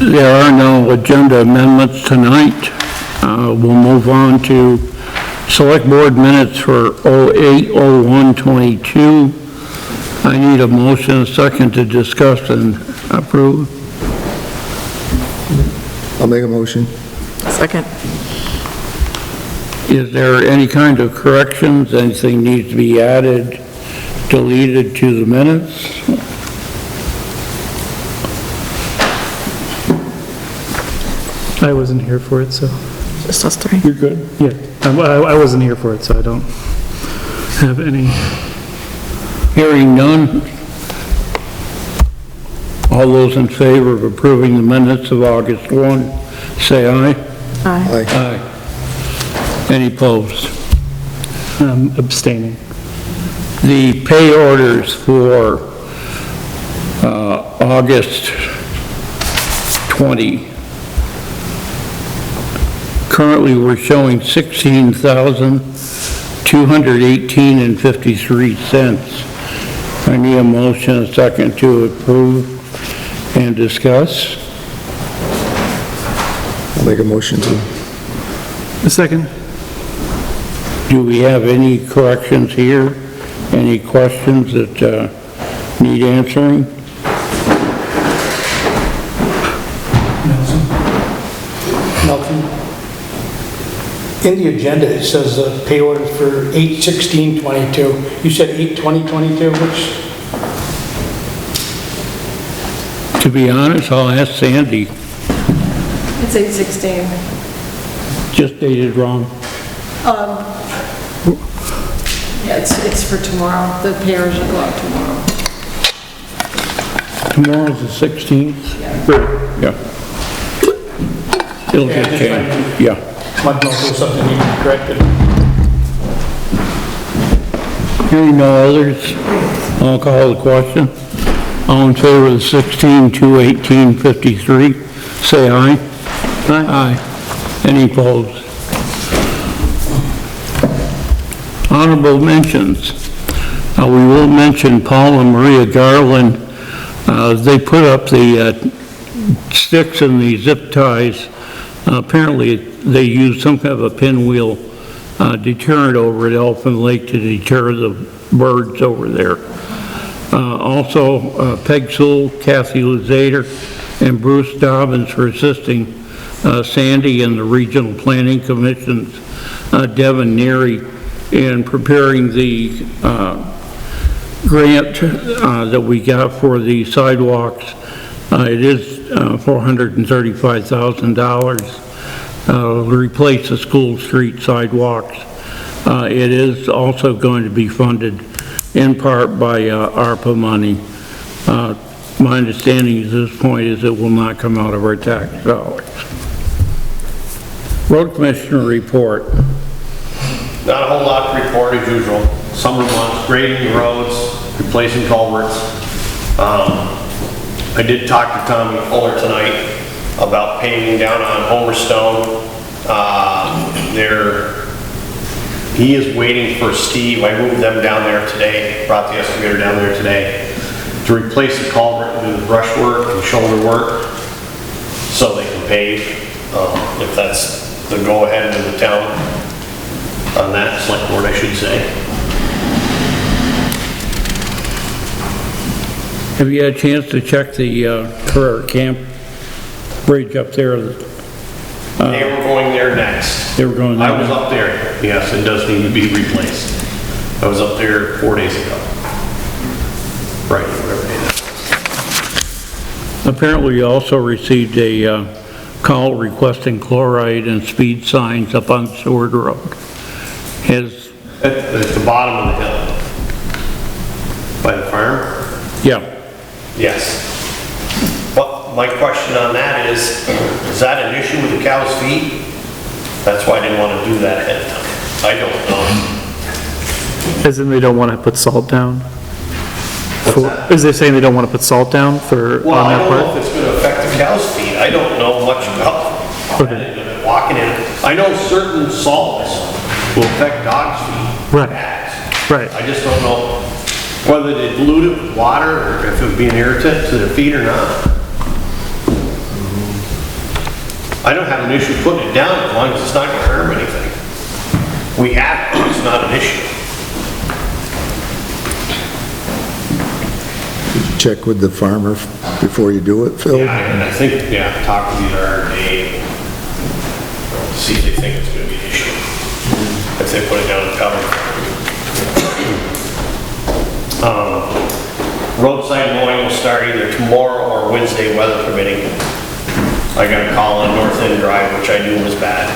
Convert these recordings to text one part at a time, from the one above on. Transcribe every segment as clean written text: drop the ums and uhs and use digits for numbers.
There are no agenda amendments tonight. We'll move on to Select Board Minutes for 08/01/22. I need a motion and a second to discuss and approve. I'll make a motion. Second. Is there any kind of corrections? Anything needs to be added, deleted to the minutes? I wasn't here for it, so. Just us three. You're good. Yeah, I wasn't here for it, so I don't have any. Hearing none. All those in favor of approving the minutes of August 1, say aye. Aye. Aye. Any opposed? Abstaining. The pay orders for August 20. Currently, we're showing $16,218.53. I need a motion, a second to approve and discuss. I'll make a motion to. A second. Do we have any corrections here? Any questions that need answering? Nelson. In the agenda, it says pay orders for 8/16/22. You said 8/20/22, which? To be honest, I'll ask Sandy. It's 8/16. Just dated wrong. Yeah, it's for tomorrow. The payers will go out tomorrow. Tomorrow's the 16th? Yeah. It'll get changed, yeah. Might know if there's something needs to be corrected. Hearing no others, I'll call the question. All in favor of the 16,218.53, say aye. Aye. Any opposed? Honorable mentions. We will mention Paul and Maria Garland. They put up the sticks and the zip ties. Apparently, they used some kind of a pinwheel deterrent over at Elfin Lake to deter the birds over there. Also, Peg Sewell, Kathy Luzader, and Bruce Dobbins for assisting Sandy and the Regional Planning Commission's Devin Neary in preparing the grant that we got for the sidewalks. It is $435,000 to replace the school street sidewalks. It is also going to be funded in part by ARPA money. My understanding at this point is it will not come out of our tax dollars. Road Commissioner report. Not a whole lot to report as usual. Summer months, grading the roads, replacing culverts. I did talk to Tommy Fuller tonight about paving down on Homer Stone. He is waiting for Steve. I moved them down there today, brought the excavator down there today to replace the culvert and do the brush work and shoulder work so they can pave, if that's the go-ahead of the town on that, select board I should say. Have you had a chance to check the Carrara Camp Bridge up there? They were going there next. They were going there. I was up there. Yes, it does need to be replaced. I was up there 4 days ago. Right, whatever day that was. Apparently you also received a call requesting chloride and speed signs up on Seward Road. At the bottom of the hill. By the farm? Yeah. Yes. But my question on that is that an issue with the cow's feet? That's why I didn't want to do that ahead of time. I don't know. As in they don't want to put salt down? What's that? Is they saying they don't want to put salt down for, Well, on I that don't know part? if it's going to affect the cow's feet. I don't know much about Okay. walking in. I know certain salts will affect dogs' feet. Right. Cats. Right. I just don't know whether they dilute it with water or if it would be an irritant to their feet or not. I don't have an issue putting it down as long as it's not gonna harm anything. We have it, it's not an issue. Check with the farmer before you do it, Phil? Yeah, and I think, talk with either Dave, see if they think it's gonna be an issue. If they put it down in cover. Roadside mowing will start either tomorrow or Wednesday, weather permitting. I got a call on North End Drive, which I knew was bad.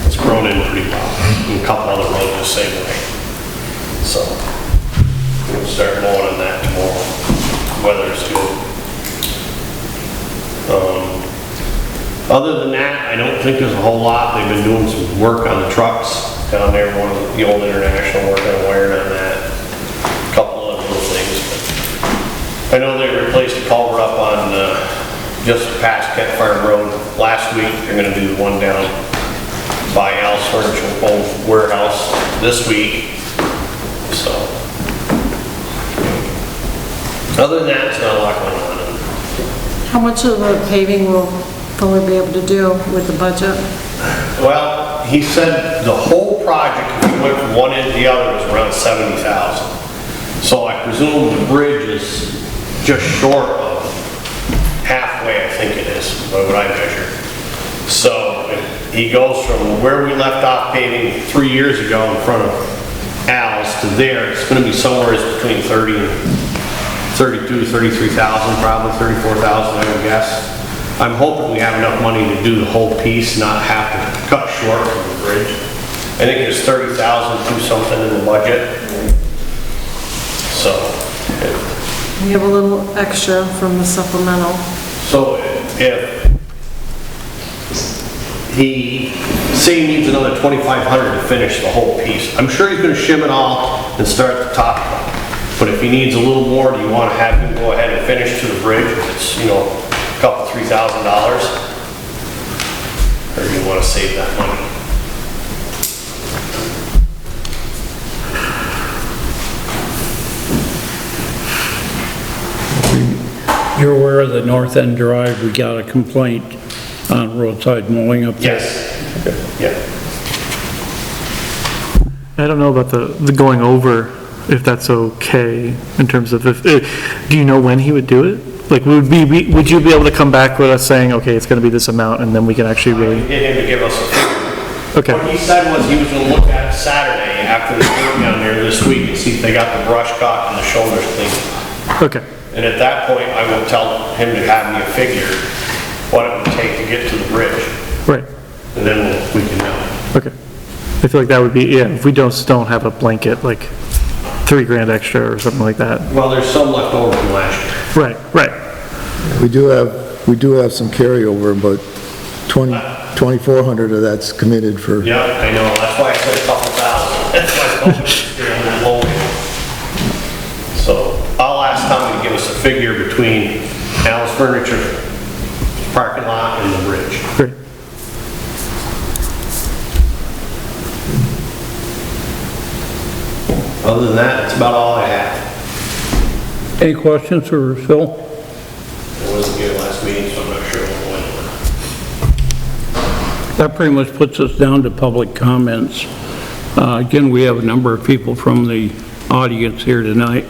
It's grown in pretty well. And a couple other roads the same way. So, we'll start mowing on that tomorrow. Weather's good. Other than that, I don't think there's a whole lot. They've been doing some work on the trucks down there, one of the old International, working on wiring on that. A couple of little things. But I know they replaced a culvert up on just past Kent Farm Road last week. They're gonna do the one down by Al's Furniture old warehouse this week. So, other than that, it's not a lot going on. How much of the paving will Fuller be able to do with the budget? Well, he said the whole project, if we went from one end to the other, was around 70,000. So I presume the bridge is just short of halfway, I think it is, by what I measured. So he goes from where we left off paving 3 years ago in front of Al's to there. It's gonna be somewhere between 30 and 32, 33,000, probably 34,000, I would guess. I'm hoping we have enough money to do the whole piece, not have to cut short from the bridge. I think there's 30,000 to do something in the budget. So, We have a little extra from the supplemental. so if he, say he needs another 2,500 to finish the whole piece, I'm sure he's gonna shim it all and start at the top. But if he needs a little more, do you wanna have him go ahead and finish to the bridge? It's, you know, a couple, $3,000? Or do you wanna save that money? You're aware of the North End Drive, we got a complaint on roadside mowing up there? Yes. Yeah. I don't know about the going over, if that's okay, in terms of if, do you know when he would do it? Like, would you be able to come back with us saying, okay, it's gonna be this amount, and then we can actually really, Get him to give us a figure. okay, What he said was he was gonna look at it Saturday after the work down there this week and see if they got the brush cut and the shoulders cleaned. okay, And at that point, I will tell him to have me a figure, what it would take to get to the bridge, right, and then we can know. okay. I feel like that would be, yeah, if we don't have a blanket, like $3,000 extra or something like that. Well, there's some left over from last year. Right, We do have some carryover, but 2,400 of that's committed for, Yeah, I know, that's why I said a couple thousand. That's why I told him to get on that low. So I'll ask Tommy to give us a figure between Al's Furniture parking lot and the bridge. great. Other than that, that's about all I have. Any questions for Phil? I wasn't here last meeting, so I'm not sure what went on. That pretty much puts us down to public comments. Again, we have a number of people from the audience here tonight.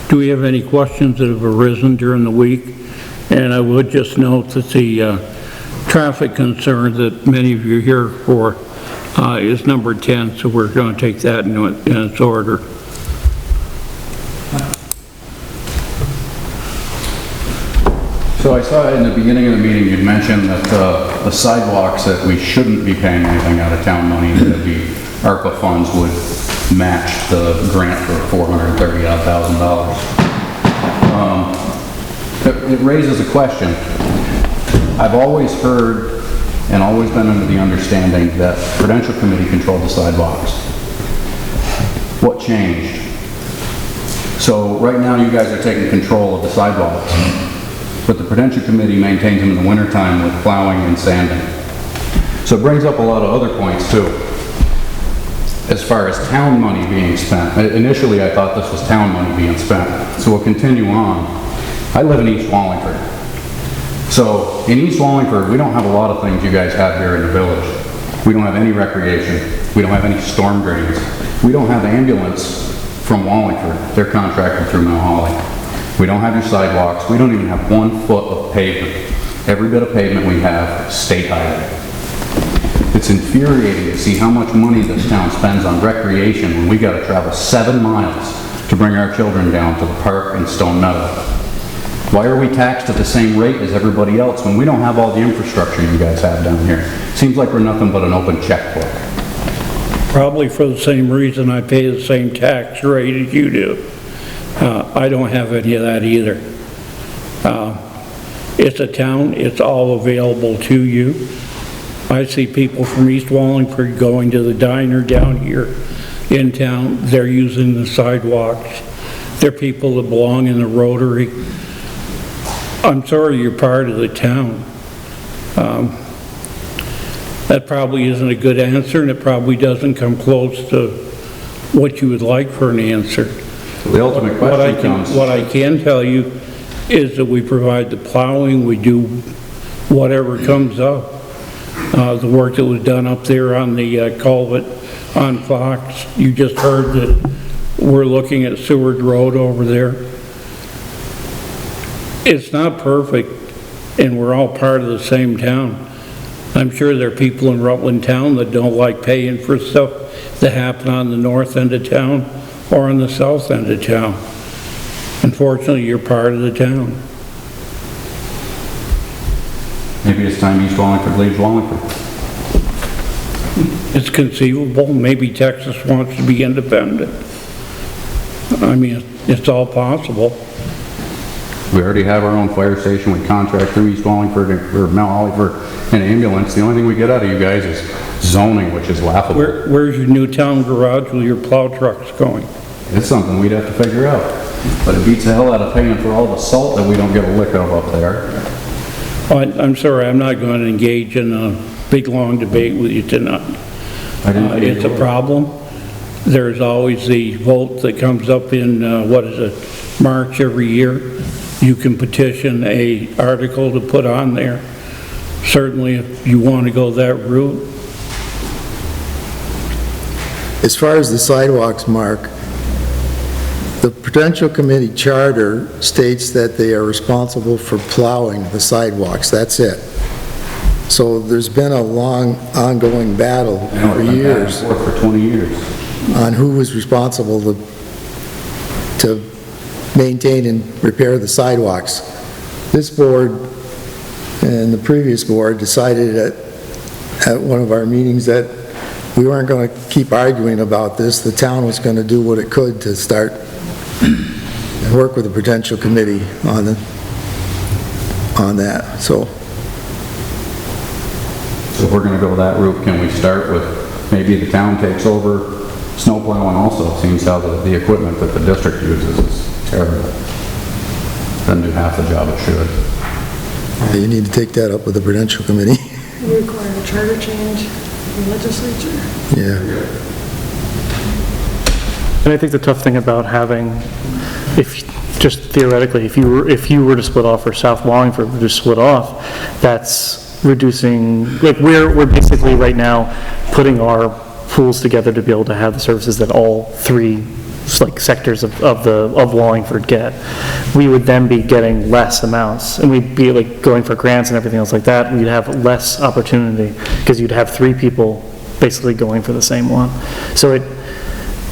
Do we have any questions that have arisen during the week? And I would just note that the traffic concern that many of you are here for is number 10, so we're going to take that in its order. So I saw in the beginning of the meeting, you'd mentioned that the sidewalks, that we shouldn't be paying anything out of town money, that the ARPA funds would match the grant for $430,000. It raises a question. I've always heard and always been under the understanding that Prudential Committee controlled the sidewalks. What changed? So right now you guys are taking control of the sidewalks, but the Prudential Committee maintains them in the wintertime with plowing and sanding. So it brings up a lot of other points too. As far as town money being spent, initially I thought this was town money being spent, so we'll continue on. I live in East Wallingford. So in East Wallingford, we don't have a lot of things you guys have here in the village. We don't have any recreation. We don't have any storm drains. We don't have ambulance from Wallingford. They're contracted through Mount Holly. We don't have your sidewalks. We don't even have 1 foot of pavement. Every bit of pavement we have, state highway. It's infuriating to see how much money this town spends on recreation when we gotta travel 7 miles to bring our children down to the park in Stone Meadow. Why are we taxed at the same rate as everybody else when we don't have all the infrastructure you guys have down here? Seems like we're nothing but an open checkbook. Probably for the same reason I pay the same tax rate as you do. I don't have any of that either. It's a town, it's all available to you. I see people from East Wallingford going to the diner down here in town. They're using the sidewalks. They're people that belong in the Rotary. I'm sorry you're part of the town. That probably isn't a good answer, and it probably doesn't come close to what you would like for an answer. The ultimate question comes... What I can tell you is that we provide the plowing, we do whatever comes up. The work that was done up there on the culvert on Fox, you just heard that we're looking at Seward Road over there. It's not perfect, and we're all part of the same town. I'm sure there are people in Rutland town that don't like paying for stuff that happen on the north end of town or on the south end of town. Unfortunately, you're part of the town. Maybe it's time East Wallingford leaves Wallingford. It's conceivable. Maybe Texas wants to be independent. I mean, it's all possible. We already have our own fire station. We contract through East Wallingford or Mount Holly for an ambulance. The only thing we get out of you guys is zoning, which is laughable. Where's your new town garage with your plow trucks going? It's something we'd have to figure out. But it beats the hell out of paying for all the salt that we don't get a lick of up there. I'm sorry, I'm not going to engage in a big, long debate with you tonight. It's a problem. There's always the vote that comes up in, March every year. You can petition a article to put on there. Certainly, if you want to go that route. As far as the sidewalks, Mark, the Prudential Committee charter states that they are responsible for plowing the sidewalks. That's it. So there's been a long, ongoing battle for years For 20 years. on who was responsible to maintain and repair the sidewalks. This board and the previous board decided at one of our meetings that we weren't going to keep arguing about this. The town was going to do what it could to start and work with the Prudential Committee on that. So if we're going to go that route, can we start with maybe the town takes over snow plowing also? It seems how the equipment that the district uses is terrible. Doesn't do half the job it should. you need to take that up with the Prudential Committee. Require a charter change in the legislature. Yeah. And I think the tough thing about having, just theoretically, if you were to split off, or South Wallingford were to split off, that's reducing, like we're basically right now putting our pools together to be able to have the services that all three sectors of Wallingford get. We would then be getting less amounts, and we'd be going for grants and everything else like that. We'd have less opportunity because you'd have three people basically going for the same one. So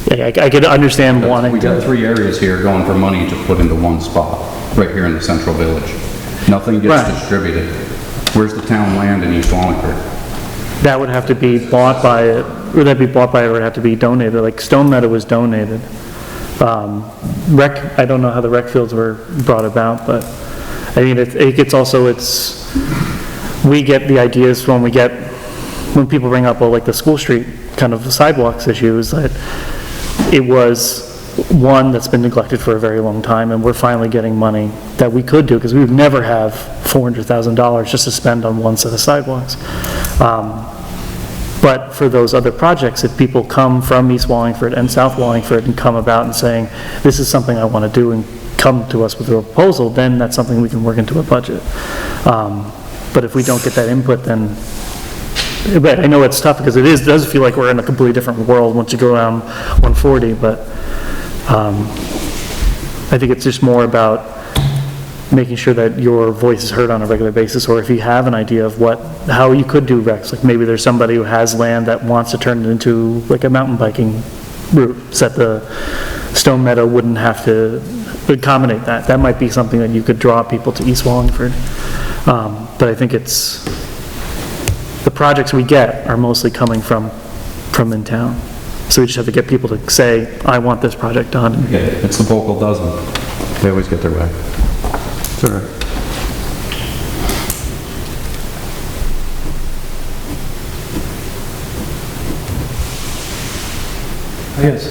I could understand wanting We got 3 areas here going for money to put into one spot, right here in the central village. Nothing gets distributed. Where's the town land in East Wallingford? That would have to be bought by it, or that'd be bought by it, or it'd have to be donated. Like Stone Meadow was donated. I don't know how the rec fields were brought about, but I mean, we get the ideas when people bring up, well, like the School Street kind of sidewalks issues, that it was one that's been neglected for a very long time, and we're finally getting money that we could do, because we would never have $400,000 just to spend on one set of sidewalks. But for those other projects, if people come from East Wallingford and South Wallingford and come about and saying, this is something I want to do, and come to us with a proposal, then that's something we can work into a budget. But if we don't get that input, then, but I know it's tough because does feel like we're in a completely different world once you go around 140, but I think it's just more about making sure that your voice is heard on a regular basis, or if you have an idea of how you could do recs, like maybe there's somebody who has land that wants to turn it into like a mountain biking route, so that the Stone Meadow wouldn't have to accommodate that. That might be something that you could draw people to East Wallingford. But I think the projects we get are mostly coming from in town. So we just have to get people to say, I want this project done. Yeah, it's the vocal dozen. They always get their way. Sure. Yes.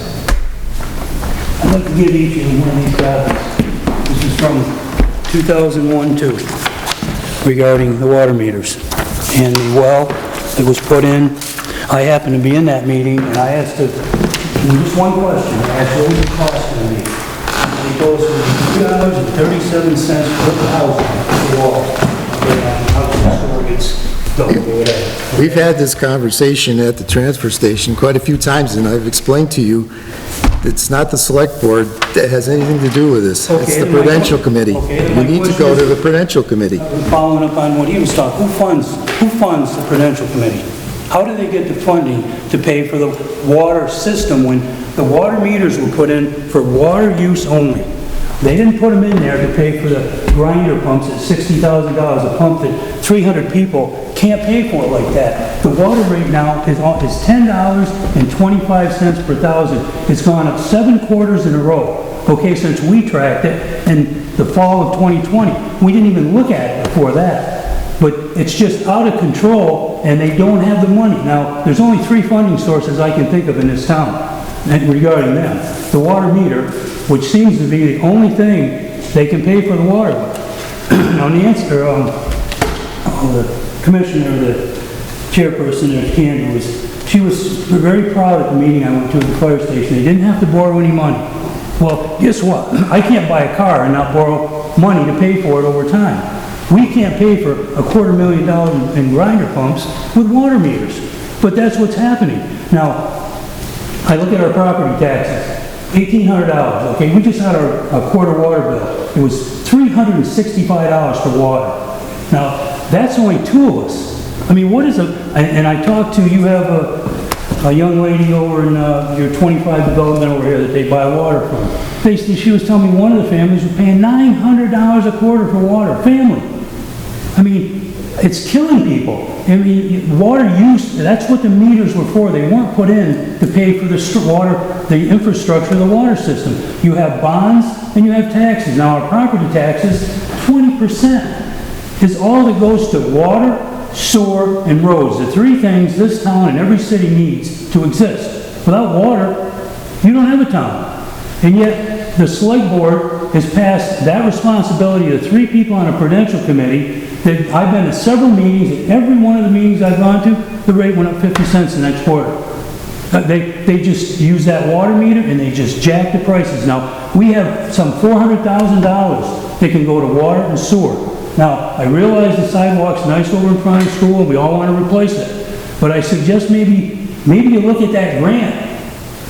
I'd like to give each of you one of these copies. This is from 2001 too, regarding the water meters. And the well that was put in, I happened to be in that meeting, and I asked just one question. I asked what was the cost going to be. And he told us it was $2.37 per thousand for the wall. How the store gets built or whatever. We've had this conversation at the transfer station quite a few times, and I've explained to you, it's not the select board that has anything to do with this. It's Okay, the then my prudential committee. okay, then You my need to question go to is- the prudential committee. Following up on what he was talking, who funds the Prudential Committee? How do they get the funding to pay for the water system when the water meters were put in for water use only? They didn't put them in there to pay for the grinder pumps at $60,000 a pump that 300 people can't pay for it like that. The water rate now is $10.25 per thousand. It's gone up 7 quarters in a row, okay, since we tracked it in the fall of 2020. We didn't even look at it before that. But it's just out of control, and they don't have the money. Now, there's only 3 funding sources I can think of in this town regarding them. The water meter, which seems to be the only thing they can pay for the water. Now, Nancy, the commissioner, the chairperson at Candy, she was very proud at the meeting I went to at the fire station. They didn't have to borrow any money. Well, guess what? I can't buy a car and not borrow money to pay for it over time. We can't pay for $250,000 in grinder pumps with water meters. But that's what's happening. Now, I look at our property taxes, $1,800, okay? We just had a quarter water bill. It was $365 for water. Now, that's only 2 of us. I mean, what is and I talked to, you have a young lady over in your 25 development over here that they buy water from. Basically, she was telling me one of the families was paying $900 a quarter for water, family. I mean, it's killing people. I mean, water use, that's what the meters were for. They weren't put in to pay for the infrastructure of the water system. You have bonds and you have taxes. Now, our property taxes, 20% is all that goes to water, sewer, and roads. The 3 things this town and every city needs to exist. Without water, you don't have a town. And yet, the select board has passed that responsibility to 3 people on a prudential committee. That I've been to several meetings, and every one of the meetings I've gone to, the rate went up 50 cents the next quarter. They just use that water meter and they just jack the prices. Now, we have some $400,000 that can go to water and sewer. Now, I realize the sidewalk's nice over in front of the school and we all want to replace it. But I suggest maybe you look at that grant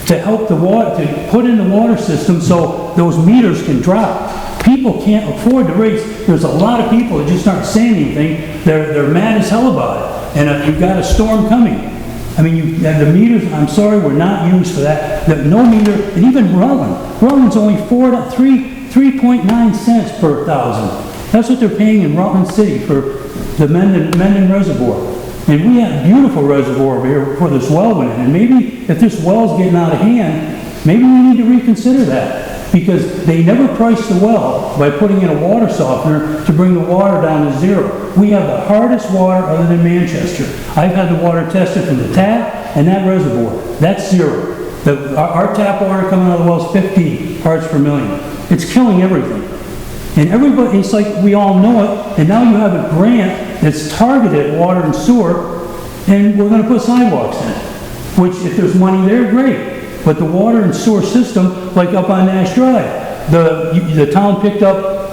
to help the water, to put in the water system so those meters can drop. People can't afford the rates. There's a lot of people that just aren't saying anything. They're mad as hell about it. And you've got a storm coming. I mean, the meters, I'm sorry, were not used for that. No meter, and even Rutland's only 3.9 cents per thousand. That's what they're paying in Rutland City for the Menden Reservoir. And we have a beautiful reservoir over here before this well went in. And maybe if this well's getting out of hand, maybe we need to reconsider that. Because they never priced the well by putting in a water softener to bring the water down to 0. We have the hardest water other than Manchester. I've had the water tested from the tap and that reservoir. That's 0. Our tap water coming out of the well is 15 parts per million. It's killing everything. And everybody, it's like we all know it, and now you have a grant that's targeted at water and sewer, and we're going to put sidewalks in it. Which, if there's money there, great. But the water and sewer system, like up on Nash Drive, the town picked up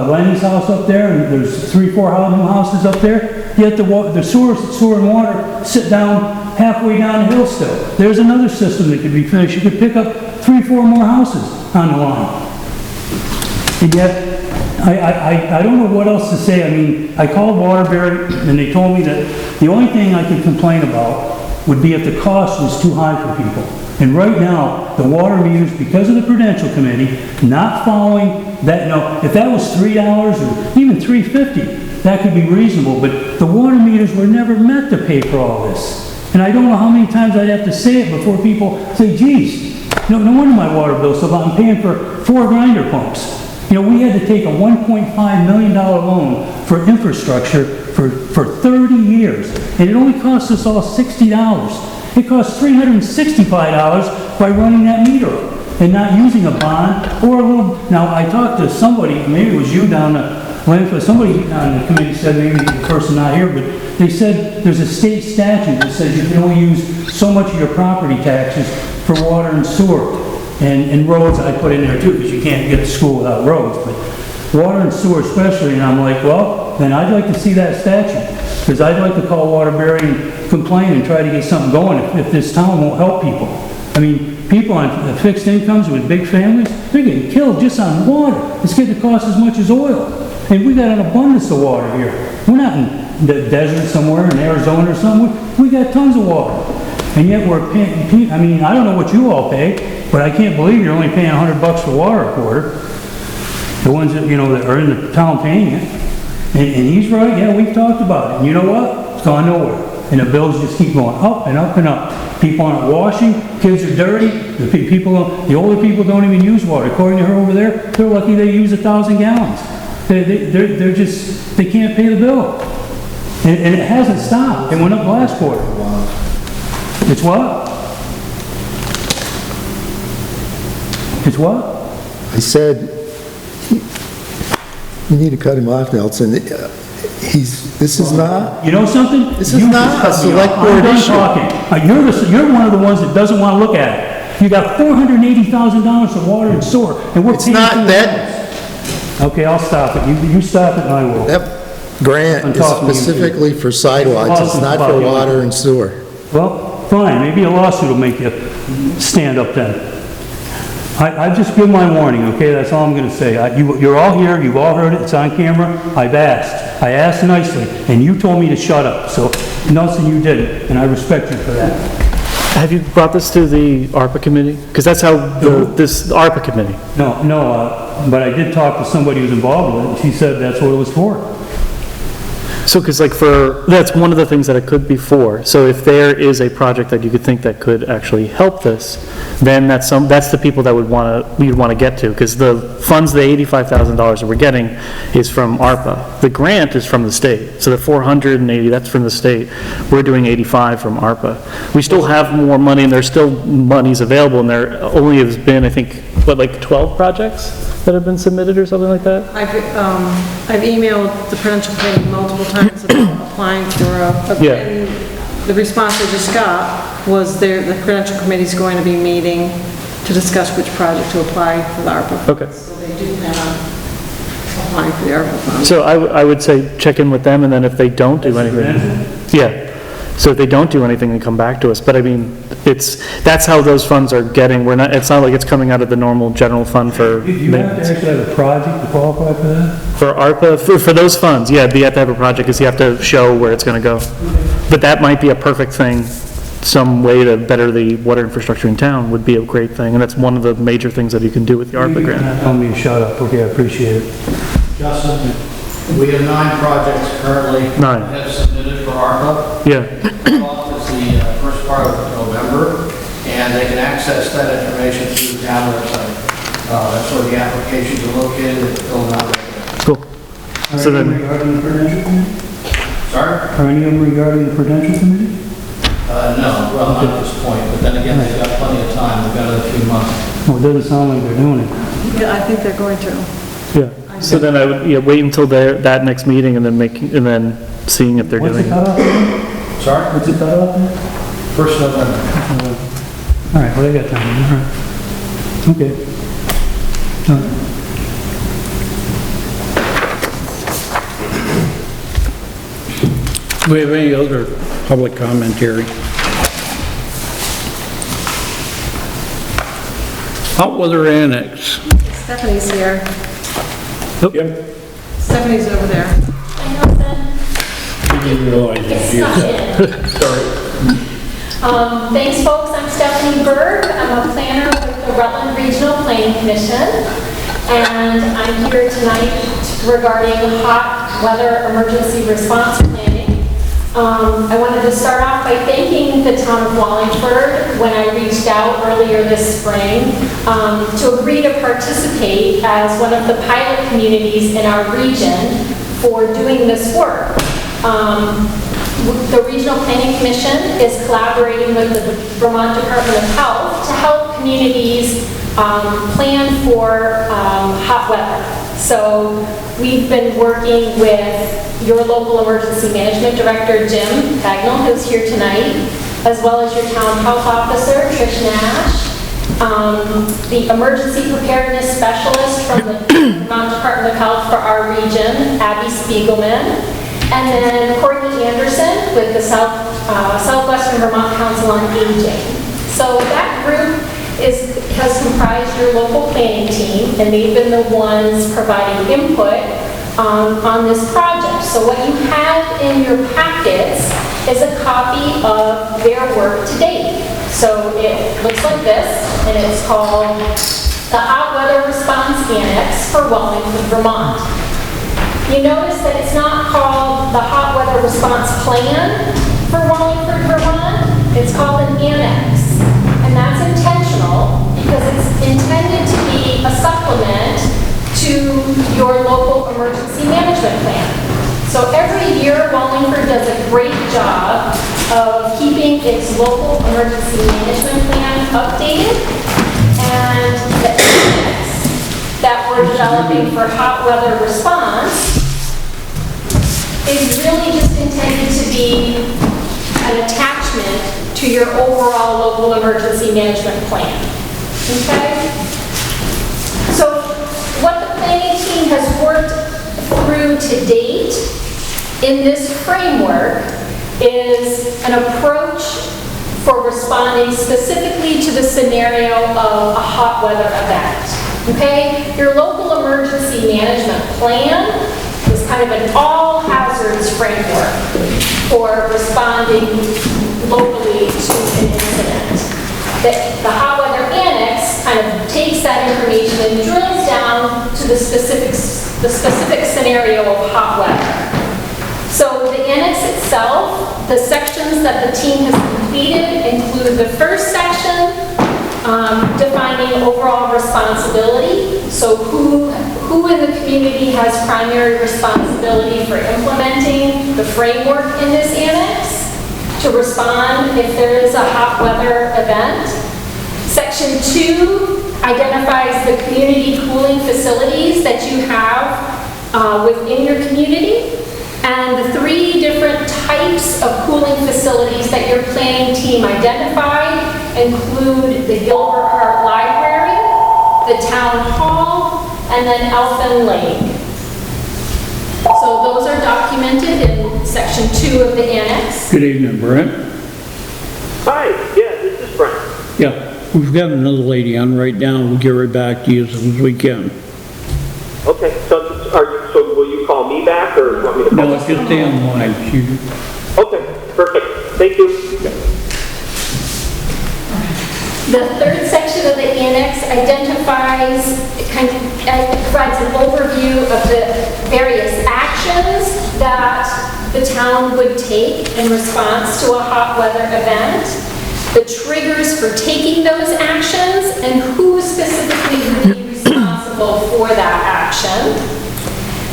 Lenny's house up there, and there's 3, 4 new houses up there, yet the sewer and water sit down halfway down the hill still. There's another system that could be finished. You could pick up 3, 4 more houses on the line. And yet, I don't know what else to say. I mean, I called Waterbury, and they told me that the only thing I could complain about would be if the cost was too high for people. And right now, the water meters, because of the Prudential Committee, not following that, if that was $3 or even $3.50, that could be reasonable, but the water meters were never meant to pay for all this. And I don't know how many times I'd have to say it before people say, geez, no wonder my water bill's so high. I'm paying for 4 grinder pumps. We had to take a $1.5 million loan for infrastructure for 30 years, and it only cost us all $60. It cost $365 by running that meter up and not using a bond or a little. Now, I talked to somebody, maybe it was you down at Wallingford, somebody on the committee said, maybe the person not here, but they said there's a state statute that says you can only use so much of your property taxes for water and sewer. And roads I put in there too, because you can't get to school without roads, but water and sewer especially, and I'm like, well, then I'd like to see that statute, because I'd like to call Waterbury and complain and try to get something going if this town won't help people. I mean, people on fixed incomes with big families, they're getting killed just on water. It's getting to cost as much as oil. And we got an abundance of water here. We're not in the desert somewhere in Arizona or something. We got tons of water. And yet we're paying, I mean, I don't know what you all pay, but I can't believe you're only paying $100 for water a quarter. The ones that, that are in the town paying it. And he's right, yeah, we've talked about it. And you know what? It's gone nowhere. And the bills just keep going up and up and up. People aren't washing, kids are dirty, the older people don't even use water. According to her over there, they're lucky they use 1,000 gallons. They're just, they can't pay the bill. And it hasn't stopped. It went up last quarter. It's what? It's what? I said, you need to cut him off, Nelson. This is not, You know something? This is not a select board I'm done issue. talking. You're one of the ones that doesn't want to look at it. You got $480,000 for water and sewer, and we're it's paying not for that, Okay, I'll stop it. You stop it and I will. that grant I'm is talking to you. specifically for sidewalks, it's not for water and sewer. Well, fine, maybe a lawsuit will make you stand up then. I just give my warning, okay? That's all I'm gonna say. You're all here, you've all heard it, it's on camera. I asked nicely, and you told me to shut up. So, Nelson, you didn't, and I respect you for that. Have you brought this to the ARPA committee? Because that's how the ARPA committee. No, but I did talk to somebody who's involved with it, and she said that's what it was for. So, because that's one of the things that it could be for. So if there is a project that you could think that could actually help this, then that's the people that we'd want to get to, because the funds, the $85,000 that we're getting is from ARPA. The grant is from the state. So the 480, that's from the state. We're doing 85 from ARPA. We still have more money, and there's still monies available, and there only has been, I think, like 12 projects that have been submitted or something like that? I've emailed the Prudential Committee multiple times about applying for Yeah. and the response I just got was the Prudential Committee's going to be meeting to discuss which project to apply for the ARPA. Okay. So they do plan on applying for the ARPA funds. So I would say check in with them, and then if they don't do anything. Yeah. So if they don't do anything, then come back to us. But I mean, that's how those funds are getting. It's not like it's coming out of the normal general fund for Do you have to actually have a project to qualify for that? For ARPA, for those funds, yeah, you have to have a project, because you have to show where it's gonna go. But that might be a perfect thing, some way to better the water infrastructure in town would be a great thing, and that's one of the major things that you can do with the ARPA grant. Tell me to shut up, okay, I appreciate it. Justin, we have 9 projects currently. 9. Have submitted for ARPA. Yeah, It's the first part of November, and they can access that information through the town website. That's where the applications are located, and fill them out. cool. So Are any then, regarding the Prudential Committee? Sorry? Are any of them regarding the Prudential Committee? No, well, not at this point, but then again, they've got plenty of time, they've got another few months. Well, it doesn't sound like they're doing it. Yeah, I think they're going to. yeah, so then I would, wait until that next meeting and then seeing if they're What's the doing it. cutoff? Sorry? What's the cutoff? 1st November. All right, well, they got time, all right. Okay. Do we have any other public commentary? Hot Weather Annex. Stephanie's here. Yep. Stephanie's over there. Didn't realize it. Thanks, folks. I'm Stephanie Berg. I'm a planner with the Rutland Regional Planning Commission, and I'm here tonight regarding hot weather emergency response planning. I wanted to start off by thanking the town of Wallingford when I reached out earlier this spring to agree to participate as one of the pilot communities in our region for doing this work. The Regional Planning Commission is collaborating with the Vermont Department of Health to help communities plan for hot weather. So we've been working with your local emergency management director, Jim Bagnall, who's here tonight, as well as your town health officer, Trish Nash, the emergency preparedness specialist from the Vermont Department of Health for our region, Abby Spiegelman, and then Courtney Anderson with the Southwestern Vermont Council on Aging. So that group has comprised your local planning team, and they've been the ones providing input on this project. So what you have in your packets is a copy of their work to date. So it looks like this, and it's called the Hot Weather Response Annex for Wallingford, Vermont. You notice that it's not called the Hot Weather Response Plan for Wallingford, Vermont. It's called an annex. And that's intentional because it's intended to be a supplement to your local emergency management plan. So every year, Wallingford does a great job of keeping its local emergency management plan updated. And the annex that we're developing for hot weather response is really just intended to be an attachment to your overall local emergency management plan. Okay? So what the planning team has worked through to date in this framework is an approach for responding specifically to the scenario of a hot weather event. Okay? Your local emergency management plan is kind of an all hazards framework for responding locally to an incident. The hot weather annex kind of takes that information and drills down to the specific scenario of hot weather. So the annex itself, the sections that the team has completed include the first section, defining overall responsibility. So who in the community has primary responsibility for implementing the framework in this annex to respond if there is a hot weather event. Section 2 identifies the community cooling facilities that you have within your community, and the 3 different types of cooling facilities that your planning team identified include the Gilbert Hart Library, the Town Hall, and then Elfin Lake. So those are documented in section 2 of the annex. Good evening, Brent. Hi, yeah, this is Brent. Yeah, we've got another lady on right now. We'll get right back to you as soon as we can. Okay, so will you call me back or want me to call No, it's just Dan line. Okay, perfect. Thank you. The third section of the annex identifies, provides an overview of the various actions that the town would take in response to a hot weather event, the triggers for taking those actions, and who specifically would be responsible for that action.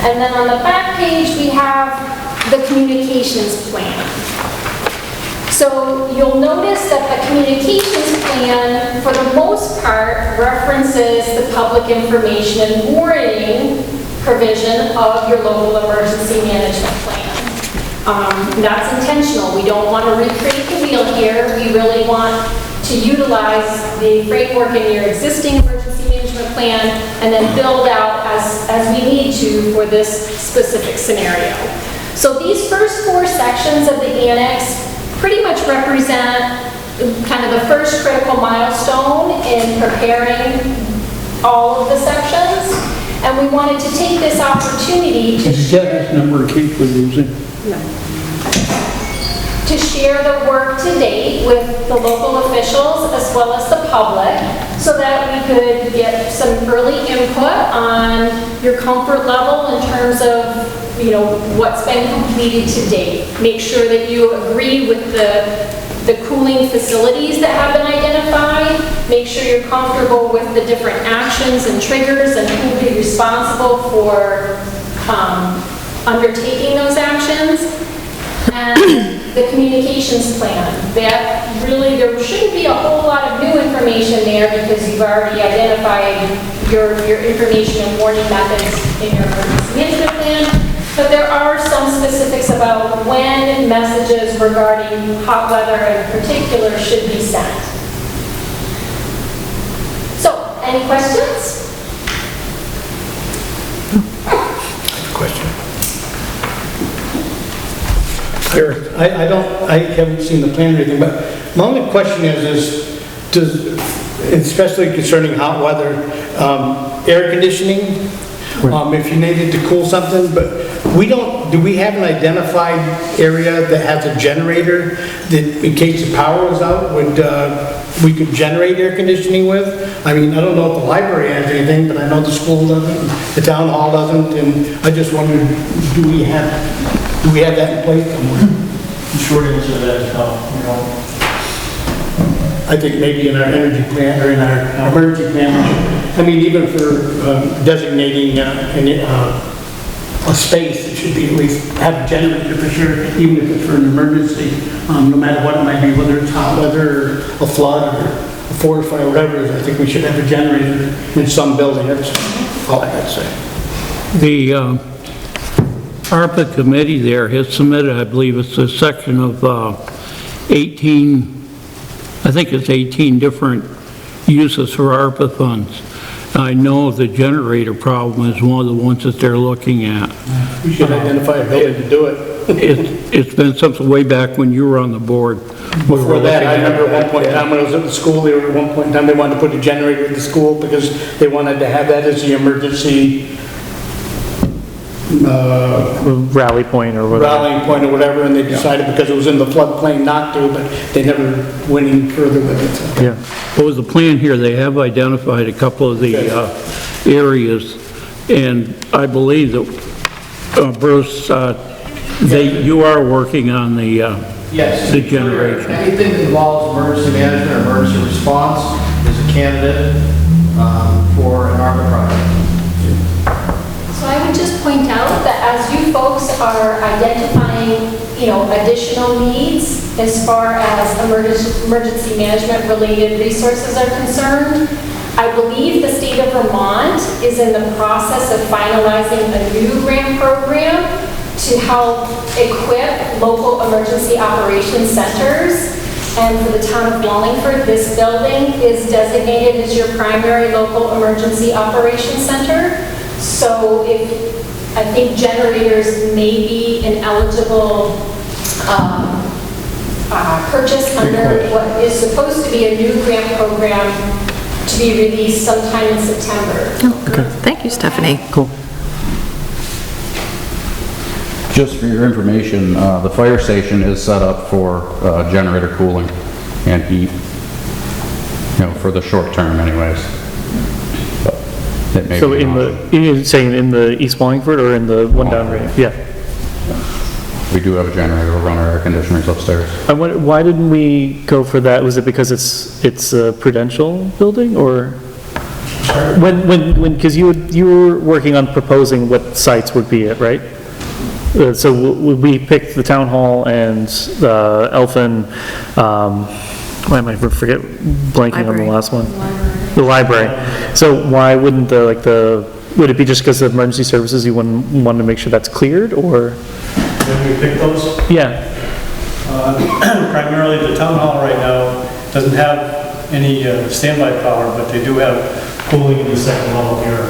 And then on the back page, we have the communications plan. So you'll notice that the communications plan, for the most part, references the public information and warning provision of your local emergency management plan. That's intentional. We don't want to recreate the wheel here. We really want to utilize the framework in your existing emergency management plan plan, and then build out as we need to for this specific scenario. So these first 4 sections of the annex pretty much represent kind of the first critical milestone in preparing all of the sections. And we wanted to take this opportunity to share number Keith was using. to share the work to date with the local officials as well as the public, so that we could get some early input on your comfort level in terms of, you know, what's been completed to date. Make sure that you agree with the cooling facilities that have been identified. Make sure you're comfortable with the different actions and triggers and who will be responsible for undertaking those actions. And the communications plan. That really, there shouldn't be a whole lot of new information there because you've already identified your information and warning methods in your emergency management plan. But there are some specifics about when messages regarding hot weather in particular should be sent. So, any questions? Question. Eric, I haven't seen the plan or anything, but my only question is does, especially concerning hot weather, air conditioning, if you needed to cool something, but do we have an identified area that has a generator that in case the power was out, we could generate air conditioning with? I mean, I don't know if the library has anything, but I know the school doesn't, the town hall doesn't, and I just wondered, do we have that in place somewhere? The short answer to that is no, we don't. I think maybe in our energy plan or in our emergency plan, I mean, even for designating a space, it should be at least have a generator for sure, even if it's for an emergency, no matter what it might be, whether it's hot weather or a flood or a forest fire, whatever it is. I think we should have a generator in some building. That's all I got to say. The ARPA committee there has submitted, I believe it's a section of 18, I think it's 18 different uses for ARPA funds. I know the generator problem is one of the ones that they're looking at. We should identify a building to do it. It's been something way back when you were on the board. Before that, I remember at one point in time when I was at the school, they were at one point in time, they wanted to put a generator at the school because they wanted to have that as the emergency Rally point or whatever. rallying point or whatever, and they decided because it was in the floodplain not to, but they never went any further with it. So. Yeah. What was the plan here? They have identified a couple of the areas, and I believe that, Bruce, you are working on the Yes. the generation. Anything that involves emergency management or emergency response is a candidate for an ARPA project. So I would just point out that as you folks are identifying, you know, additional needs as far as emergency management related resources are concerned, I believe the state of Vermont is in the process of finalizing a new grant program to help equip local emergency operations centers. And for the town of Wallingford, this building is designated as your primary local emergency operations center. So I think generators may be an eligible purchase under what is supposed to be a new grant program to be released sometime in September. Oh, good. Thank you, Stephanie. Cool. Just for your information, the fire station is set up for generator cooling and heat, for the short term anyways. But it may So be an option. you're saying in the East Wallingford or in the one down right? Yeah. We do have a generator, we'll run our air conditioners upstairs. I wonder, why didn't we go for that? Was it because it's a Prudential building or? Because you were working on proposing what sites would be it, right? So we picked the town hall and Elfin, why am I blanking on the last one? The library. So why wouldn't would it be just because of emergency services you wanted to make sure that's cleared or? When we pick those, Yeah. primarily the town hall right now doesn't have any standby power, but they do have cooling in the second level here.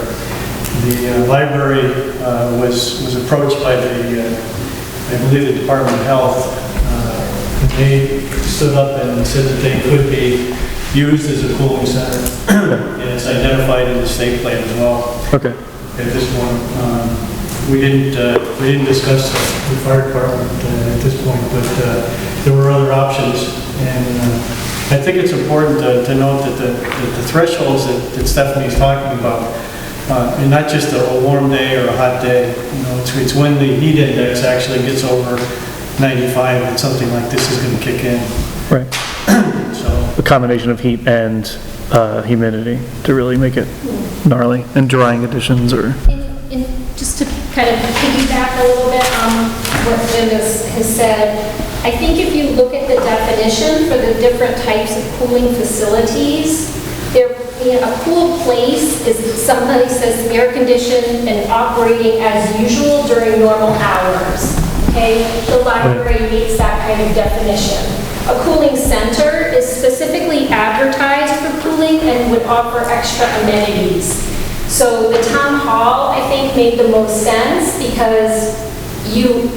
The library was approached by I believe the Department of Health. They stood up and said that they could be used as a cooling center, and it's identified in the state plan as well. Okay. At this point, we didn't discuss the fire department at this point, but there were other options, and I think it's important to note that the thresholds that Stephanie's talking about, and not just a warm day or a hot day, you know, it's when the heat index actually gets over 95 that something like this is going to kick in. Right. So A combination of heat and humidity to really make it gnarly, and drying conditions or... And just to kind of piggyback a little bit on what Linda has said, I think if you look at the definition for the different types of cooling facilities, a cool place is somebody says air conditioned and operating as usual during normal hours. Okay, the library meets that kind of definition. A cooling center is specifically advertised for cooling and would offer extra amenities. So the town hall, I think, made the most sense because you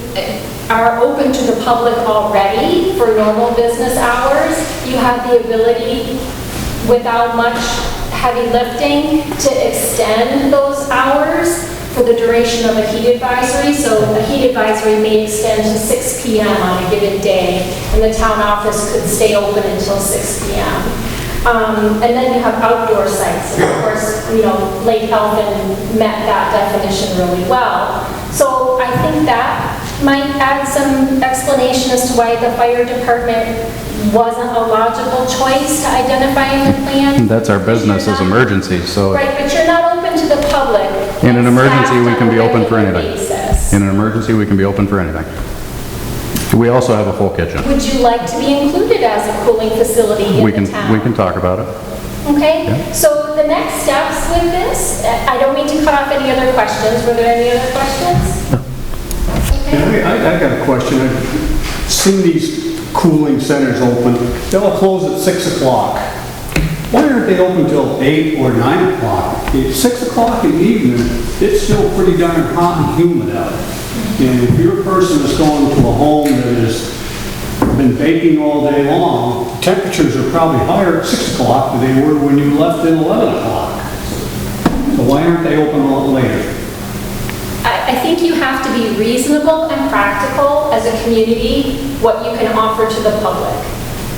are open to the public already for normal business hours. You have the ability, without much heavy lifting, to extend those hours for the duration of a heat advisory. So a heat advisory may extend to 6 p.m. on a given day, and the town office could stay open until 6 p.m. And then you have outdoor sites, and of course, you know, Lake Elfin met that definition really well. So I think that might add some explanation as to why the fire department wasn't a logical choice to identify in the plan. That's our business as emergencies, so. Right, but you're not open to the public. In an emergency, we can be on a open for regular anything. basis. In an emergency, we can be open for anything. We also have a full kitchen. Would you like to be included as a cooling facility in the town? We can talk about it. Okay, Yeah. so the next steps with this, I don't mean to cut off any other questions. Were there any other questions? No. Okay. I got a question. I've seen these cooling centers open. They'll close at 6 o'clock. Why aren't they open till 8 or 9 o'clock? At 6 o'clock in the evening, it's still pretty darn hot and humid out. And if you're a person that's going to a home that has been baking all day long, temperatures are probably higher at 6 o'clock than they were when you left at 11 o'clock. So why aren't they open a lot later? I think you have to be reasonable and practical as a community, what you can offer to the public.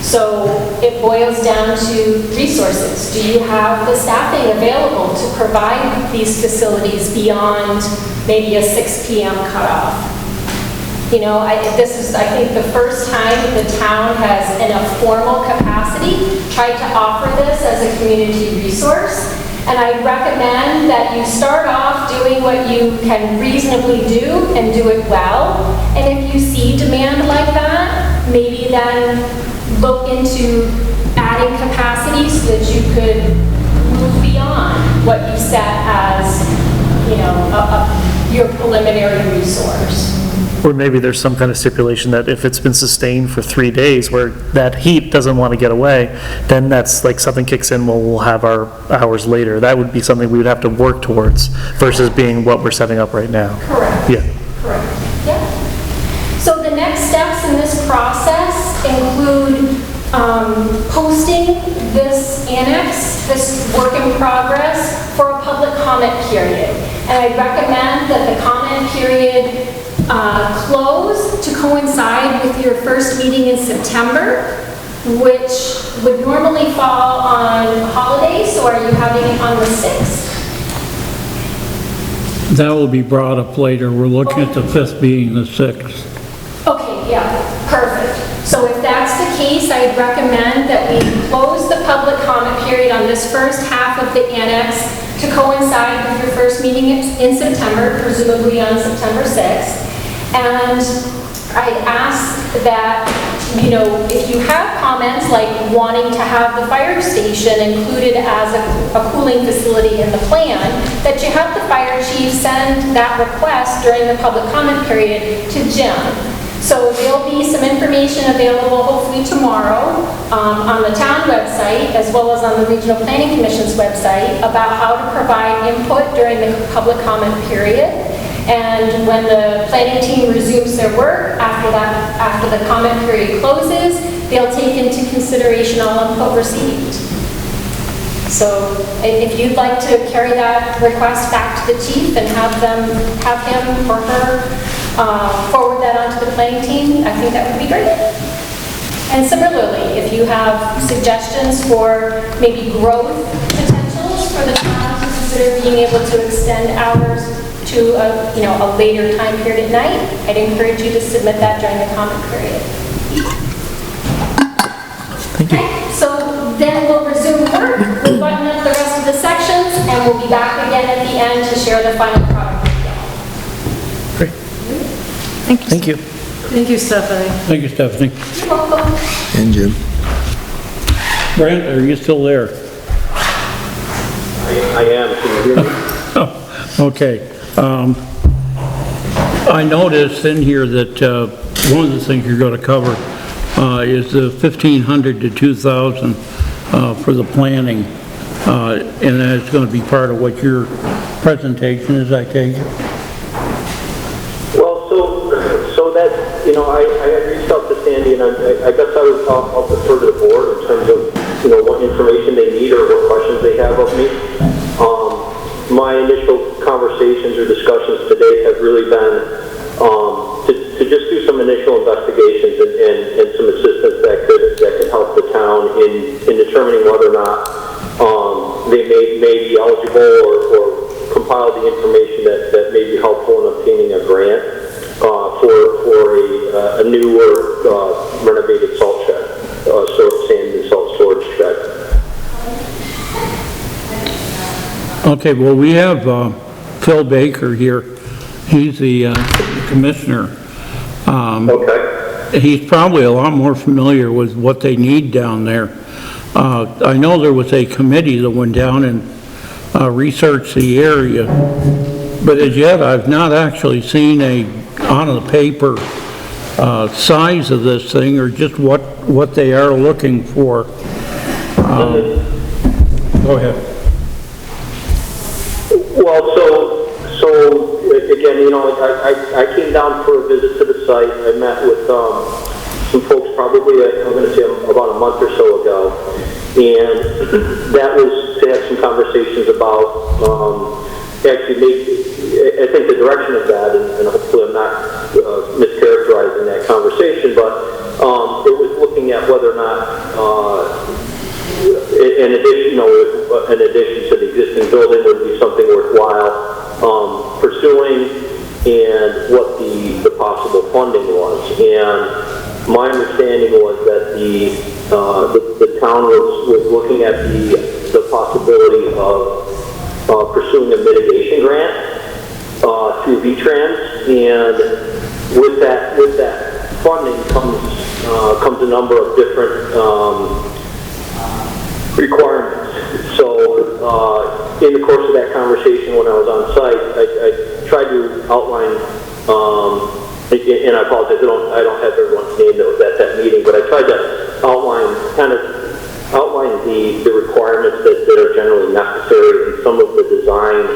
So it boils down to resources. Do you have the staffing available to provide these facilities beyond maybe a 6 p.m. cutoff? You know, this is, I think, the first time the town has, in a formal capacity, tried to offer this as a community resource. And I recommend that you start off doing what you can reasonably do and do it well. And if you see demand like that, maybe then look into adding capacity so that you could move beyond what you set as, you know, your preliminary resource. Or maybe there's some kind of stipulation that if it's been sustained for 3 days where that heat doesn't want to get away, then that's like something kicks in, well, we'll have our hours later. That would be something we would have to work towards versus being what we're setting up right now. Correct. Yeah. Correct. Yeah. So the next steps in this process include posting this annex, this work in progress, for a public comment period. And I recommend that the comment period close to coincide with your first meeting in September, which would normally fall on holidays, so are you having it on the 6th? That will be brought up later. We're looking at the 5th being the 6th. Okay, yeah, perfect. So if that's the case, I'd recommend that we close the public comment period on this first half of the annex to coincide with your first meeting in September, presumably on September 6th. And I'd ask that, you know, if you have comments like wanting to have the fire station included as a cooling facility in the plan, that you have the fire chief send that request during the public comment period to Jim. So there'll be some information available hopefully tomorrow on the town website as well as on the Regional Planning Commission's website about how to provide input during the public comment period. And when the planning team resumes their work after the comment period closes, they'll take into consideration all input received. So if you'd like to carry that request back to the chief and have him or her forward that onto the planning team, I think that would be great. And similarly, if you have suggestions for maybe growth potentials for the town to consider being able to extend hours to a later time period at night, I'd encourage you to submit that during the comment period. Thank you. Okay, so then we'll resume work, we'll button up the rest of the sections, and we'll be back again at the end to share the final product with you. Great. Thank you. Thank you, Stephanie. Thank you, Stephanie. You're welcome. And Jim. Brent, are you still there? I am, can you hear me? Okay. I noticed in here that one of the things you're going to cover is the 1,500 to 2,000 for the planning, and that's going to be part of what your presentation is, I take it? Well, so that, I had reached out to Sandy, and I guess I'll defer to the board in terms of, what information they need or what questions they have of me. My initial conversations or discussions today have really been to just do some initial investigations and some assistance that could help the town in determining whether or not they may be eligible or compile the information that may be helpful in obtaining a grant for a newer renovated salt shed, sand and salt storage shed. Okay, well, we have Phil Baker here. He's the commissioner. Okay. He's probably a lot more familiar with what they need down there. I know there was a committee that went down and researched the area, but as yet I've not actually seen on the paper size of this thing or just what they are looking for. Go ahead. Well, so again, I came down for a visit to the site. I met with some folks probably, I'm going to say about a month or so ago, and that was to have some conversations about I think the direction of that, and hopefully I'm not mischaracterizing that conversation, but it was looking at whether or not in addition to the existing building would be something worthwhile pursuing, and what the possible funding was. And my understanding was that the town was looking at the possibility of pursuing a mitigation grant through VTrans, and with that funding comes a number of different requirements. So in the course of that conversation when I was on site, I tried to outline, and I apologize, I don't have everyone's name that was at that meeting, but I tried to outline the requirements that are generally necessary and some of the design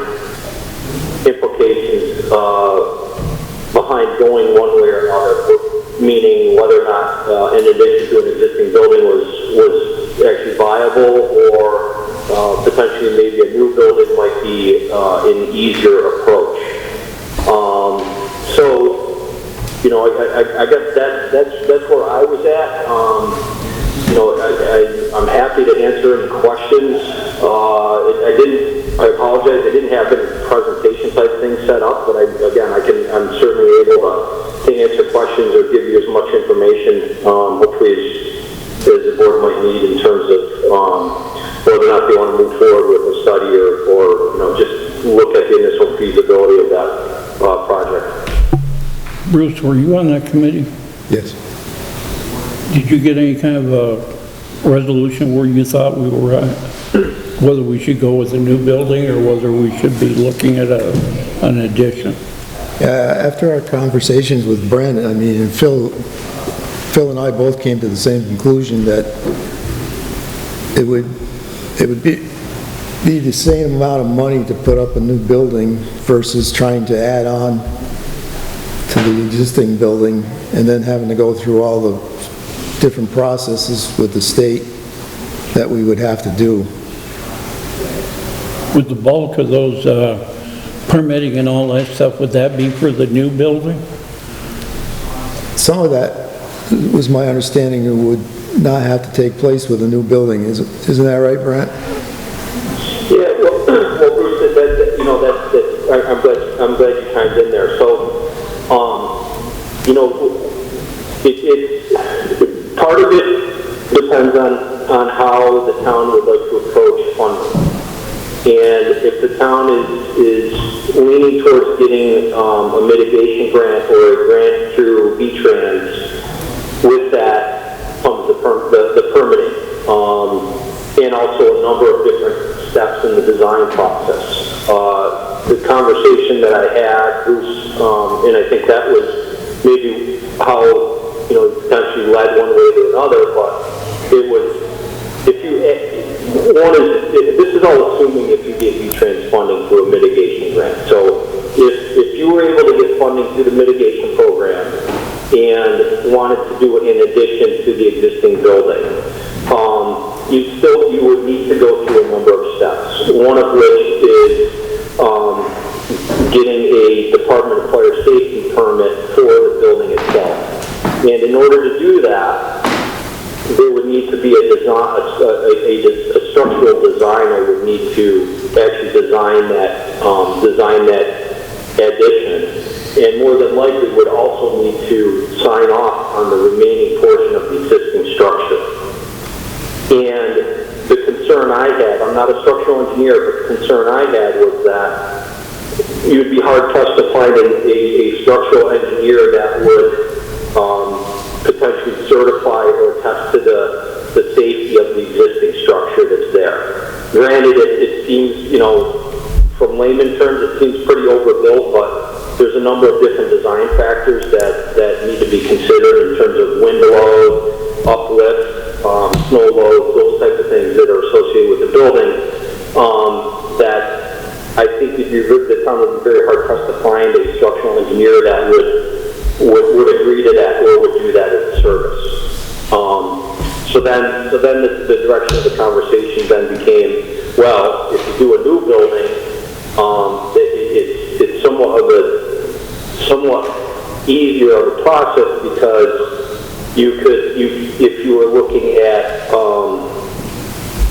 implications behind going one way or another, meaning whether or not in addition to an existing building was actually viable, or potentially maybe a new building might be an easier approach. So, I guess that's where I was at. I'm happy to answer any questions. I apologize, I didn't have any presentation type thing set up, but I'm certainly able to answer questions or give you as much information, hopefully as the board might need in terms of whether or not they want to move forward with a study or just look at the initial feasibility of that project. Bruce, were you on that committee? Yes. Did you get any kind of a resolution where you thought we were at? Whether we should go with a new building or whether we should be looking at an addition? After our conversations with Brent, I mean, and Phil and I both came to the same conclusion that it would be the same amount of money to put up a new building versus trying to add on to the existing building and then having to go through all the different processes with the state that we would have to do. With the bulk of those permitting and all that stuff, would that be for the new building? Some of that was my understanding it would not have to take place with a new building. Isn't that right, Brent? Yeah, well, Bruce, that, you know, I'm glad you chimed in there. So, you know, part of it depends on how the town would like to approach funding. And if the town is leaning towards getting a mitigation grant or a grant through V-Trans, with that comes the permitting, and also a number of different steps in the design process. The conversation that I had, Bruce, and I think that was maybe how, you know, potentially led one way to another, but it was, this is all assuming if you get V-Trans funding through a mitigation grant. So if you were able to get funding through the mitigation program and wanted to do it in addition to the existing building, you would need to go through a number of steps. One of which is getting a Department of Fire Safety permit for the building itself. And in order to do that, there would need to be a structural designer would need to actually design that addition, and more than likely would also need to sign off on the remaining portion of the existing structure. And the concern I had, I'm not a structural engineer, but the concern I had was that you'd be hard-pressed to find a structural engineer that would potentially certify or attest to the safety of the existing structure that's there. Granted, it seems, you know, from layman terms, it seems pretty overbuilt, but there's a number of different design factors that need to be considered in terms of wind load, uplift, snow load, those types of things that are associated with the building, that I think if you heard the town would be very hard-pressed to find a structural engineer that would agree to that or would do that as a service. So then the direction of the conversation then became, well, if you do a new building, it's somewhat easier of a process because if you were looking at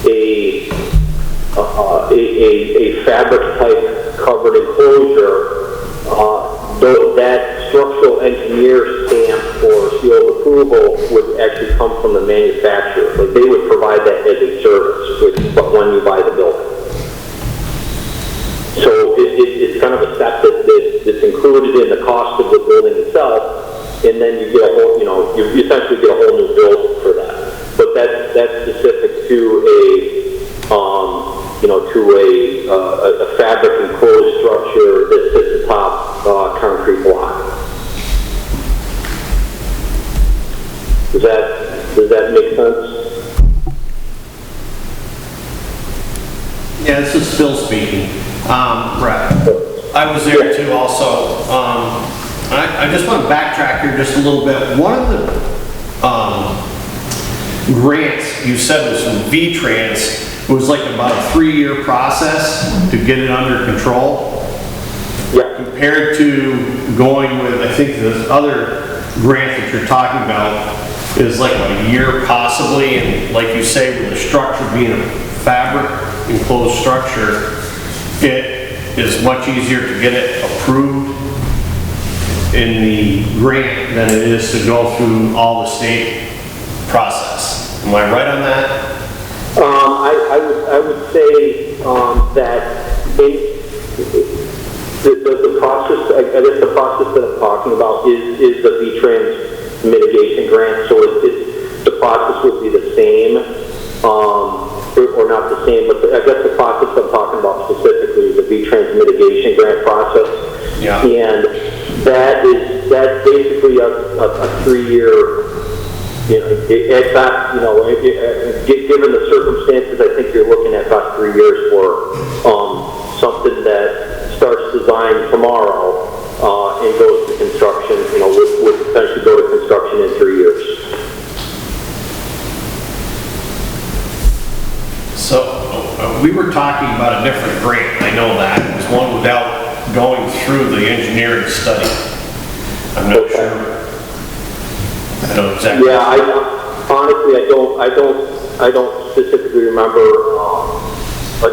a fabric type covered enclosure, that structural engineer stamp or seal of approval would actually come from the manufacturer. Like they would provide that as a service when you buy the building. So it's kind of a step that's included in the cost of the building itself, and then you get a whole, you essentially get a whole new build for that. But that's specific to a fabric enclosed structure that sits atop concrete block. Does that make sense? Yeah, this is Phil speaking. Right. I was there too also. I just want to backtrack here just a little bit. One of the grants you said was from V-Trans. It was like about a 3-year process to get it under control. Yeah. Compared to going with, I think this other grant that you're talking about is like a year possibly, and like you say, with the structure being a fabric enclosed structure, it is much easier to get it approved in the grant than it is to go through all the state process. Am I right on that? I would say that the process, I guess the process that I'm talking about is the V-Trans mitigation grant. So the process would be the same, or not the same, but I guess the process I'm talking about specifically is the V-Trans mitigation grant process. Yeah. And That's basically a 3-year, at best, given the circumstances, I think you're looking at about 3 years for something that starts design tomorrow and goes to construction, would potentially go to construction in 3 years. So, we were talking about a different grant, I know that, it was one without going through the engineering study. I'm not sure. I don't exactly. Yeah, honestly, I don't specifically remember a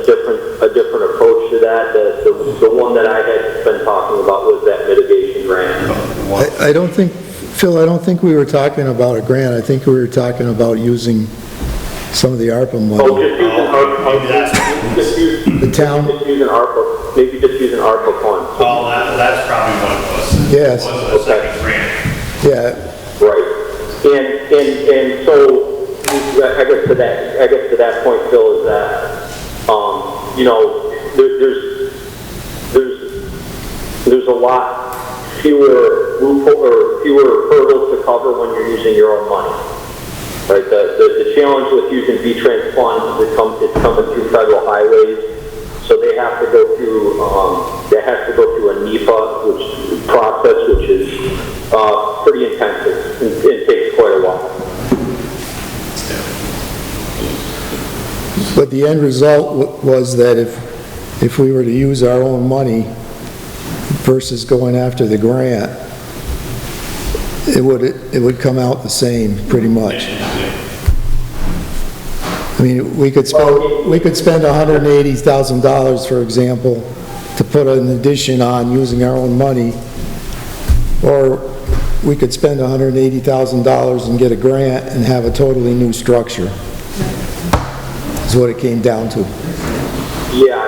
different approach to that. The one that I had been talking about was that mitigation grant. I don't think, Phil, I don't think we were talking about a grant. I think we were talking about using some of the ARPA money. Oh, just using ARPA. The town. Just using ARPA. Maybe just using ARPA funds. Oh, that's probably what it was. Yes. It wasn't a second grant. Yeah. Right. And so I guess to that point, Phil, is that there's a lot fewer hurdles to cover when you're using your own money. Right. The challenge with using V-Trans funds is coming through federal highways, so they have to go through a NEPA process, which is pretty intensive and it takes quite a while. But the end result was that if we were to use our own money versus going after the grant, it would come out the same pretty much. I mean, we could spend $180,000, for example, to put an addition on using our own money, or we could spend $180,000 and get a grant and have a totally new structure. Is what it came down to. Yeah, I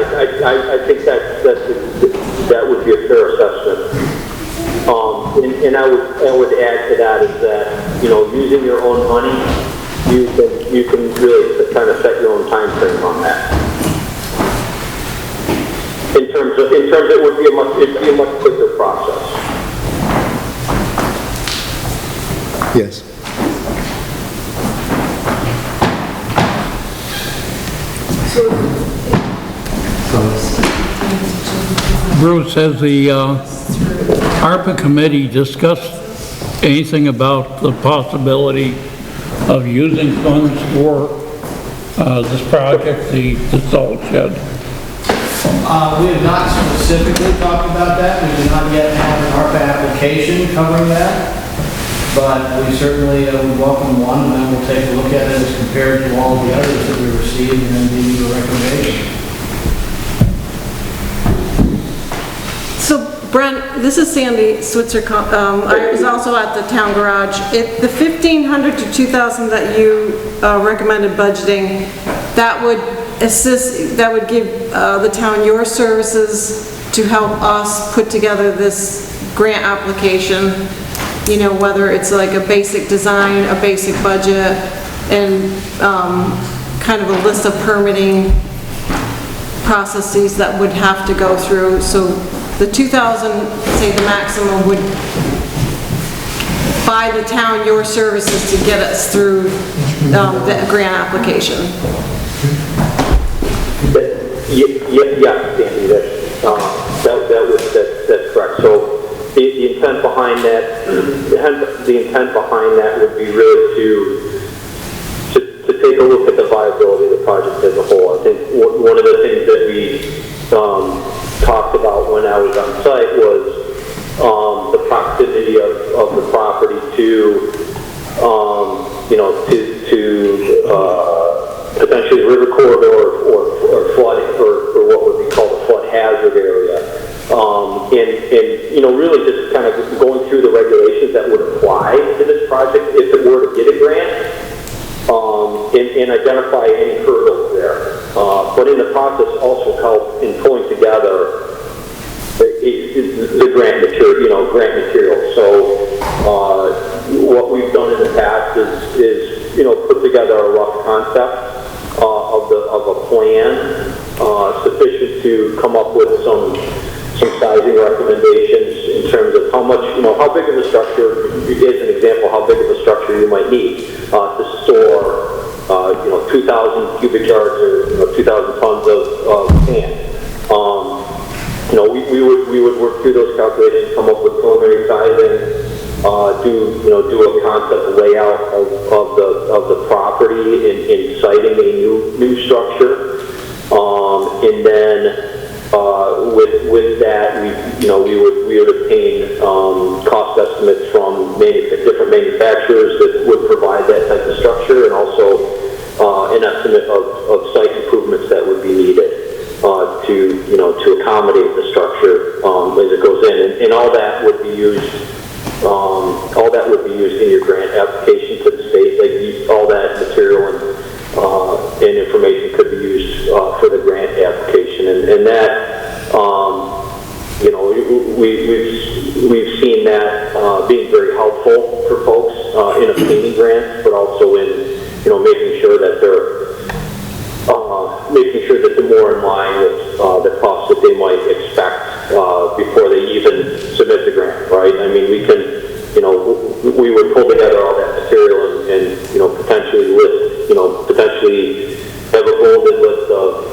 think that would be a fair assessment. And I would add to that is that, using your own money, you can really kind of set your own time frame on that. In terms of it'd be a much quicker process. Yes. Bruce, has the ARPA committee discussed anything about the possibility of using funds for this project, the salt shed? We have not specifically talked about that. We do not yet have an ARPA application covering that, but we certainly would welcome one, and then we'll take a look at it as compared to all the others that we received and then give you a recommendation. So Brent, this is Sandy Switzer. I was also at the town garage. If the $1,500 to $2,000 that you recommended budgeting, that would assist, that would give the town your services to help us put together this grant application, whether it's like a basic design, a basic budget, and kind of a list of permitting processes that would have to go through. So the 2,000, say the maximum, would buy the town your services to get us through the grant application. Yes, Sandy, that's correct. So the intent behind that would be really to take a look at the viability of the project as a whole. I think one of the things that we talked about when I was on site was the proximity of the property to potentially river corridor or flood or what would be called a flood hazard area, and really just kind of going through the regulations that would apply to this project if it were to get a grant, and identify any hurdles there. But in the process also help in pulling together the grant material. So what we've done in the past is put together a rough concept of a plan sufficient to come up with some sizing recommendations in terms of how much, how big of a structure, as an example, how big of a structure you might need to store, 2,000 cubic yards or 2,000 tons of sand. We would work through those calculations, come up with preliminary sizing, do a concept layout of the property in siting a new structure, and then with that we would obtain cost estimates from different manufacturers that would provide that type of structure, and also an estimate of site improvements that would be needed to accommodate the structure as it goes in, and all that would be used. All that would be used in your grant application to the state. All that material and information could be used for the grant application, and that we've seen that being very helpful for folks in obtaining grants, but also in making sure that they're more in line with the costs that they might expect before they even submit the grant, right? I mean, we would pull together all that material and potentially have a golden list of,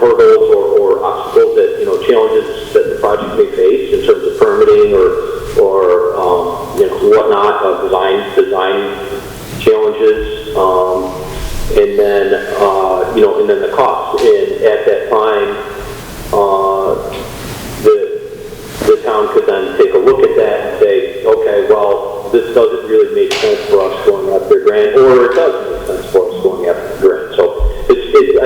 hurdles or obstacles that, challenges that the project may face in terms of permitting or whatnot, design challenges, and then the cost. And at that time, the town could then take a look at that and say, okay, well, this doesn't really make sense for us going after a grant, or it does make sense for us going after a grant. So I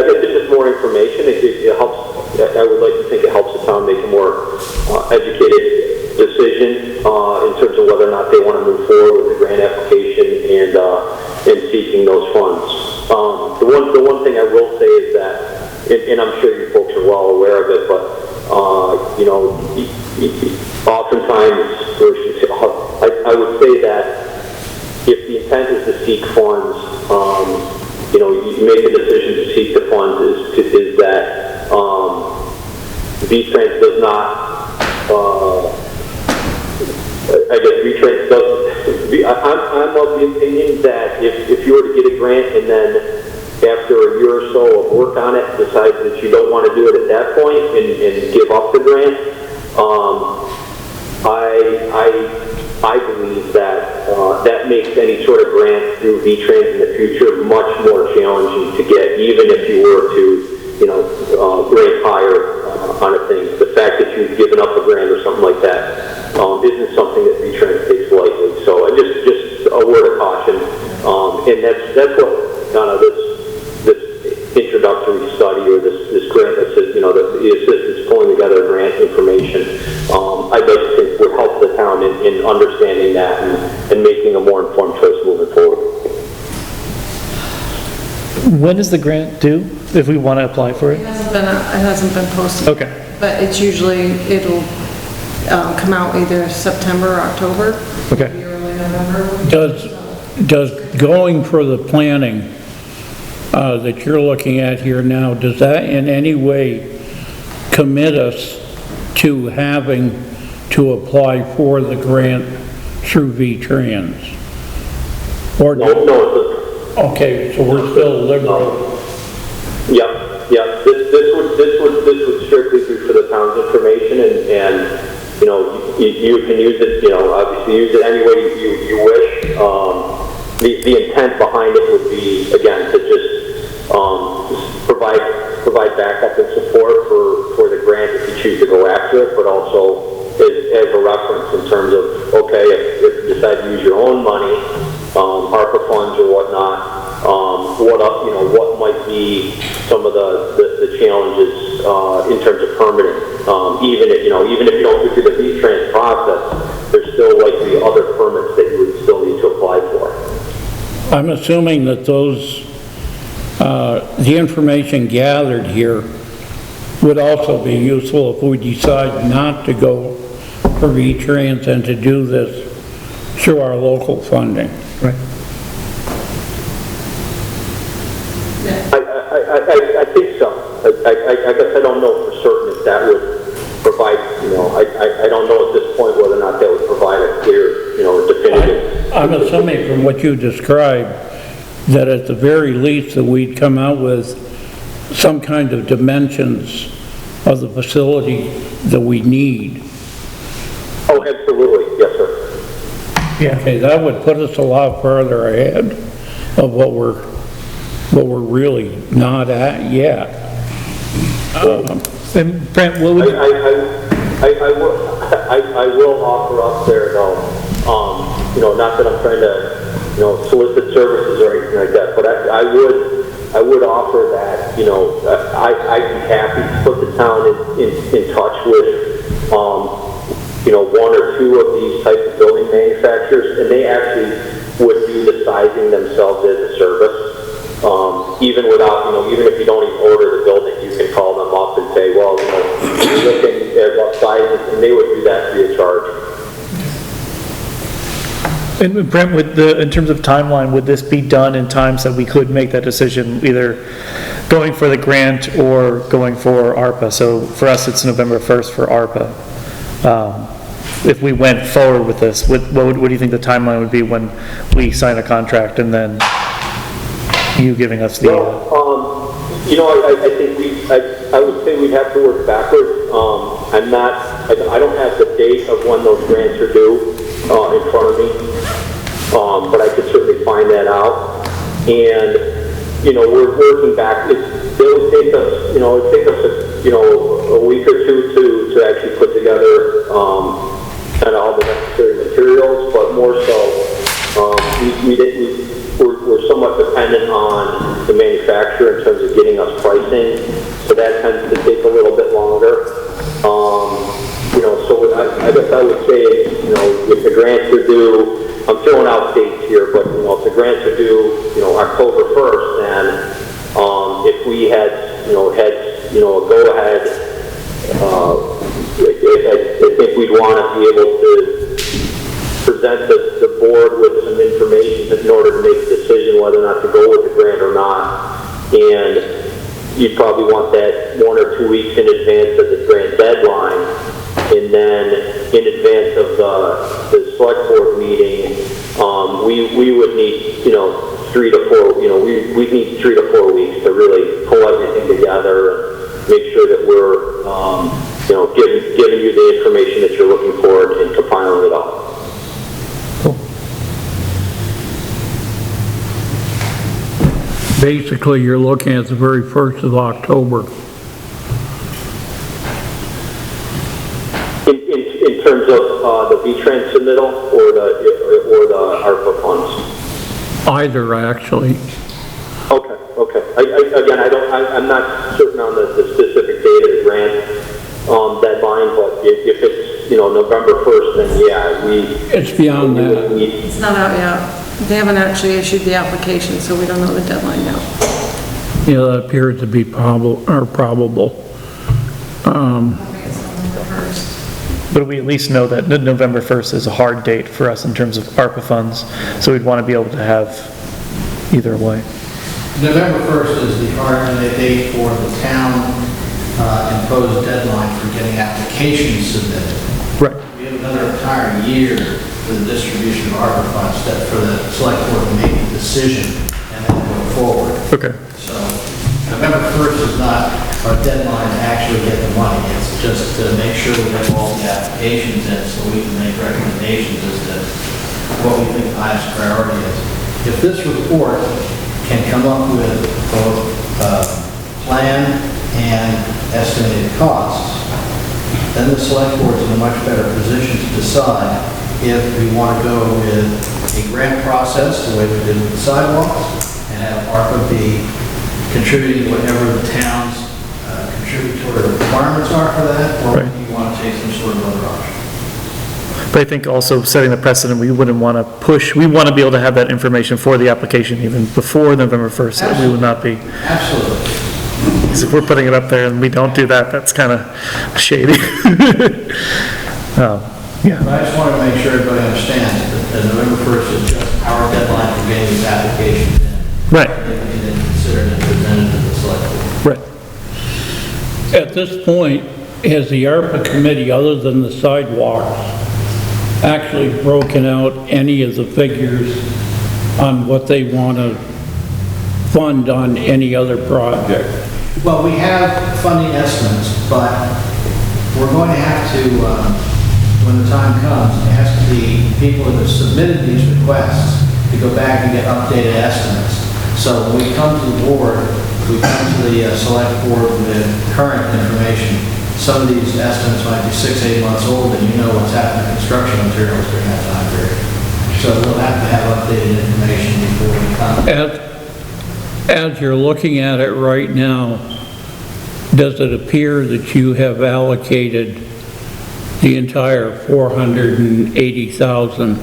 guess it's just more information. It helps. I would like to think it helps the town make a more educated decision in terms of whether or not they want to move forward with the grant application and seeking those funds. The one thing I will say is that, and I'm sure you folks are well aware of it, but oftentimes, I would say that if the intent is to seek funds, you make a decision to seek the funds is that V-Trans does not, I guess V-Trans does, I'm of the opinion that if you were to get a grant and then after a year or so of work on it, decide that you don't want to do it at that point and give up the grant, I believe that that makes any sort of grant through V-Trans in the future much more challenging to get, even if you were to, rank higher on a thing. The fact that you've given up a grant or something like that isn't something that V-Trans takes lightly. So just a word of caution, and that's what kind of this introductory study or this grant that says, the assistance pulling together grant information, I'd like to think would help the town in understanding that and making a more informed choice moving forward. When is the grant due, if we want to apply for it? It hasn't been posted. Okay. But it'll come out either September or October. Okay. Maybe early November. Does going for the planning that you're looking at here now, does that in any way commit us to having to apply for the grant through V-Trans? Or no, it doesn't. Okay, so we're still liberal. Yeah. This would strictly be for the town's information, and you can use it, obviously use it any way you wish. The intent behind it would be, again, to just provide backup and support for the grant if you choose to go after it, but also as a reference in terms of, okay, if you decide to use your own money, ARPA funds or whatnot, what might be some of the challenges in terms of permitting. Even if you don't go through the V-Trans process, there's still likely other permits that you would still need to apply for. I'm assuming that the information gathered here would also be useful if we decide not to go for V-Trans and to do this through our local funding. Right. I think so. I guess I don't know for certain if that would provide, I don't know at this point whether or not that would provide a clear, definitive. I'm assuming from what you described, that at the very least that we'd come out with some kind of dimensions of the facility that we need. Oh, absolutely, yes, sir. Yeah. Okay, that would put us a lot further ahead of what we're really not at yet. And Brent, what would, I will offer up there though, not that I'm trying to, solicit services or anything like that, but I would offer that, I'd be happy to put the town in touch with, one or two of these types of building manufacturers, and they actually would do the sizing themselves as a service. Even without, even if you don't even order the building, you can call them up and say, well, you're looking at what sizes, and they would do that free of charge. and Brent, in terms of timeline, would this be done in time so that we could make that decision, either going for the grant or going for ARPA? So for us, it's November 1st for ARPA. If we went forward with this, what do you think the timeline would be when we sign a contract and then you giving us the... Well, I think I would say we'd have to work backwards. I don't have the date of when those grants are due in front of me, but I could certainly find that out. And, we're working back. It would take us, a week or two to actually put together kind of all the necessary materials, but more so, we're somewhat dependent on the manufacturer in terms of getting us pricing, so that tends to take a little bit longer. So I guess I would say, if the grants are due, I'm throwing out dates here, but if the grants are due, October 1st, then if we had, a go-ahead, I think we'd want to be able to present the board with some information in order to make a decision whether or not to go with the grant or not. And you'd probably want that 1 or 2 weeks in advance of the grant deadline. And then in advance of the select board meeting, we would need, 3 to 4, we'd need 3 to 4 weeks to really pull everything together and make sure that we're, giving you the information that you're looking for and compiling it all. Basically, you're looking at the very 1st of October. In terms of the V-Trans submittal or the ARPA funds? Either, actually. Okay. Again, I'm not certain on the specific date of the grant deadline, but if it's, November 1st, then yeah, It's beyond that. It's not out yet. They haven't actually issued the application, so we don't know the deadline now. Yeah, that appears to be probable. But we at least know that November 1st is a hard date for us in terms of ARPA funds, so we'd want to be able to have either way. November 1st is the hard date for the town imposed deadline for getting applications submitted. Right. We have another entire year for the distribution of ARPA funds for the select board to make a decision and then go forward. Okay. So November 1st is not our deadline to actually get the money. It's just to make sure we have all the applications in so we can make recommendations as to what we think the highest priority is. If this report can come up with both plan and estimated costs, then the select board is in a much better position to decide if we want to go with a grant process, the way we did with the sidewalks, and have ARPA be contributing whatever the town's contributory requirements are for that, or Right. if you want to take some sort of other option. But I think also setting the precedent, we wouldn't want to push, we want to be able to have that information for the application even before November 1st. So we would not be, Absolutely. because if we're putting it up there and we don't do that, that's kind of shady. Yeah. But I just want to make sure everybody understands that November 1st is just our deadline for getting these applications in. Right. They can then consider it and presented to the select board. Right. At this point, has the ARPA committee, other than the sidewalks, actually broken out any of the figures on what they want to fund on any other project? Well, we have funding estimates, but we're going to have to, when the time comes, ask the people that have submitted these requests to go back and get updated estimates. So when we come to the board, we come to the select board with current information. Some of these estimates might be 6, 8 months old, and you know what's happening to construction materials during that time period. So we'll have to have updated information before we come. As you're looking at it right now, does it appear that you have allocated the entire 480,000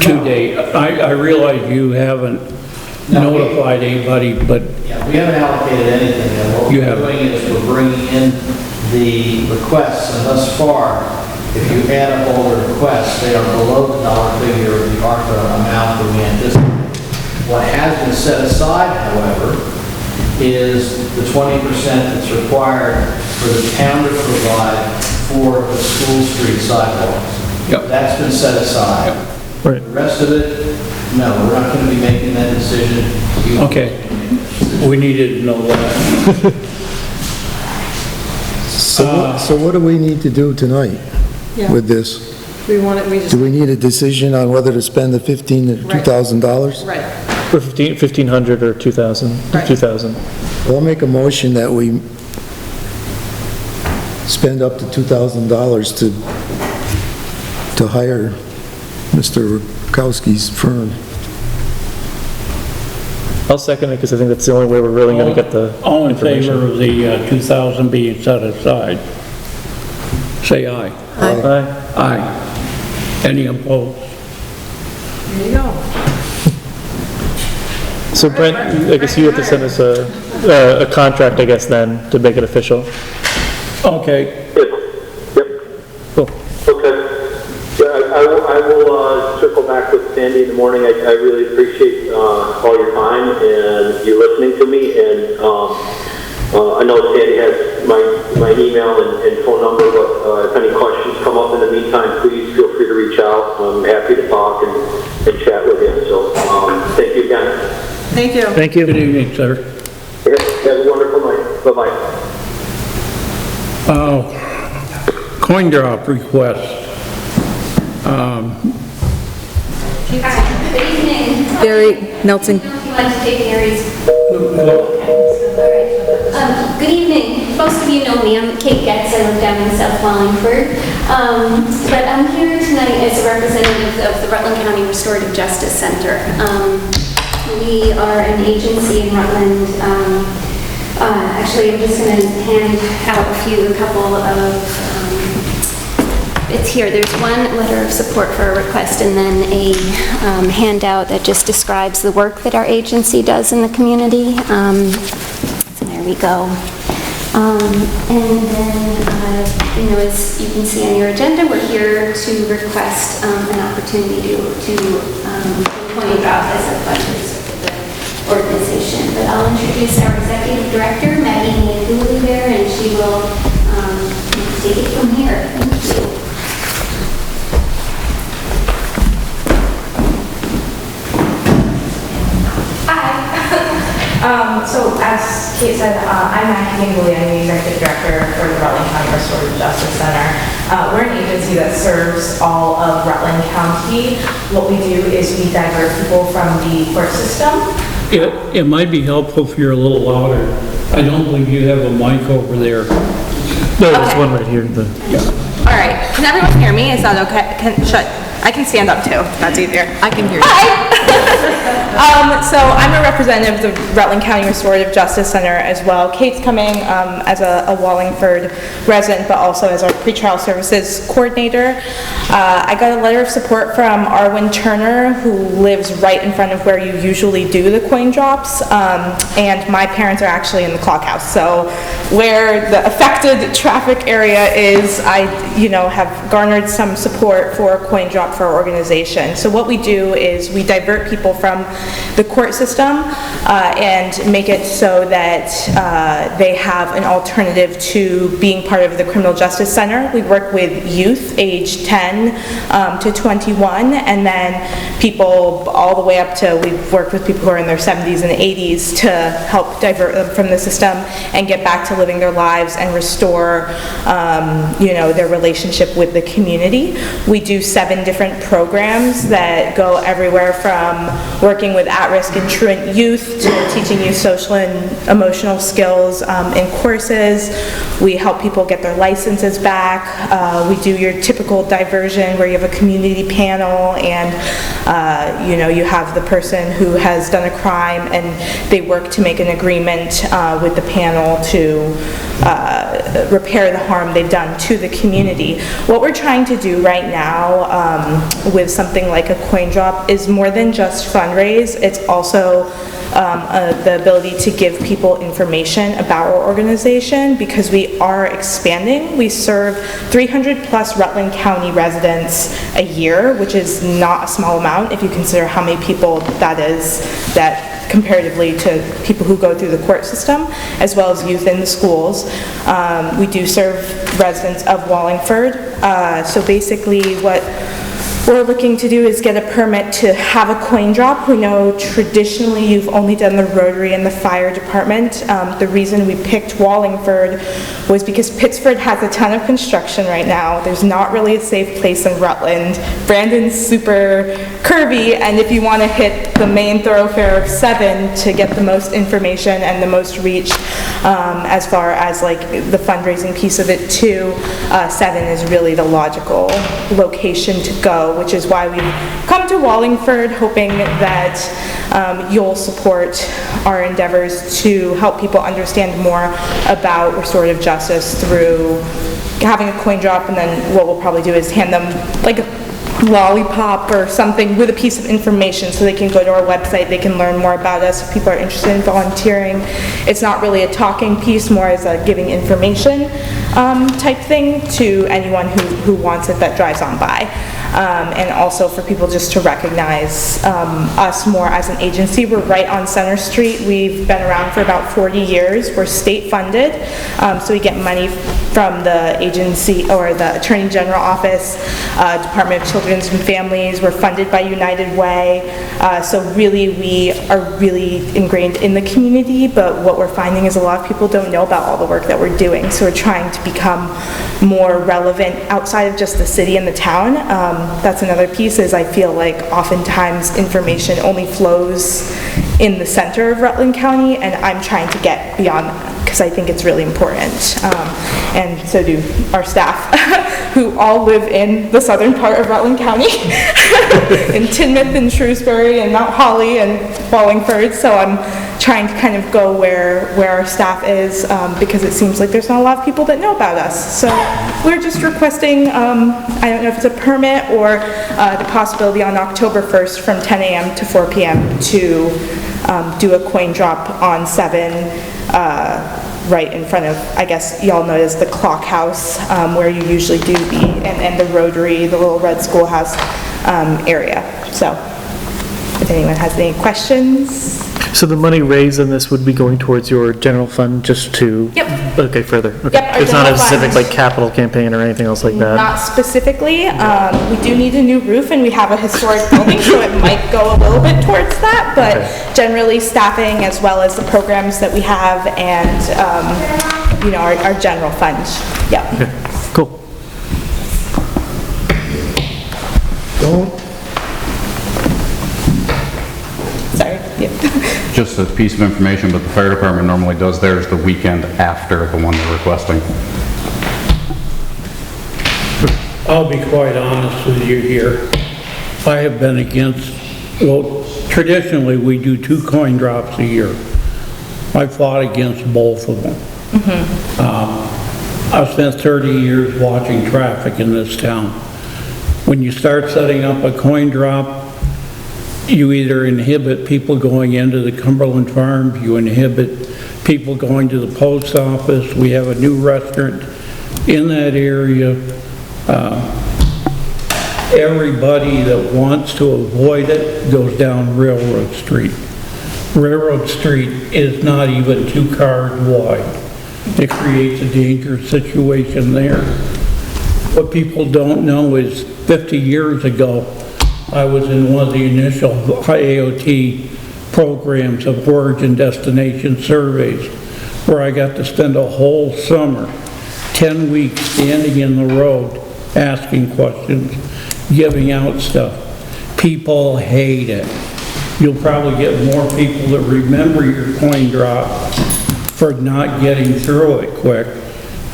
to date? I realize you haven't notified anybody, but... Yeah, we haven't allocated anything yet. What we're doing is we're bringing in the requests, and thus far, if you add up all the requests, they are below the dollar figure of the ARPA amount that we anticipate. What has been set aside, however, is the 20% that's required for the town to provide for the school street sidewalks. Yep. That's been set aside. Yep. Right. The rest of it, no, we're not going to be making that decision. Okay, we needed to know that. So what do we need to do tonight Yeah. with this? We want it, we just, Do we need a decision on whether to spend the $1,500 to $2,000? right. For 1,500 or 2,000? Right. 2,000. Well, I'll make a motion that we spend up to $2,000 to hire Mr. Rakowski's firm. I'll second it because I think that's the only way we're really going to get the All in information. favor of the 2,000 being set aside? Say aye. Aye. Aye. Any opposed? There you go. So Brent, I guess you have to send us a contract, I guess, then, to make it official. Okay, Yep. Cool. Okay. Yeah, I will circle back with Sandy in the morning. I really appreciate all your time and you listening to me. And I know Sandy has my email and phone number, but if any questions come up in the meantime, please feel free to reach out. I'm happy to talk and chat with you. So thank you again. Thank you. Thank you. good evening, sir. Have a wonderful night. Bye-bye. Coin drop request. Good evening. Gary Nelson. If you want to take Gary's. Good evening. Most of you know me. I'm Kate Getz. I live down in South Wallingford. But I'm here tonight as a representative of the Rutland County Restorative Justice Center. We are an agency in Rutland. Actually, I'm just going to hand out a couple of it's here. There's one letter of support for a request and then a handout that just describes the work that our agency does in the community. So there we go. And then, as you can see on your agenda, we're here to request an opportunity to appoint office of budgets for the organization. But I'll introduce our executive director, Maggie Dooley-Bear, and she will take it from here. Thank you. So as Kate said, I'm Maggie Dooley. I'm the executive director for the Rutland County Restorative Justice Center. We're an agency that serves all of Rutland County. What we do is we divert people from the court system. It might be helpful if you're a little louder. I don't believe you have a mic over there. No, there's one right here. All right. Can everyone hear me? Is that okay? I can stand up too. That's easier. I can hear you. Hi. So I'm a representative of the Rutland County Restorative Justice Center as well. Kate's coming as a Wallingford resident, but also as our pretrial services coordinator. I got a letter of support from Arwin Turner, who lives right in front of where you usually do the coin drops, and my parents are actually in the clock house. So where the affected traffic area is, I have garnered some support for a coin drop for our organization. So what we do is we divert people from the court system and make it so that they have an alternative to being part of the Criminal Justice Center. We work with youth age 10 to 21, and then people all the way up to, we've worked with people who are in their 70s and 80s to help divert them from the system and get back to living their lives and restore their relationship with the community. We do 7 different programs that go everywhere from working with at-risk and truant youth to teaching you social and emotional skills in courses. We help people get their licenses back. We do your typical diversion where you have a community panel and you have the person who has done a crime and they work to make an agreement with the panel to repair the harm they've done to the community. What we're trying to do right now with something like a coin drop is more than just fundraise. It's also the ability to give people information about our organization because we are expanding. We serve 300 plus Rutland County residents a year, which is not a small amount if you consider how many people that is, that comparatively to people who go through the court system, as well as youth in the schools. We do serve residents of Wallingford. So basically what we're looking to do is get a permit to have a coin drop. We know traditionally you've only done the Rotary and the fire department. The reason we picked Wallingford was because Pittsford has a ton of construction right now. There's not really a safe place in Rutland. Brandon's super curvy, and if you want to hit the main thoroughfare of 7 to get the most information and the most reach, as far as like the fundraising piece of it too, 7 is really the logical location to go, which is why we've come to Wallingford, hoping that you'll support our endeavors to help people understand more about restorative justice through having a coin drop, and then what we'll probably do is hand them like a lollipop or something with a piece of information so they can go to our website, they can learn more about us if people are interested in volunteering. It's not really a talking piece, more as a giving information type thing to anyone who wants it that drives on by. And also for people just to recognize us more as an agency. We're right on Center Street. We've been around for about 40 years. We're state funded, so we get money from the agency or the Attorney General Office, Department of Children's and Families. We're funded by United Way. So really we are really ingrained in the community, but what we're finding is a lot of people don't know about all the work that we're doing. So we're trying to become more relevant outside of just the city and the town. That's another piece, is I feel like oftentimes information only flows in the center of Rutland County, and I'm trying to get beyond that because I think it's really important. And so do our staff who all live in the southern part of Rutland County, in Tinmouth and Shrewsbury and Mount Holly and Wallingford. So I'm trying to kind of go where our staff is because it seems like there's not a lot of people that know about us. So we're just requesting, I don't know if it's a permit or the possibility on October 1st from 10 a.m. to 4 p.m. to do a coin drop on 7 right in front of, I guess y'all know it as the Clock House, where you usually do and the Rotary, the little red schoolhouse area. So if anyone has any questions. So the money raised in this would be going towards your general fund just to? Yep. Okay, further. Okay. Yep, our it's not a general specific fund. like capital campaign or anything else like that? Not specifically. We do need a new roof and we have a historic building, so it might go a little bit towards that, but generally staffing as well as the programs that we have and, our general fund. Yep. Okay, cool. Sorry. Yep. Just a piece of information, but the fire department normally does theirs the weekend after the one they're requesting. I'll be quite honest with you here. I have been against, well, traditionally we do 2 coin drops a year. I fought against both of them. I've spent 30 years watching traffic in this town. When you start setting up a coin drop, you either inhibit people going into the Cumberland Farms, you inhibit people going to the post office. We have a new restaurant in that area. everybody that wants to avoid it goes down Railroad Street. Railroad Street is not even 2 cars wide. It creates a dangerous situation there. What people don't know is 50 years ago, I was in one of the initial AOT programs of origin destination surveys, where I got to spend a whole summer, 10 weeks standing in the road, asking questions, giving out stuff. People hate it. You'll probably get more people that remember your coin drop for not getting through it quick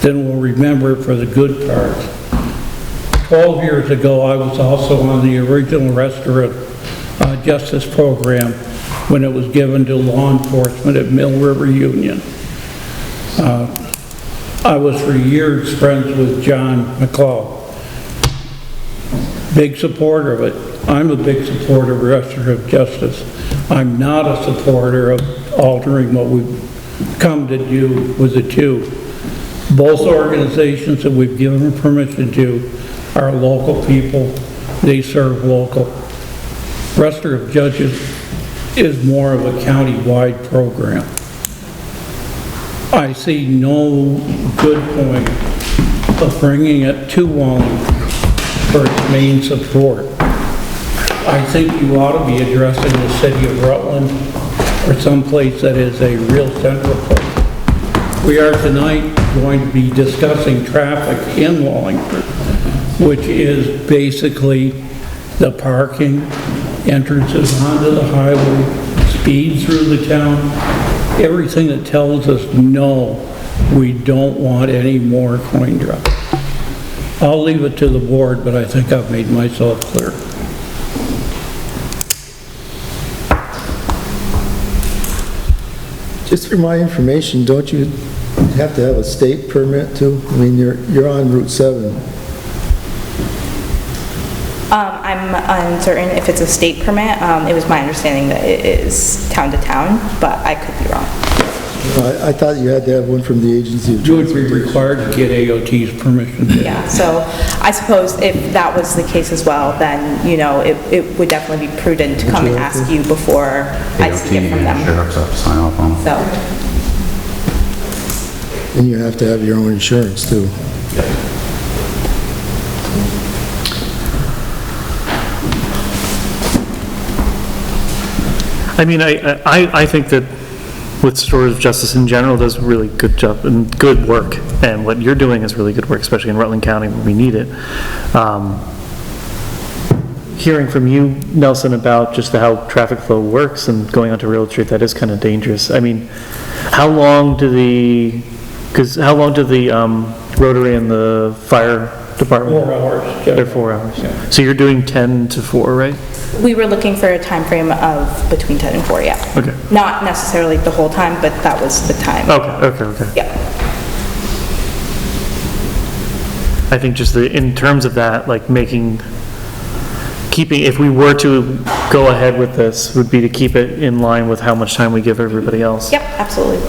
than will remember it for the good parts. 12 years ago, I was also on the original Restorative Justice Program when it was given to law enforcement at Mill River Union. I was for years friends with John McClough. Big supporter of it. I'm a big supporter of restorative justice. I'm not a supporter of altering what we've come to do with the two. Both organizations that we've given permission to are local people. They serve local. Restorative Justice is more of a county-wide program. I see no good point of bringing it to Wallingford for its main support. I think you ought to be addressing the city of Rutland or someplace that is a real central place. We are tonight going to be discussing traffic in Wallingford, which is basically the parking, entrances onto the highway, speed through the town, everything that tells us, no, we don't want any more coin drops. I'll leave it to the board, but I think I've made myself clear. Just for my information, don't you have to have a state permit too? I mean, you're on Route 7. I'm uncertain if it's a state permit. It was my understanding that it is town to town, but I could be wrong. I thought you had to have one from the agency of You would be required to get AOT's permission. Yeah, so I suppose if that was the case as well, then, you know, it would definitely be prudent to come and ask you before I see it from them. Sheriffs have to sign off on it. So, And you have to have your own insurance too. I mean, I think that with Restorative Justice in general does a really good job and good work, and what you're doing is really good work, especially in Rutland County where we need it. Hearing from you, Nelson, about just how traffic flow works and going onto Railroad Street, that is kind of dangerous. I mean, how long do the Rotary and the fire department? 4 hours. They're 4 hours. Yeah. So you're doing 10 to 4, right? we were looking for a time frame of between 10 and 4, yeah. Okay. Not necessarily the whole time, but that was the time. Okay. Yeah. I think just in terms of that, like keeping, if we were to go ahead with this, would be to keep it in line with how much time we give everybody else. Yep, absolutely.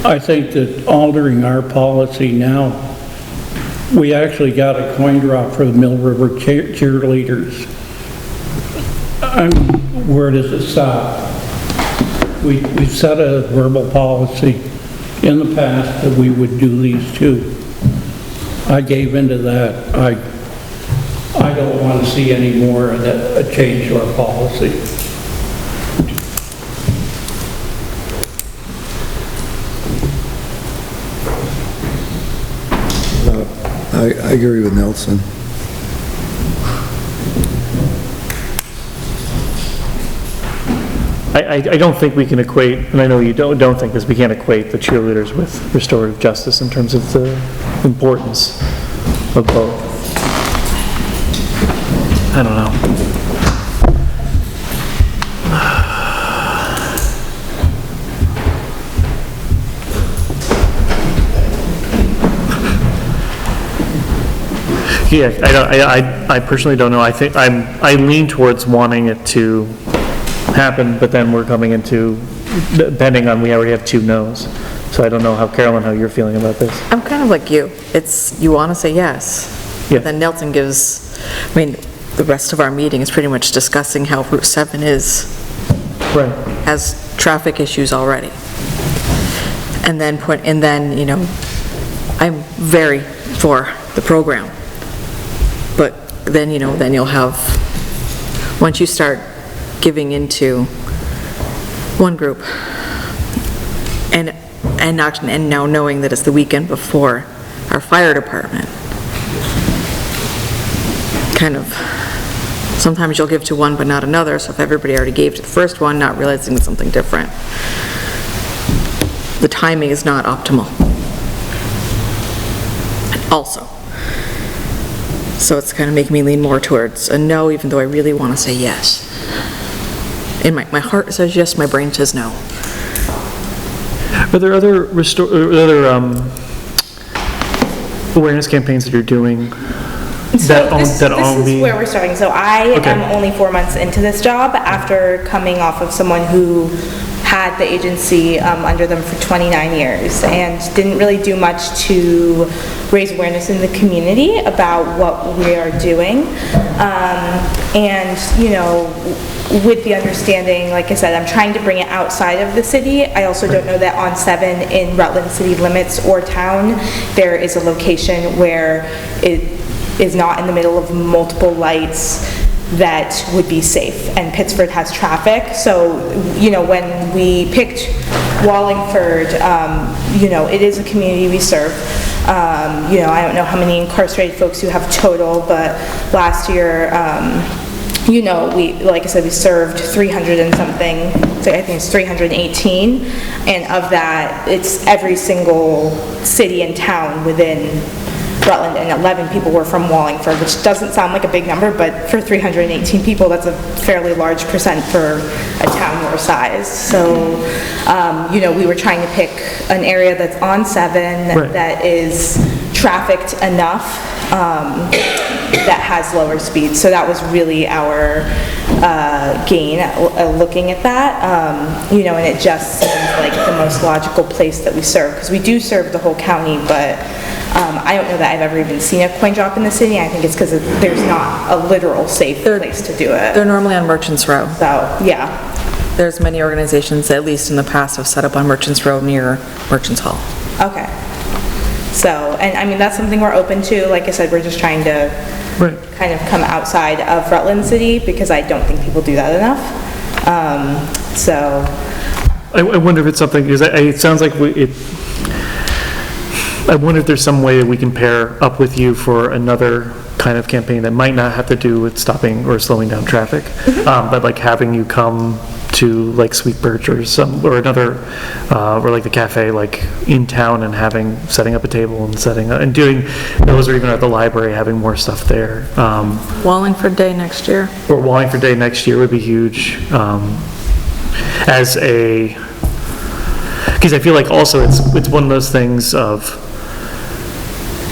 I think that altering our policy now, we actually got a coin drop for the Mill River cheerleaders. Where does it stop? We set a verbal policy in the past that we would do these two. I gave into that. I don't want to see any more of that, a change to our policy. I agree with Nelson. I don't think we can equate, and I know you don't think this, we can't equate the cheerleaders with restorative justice in terms of the importance of both. I don't know. Yeah, I personally don't know. I think I lean towards wanting it to happen, but then we're coming into, depending on, we already have 2 no's. So I don't know how, Carolyn, how you're feeling about this. I'm kind of like you. You want to say yes. Yeah. Then Nelson gives, the rest of our meeting is pretty much discussing how Route 7 has traffic issues already. And then I'm very for the program. But then, then you'll have, once you start giving into one group, and now knowing that it's the weekend before our fire department, kind of, sometimes you'll give to one but not another, so if everybody already gave to the first one, not realizing it's something different, the timing is not optimal. Also. So it's kind of making me lean more towards a no, even though I really want to say yes. And my heart says yes, my brain says no. Are there other awareness campaigns that you're doing This is where we're starting. So I am only 4 months into this job after coming off of someone who had the agency under them for 29 years and didn't really do much to raise awareness in the community about what we are doing. With the understanding, like I said, I'm trying to bring it outside of the city. I also don't know that on 7 in Rutland city limits or town, there is a location where it is not in the middle of multiple lights that would be safe, and Pittsford has traffic. So, when we picked Wallingford, it is a community we serve. I don't know how many incarcerated folks you have total, but last year, like I said, we served 300 and something, so I think it's 318, and of that, it's every single city and town within Rutland, and 11 people were from Wallingford, which doesn't sound like a big number, but for 318 people, that's a fairly large percent for a town our size. So, we were trying to pick an area that's on 7 that is trafficked enough that has lower speeds. So that was really our gain looking at that, and it just seems like the most logical place that we serve, because we do serve the whole county, but I don't know that I've ever even seen a coin drop in the city. I think it's because there's not a literal safe place to do it. They're normally on Merchants Row. So, yeah. There's many organizations, at least in the past, have set up on Merchants Row near Merchants Hall. Okay. So, and that's something we're open to. Like I said, we're just trying to kind of come outside of Rutland City, because I don't think people do that enough. I wonder if it's something, because it sounds like I wonder if there's some way that we can pair up with you for another kind of campaign that might not have to do with stopping or slowing down traffic, but like having you come to like Sweet Birch or another, or like the cafe like in town, and setting up a table and doing those, or even at the library, having more stuff there. Wallingford Day next year. Or Wallingford Day next year would be huge. Because I feel like also it's one of those things of,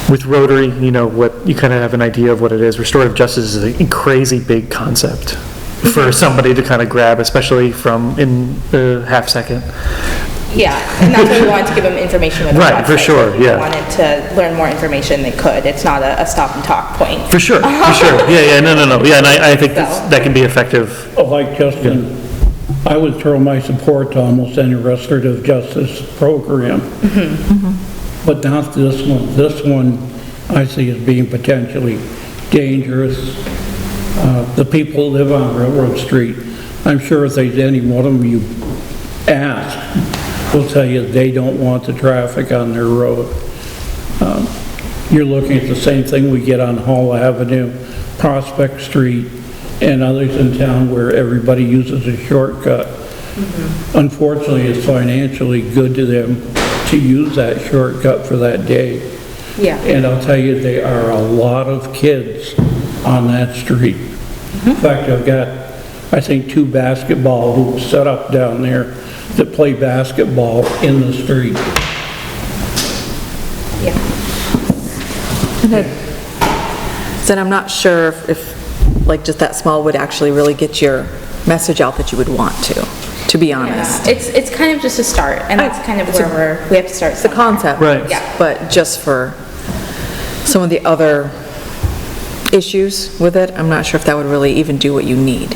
with Rotary, what you kind of have an idea of what it is. Restorative justice is a crazy big concept for somebody to kind of grab, especially in a half second. Yeah, and that's why we wanted to give them information with our Right, for website. sure, So if yeah. they wanted to learn more information, they could. It's not a stop and talk point. For sure. Yeah, no. Yeah, and I think that can be effective. Like Justin, I would throw my support to almost any restorative justice program. But not this one. This one I see as being potentially dangerous. The people who live on Railroad Street, I'm sure if there's any one of them you ask, will tell you they don't want the traffic on their road. You're looking at the same thing we get on Hall Avenue, Prospect Street, and others in town where everybody uses a shortcut. Unfortunately, it's financially good to them to use that shortcut for that day. Yeah. And I'll tell you, there are a lot of kids on that street. In fact, I've got, I think, 2 basketball hoops set up down there that play basketball in the street. Yeah. Then I'm not sure if like just that small would actually really get your message out that you would want to to be honest. It's kind of just a start, and that's kind of where we have to start. The concept. Right. Yeah. But just for some of the other issues with it, I'm not sure if that would really even do what you need.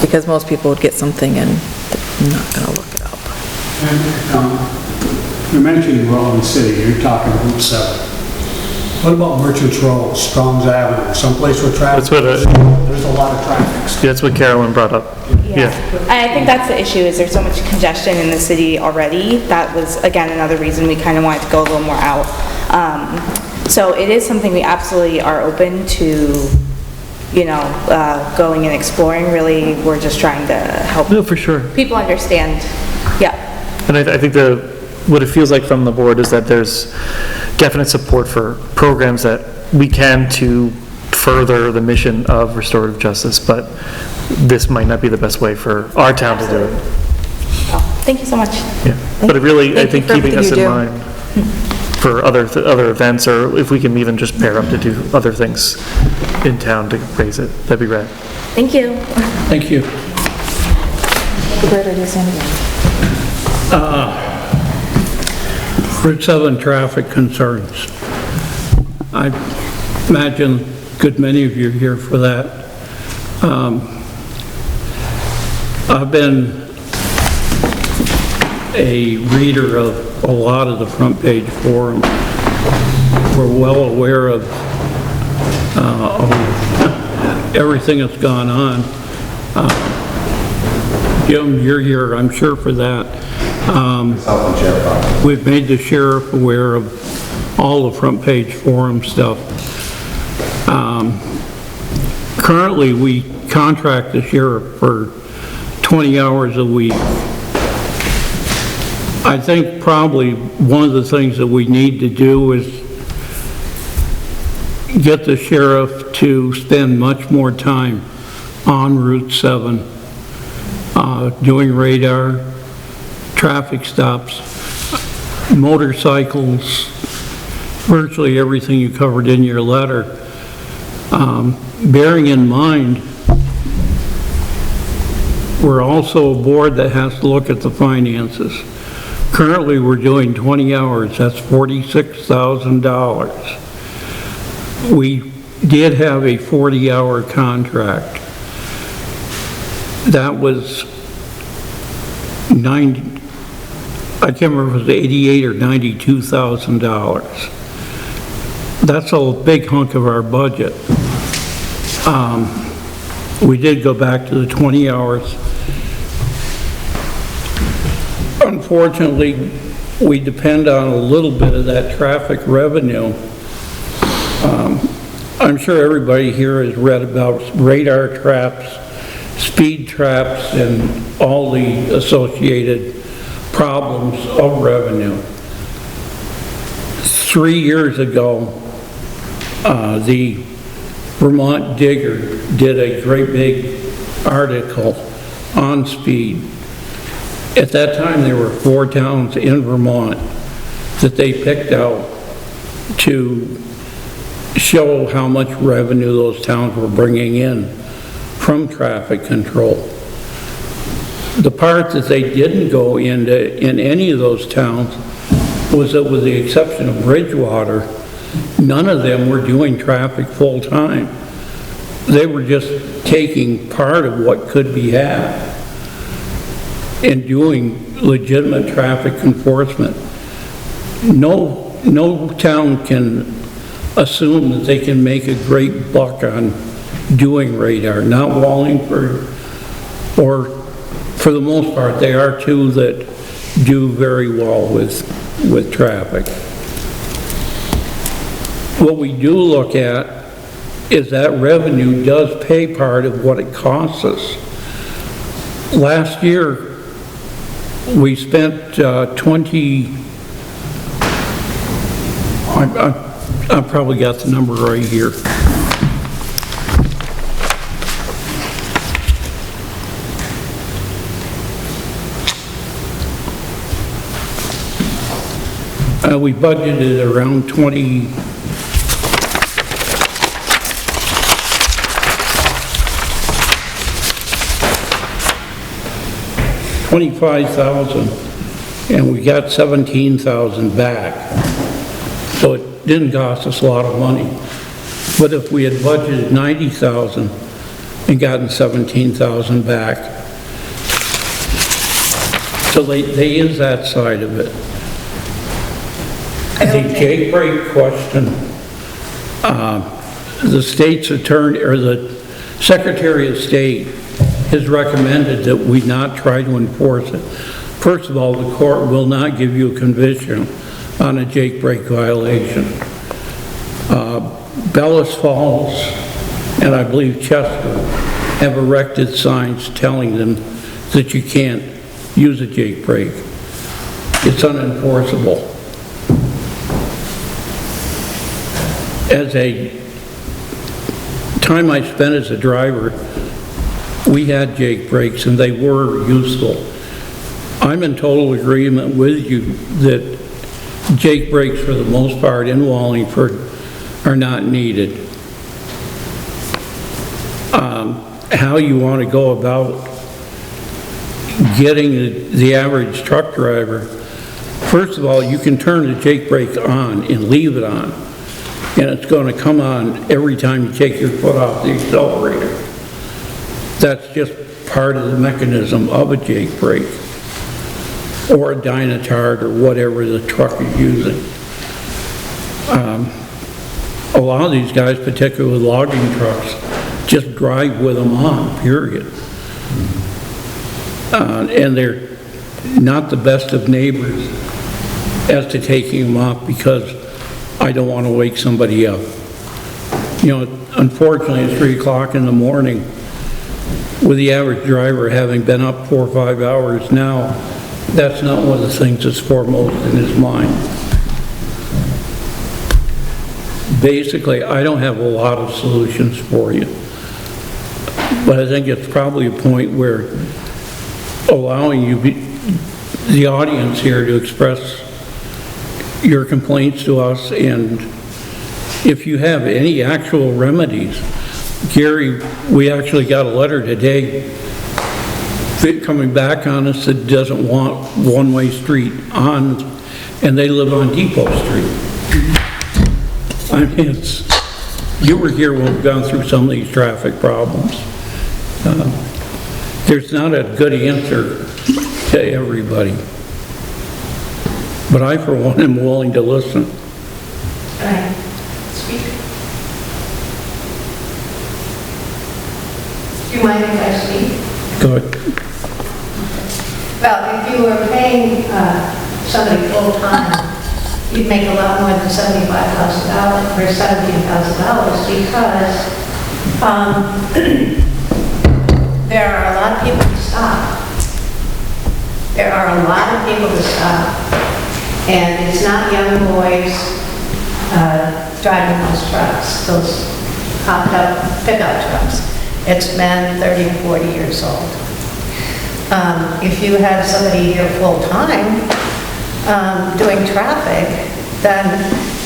Because most people would get something and they're not gonna look it up. You mentioned Rutland City, you're talking Route 7. What about Merchants Row, Strong's Avenue, someplace where traffic? That's what, There's a lot of traffic. that's what Carolyn brought up. Yeah. I think that's the issue, is there's so much congestion in the city already. That was, again, another reason we kind of wanted to go a little more out. So it is something we absolutely are open to, you know, going and exploring. Really, we're just trying to help No, for sure. people understand. Yeah. And I think what it feels like from the board is that there's definite support for programs that we can to further the mission of restorative justice, but this might not be the best way for our town to do it. Oh, thank you so much. Yeah, but it really, I Thank you think for keeping us everything in you mind for other events, or if we can even just pair up to do other things in town to raise it, that'd be rad. Thank you. Thank you. Great idea, Sandy. Route 7 traffic concerns. I imagine a good many of you are here for that. I've been a reader of a lot of the front page forums. We're well aware of everything that's gone on. Jim, you're here, I'm sure, for that. We've made the sheriff aware of all the front page forum stuff. Currently, we contract the sheriff for 20 hours a week. I think probably one of the things that we need to do is get the sheriff to spend much more time on Route 7, doing radar, traffic stops, motorcycles, virtually everything you covered in your letter. Bearing in mind, we're also a board that has to look at the finances. Currently, we're doing 20 hours, that's $46,000. We did have a 40-hour contract. That was I can't remember if it was $88,000 or $92,000. That's a big hunk of our budget. We did go back to the 20 hours. Unfortunately, we depend on a little bit of that traffic revenue. I'm sure everybody here has read about radar traps, speed traps, and all the associated problems of revenue. 3 years ago, the Vermont Digger did a great big article on speed. At that time, there were 4 towns in Vermont that they picked out to show how much revenue those towns were bringing in from traffic control. The part that they didn't go into in any of those towns was that, with the exception of Bridgewater, none of them were doing traffic full-time. They were just taking part of what could be had and doing legitimate traffic enforcement. No town can assume that they can make a great buck on doing radar, not Wallingford, or for the most part, they are two that do very well with traffic. What we do look at is that revenue does pay part of what it costs us. Last year, we spent I probably got the number right here. We budgeted around 20. 25,000, and we got 17,000 back. So it didn't cost us a lot of money. But if we had budgeted 90,000 and gotten 17,000 back, so they is that side of it. The Jake break question, the state's attorney, or the Secretary of State has recommended that we not try to enforce it. First of all, the court will not give you a conviction on a Jake break violation. Bellis Falls and I believe Chester have erected signs telling them that you can't use a Jake break. It's unenforceable. As a time I spent as a driver, we had Jake brakes and they were useful. I'm in total agreement with you that Jake brakes for the most part in Wallingford are not needed. How you want to go about getting the average truck driver, first of all, you can turn the Jake brake on and leave it on, and it's going to come on every time you take your foot off the accelerator. That's just part of the mechanism of a Jake brake, or a Dynatard, or whatever the truck is using. A lot of these guys, particularly with logging trucks, just drive with them on, period. And they're not the best of neighbors as to taking them off because I don't want to wake somebody up. You know, unfortunately, at 3 o'clock in the morning, with the average driver having been up 4 or 5 hours now, that's not one of the things that's foremost in his mind. Basically, I don't have a lot of solutions for you, but I think it's probably a point where allowing you, the audience here, to express your complaints to us, and if you have any actual remedies. Gary, we actually got a letter today coming back on us that doesn't want one-way street on, and they live on Depot Street. I mean, you were here when we've gone through some of these traffic problems. There's not a good answer to everybody. But I, for one, am willing to listen. Can I speak? Do you mind if I speak? Go ahead. Well, if you were paying somebody full-time, you'd make a lot more than $75,000 or $17,000 because there are a lot of people to stop. There are a lot of people to stop, and it's not young boys driving those trucks, those hopped-up pickup trucks. It's men 30 and 40 years old. If you have somebody here full-time doing traffic, then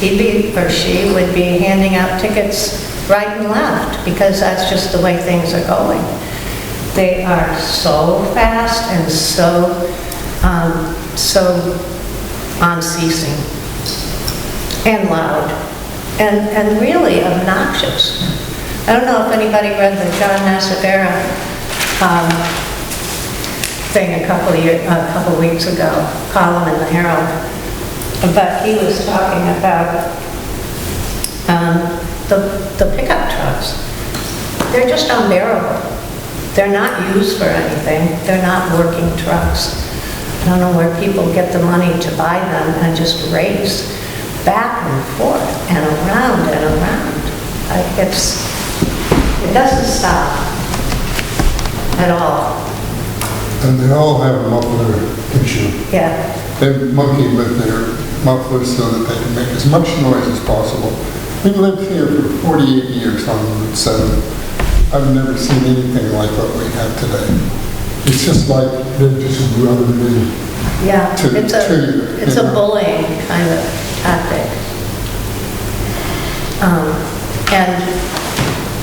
he'd be, or she would be handing out tickets right and left, because that's just the way things are going. They are so fast and so unceasing and loud and really obnoxious. I don't know if anybody read the John Massavera thing a couple weeks ago, column in the Herald, but he was talking about the pickup trucks. They're just unbearable. They're not used for anything. They're not working trucks. I don't know where people get the money to buy them and just race back and forth and around and around. It doesn't stop at all. And they all have a muffler issue. Yeah. They monkey with their mufflers so that they can make as much noise as possible. We've lived here for 48 years on Route 7. I've never seen anything like what we have today. It's just like they're just rubbing in. Yeah, it's a bullying kind of tactic. And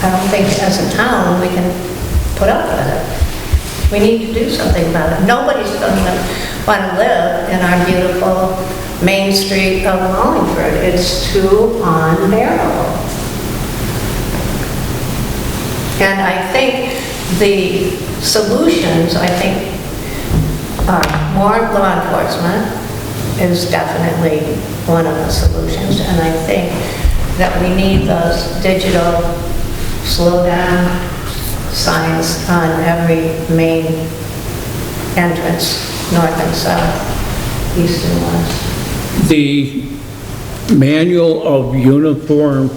I don't think as a town we can put up with it. We need to do something about it. Nobody's going to want to live in our beautiful Main Street of Wallingford. It's too unbearable. And I think the solutions, more law enforcement is definitely one of the solutions. And I think that we need those digital slow down signs on every main entrance, north and south, east and west. The manual of uniform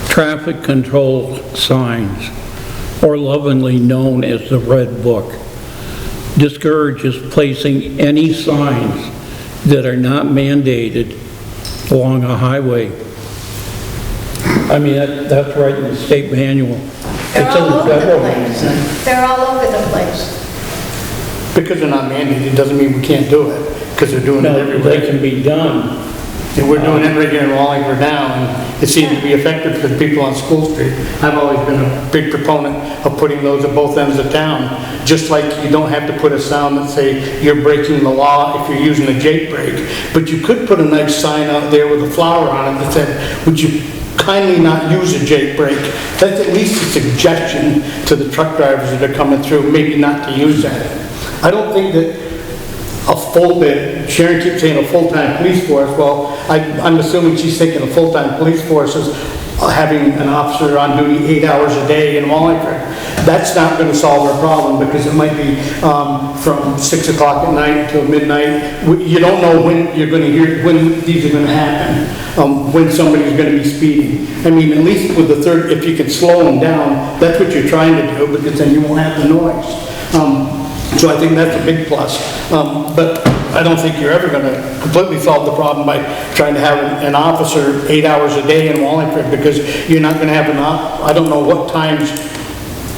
traffic control signs, or lovingly known as the Red Book, discourages placing any signs that are not mandated along a highway. I mean, that's right in the state manual. They're all over the place. They're all over the place. Because they're not mandated, doesn't mean we can't do it, because they're doing it everywhere. They can be done. And we're doing it right here in Wallingford now, and it seems to be effective for the people on School Street. I've always been a big proponent of putting those at both ends of town, just like you don't have to put a sign that say you're breaking the law if you're using a Jake brake. But you could put a nice sign out there with a flower on it that said, would you kindly not use a Jake brake? That's at least a suggestion to the truck drivers that are coming through, maybe not to use that. I don't think that Sharon keeps saying a full-time police force. Well, I'm assuming she's thinking a full-time police force is having an officer on duty 8 hours a day in Wallingford. That's not going to solve our problem, because it might be from 6 o'clock at night until midnight. You don't know when you're going to hear, when these are going to happen, when somebody's going to be speeding. I mean, at least with the third, if you can slow them down, that's what you're trying to do, because then you won't have the noise. So I think that's a big plus. But I don't think you're ever going to completely solve the problem by trying to have an officer 8 hours a day in Wallingford, because you're not going to have I don't know what times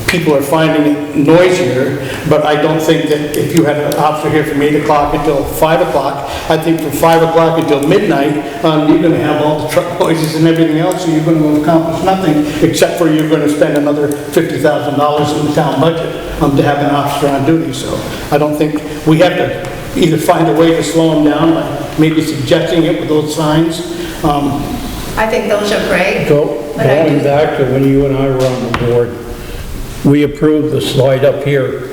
people are finding it noisier, but I don't think that if you had an officer here from 8 o'clock until 5 o'clock, I think from 5 o'clock until midnight, you're going to have all the truck noises and everything else, so you're going to accomplish nothing, except for you're going to spend another $50,000 in the town budget to have an officer on duty. So I don't think we have to either find a way to slow them down by maybe suggesting it with those signs. I think those are great. Going back to when you and I were on the board, we approved the slide up here.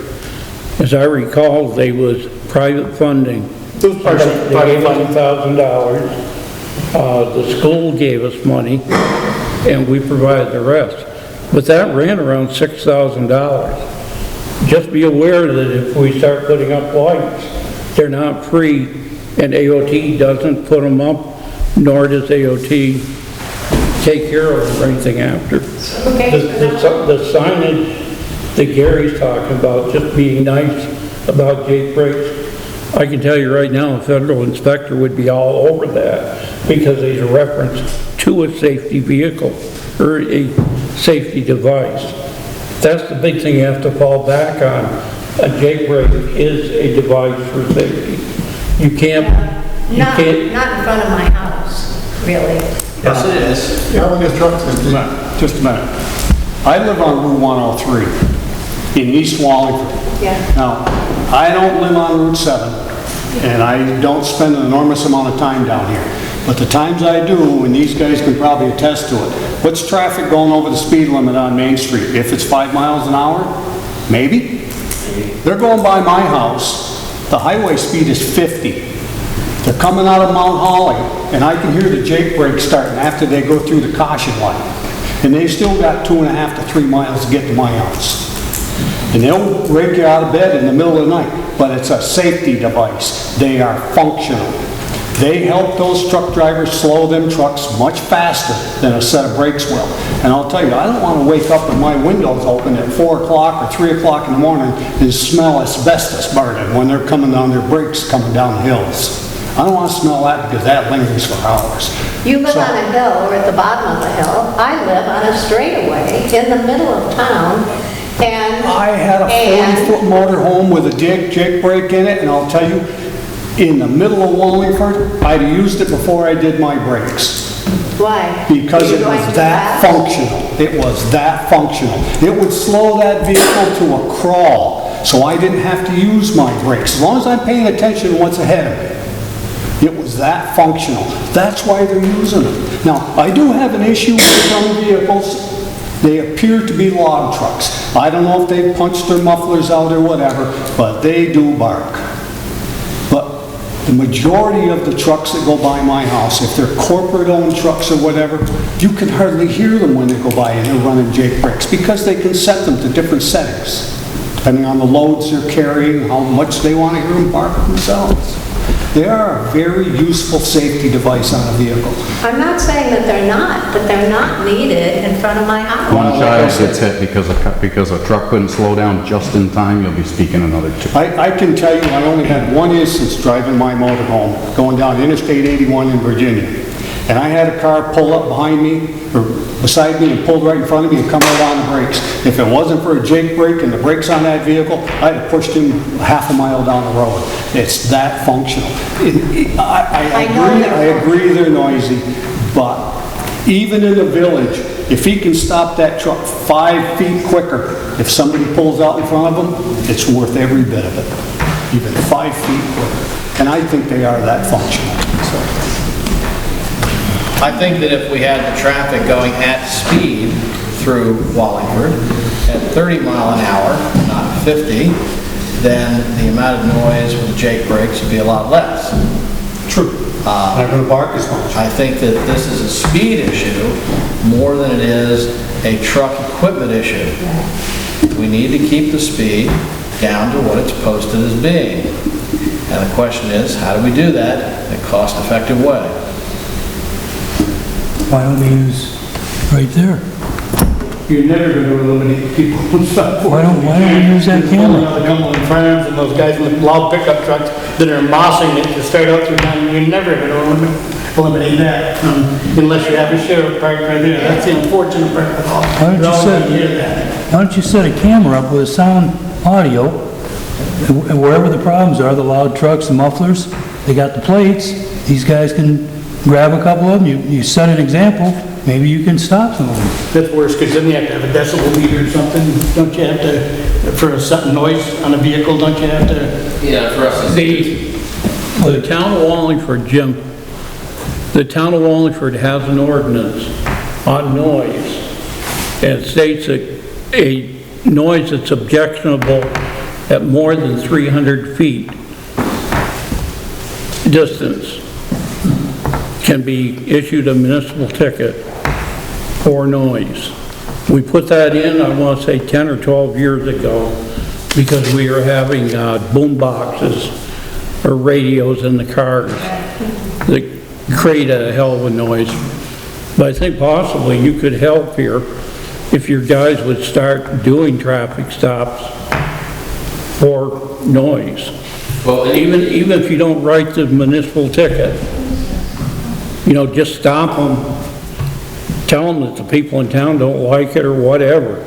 As I recall, they was private funding. It was private funding. $1,000. The school gave us money, and we provided the rest. But that ran around $6,000. Just be aware that if we start putting up lights, they're not free, and AOT doesn't put them up, nor does AOT take care of them or anything after. The signage that Gary's talking about, just being nice about Jake brakes, I can tell you right now, a federal inspector would be all over that, because there's a reference to a safety vehicle or a safety device. That's the big thing you have to fall back on. A Jake brake is a device for safety. You can't... Not in front of my house, really. Yes, it is. Just a minute. I live on Route 103 in East Wallingford. Yeah. Now, I don't live on Route 7, and I don't spend an enormous amount of time down here. But the times I do, and these guys can probably attest to it, what's traffic going over the speed limit on Main Street? If it's 5 miles an hour? Maybe. They're going by my house. The highway speed is 50. They're coming out of Mount Holly, and I can hear the Jake brake starting after they go through the caution light. And they've still got 2.5 to 3 miles to get to my house. And they'll rake you out of bed in the middle of the night, but it's a safety device. They are functional. They help those truck drivers slow them trucks much faster than a set of brakes will. And I'll tell you, I don't want to wake up with my windows open at 4 o'clock or 3 o'clock in the morning and smell asbestos burning when they're coming down their brakes coming down the hills. I don't want to smell that, because that lingers for hours. You live on a hill or at the bottom of the hill. I live on a straightaway in the middle of town, and... I had a 40-foot motorhome with a Jake brake in it, and I'll tell you, in the middle of Wallingford, I'd used it before I did my brakes. Why? Because it was that functional. It was that functional. It would slow that vehicle to a crawl. so I didn't have to use my brakes, as long as I'm paying attention to what's ahead of me. It was that functional. That's why they're using it. Now, I do have an issue with some vehicles. They appear to be log trucks. I don't know if they punched their mufflers out or whatever, but they do bark. But the majority of the trucks that go by my house, if they're corporate-owned trucks or whatever, you can hardly hear them when they go by and they're running Jake brakes because they can set them to different settings, depending on the loads they're carrying, how much they want to hear them bark themselves. They are a very useful safety device on a vehicle. I'm not saying that they're not, but they're not needed in front of my house. One child gets hit because a truck couldn't slow down just in time, you'll be speaking another two. I can tell you, I only had one instance driving my motorhome, going down Interstate 81 in Virginia. And I had a car pull up behind me, or beside me, and pulled right in front of me and come right on the brakes. If it wasn't for a Jake brake and the brakes on that vehicle, I'd have pushed him half a mile down the road. It's that functional. I agree they're noisy, but even in the village, if he can stop that truck 5 feet quicker, if somebody pulls out in front of him, it's worth every bit of it, even 5 feet quicker. And I think they are that functional. I think that if we had the traffic going at speed through Wallingford at 30 mile an hour, not 50, then the amount of noise with the Jake brakes would be a lot less. True. Not going to bark as much. I think that this is a speed issue more than it is a truck equipment issue. We need to keep the speed down to what it's posted as being. And the question is, how do we do that in a cost-effective way? Why don't we use right there? You're never going to eliminate people on Sidewalk. Why don't we use that camera? The Cumberland Farms and those guys with loud pickup trucks that are mossing it to start out through town, you're never going to eliminate that unless you have a sheriff parked right there. That's the unfortunate part of it all. Why don't you set a camera up with sound audio, and wherever the problems are, the loud trucks, the mufflers, they got the plates, these guys can grab a couple of them, you set an example, maybe you can stop some of them. That's worse, because then you have to have a decibel meter or something. Don't you have to, for a certain noise on a vehicle, don't you have to? Yeah, for us. The town of Wallingford, Jim, the town of Wallingford has an ordinance on noise. And it states that a noise that's objectionable at more than 300 feet distance can be issued a municipal ticket for noise. We put that in, I want to say 10 or 12 years ago, because we were having boom boxes or radios in the cars that create a hell of a noise. But I think possibly you could help here if your guys would start doing traffic stops for noise. Well, even if you don't write the municipal ticket, you know, just stop them, tell them that the people in town don't like it or whatever.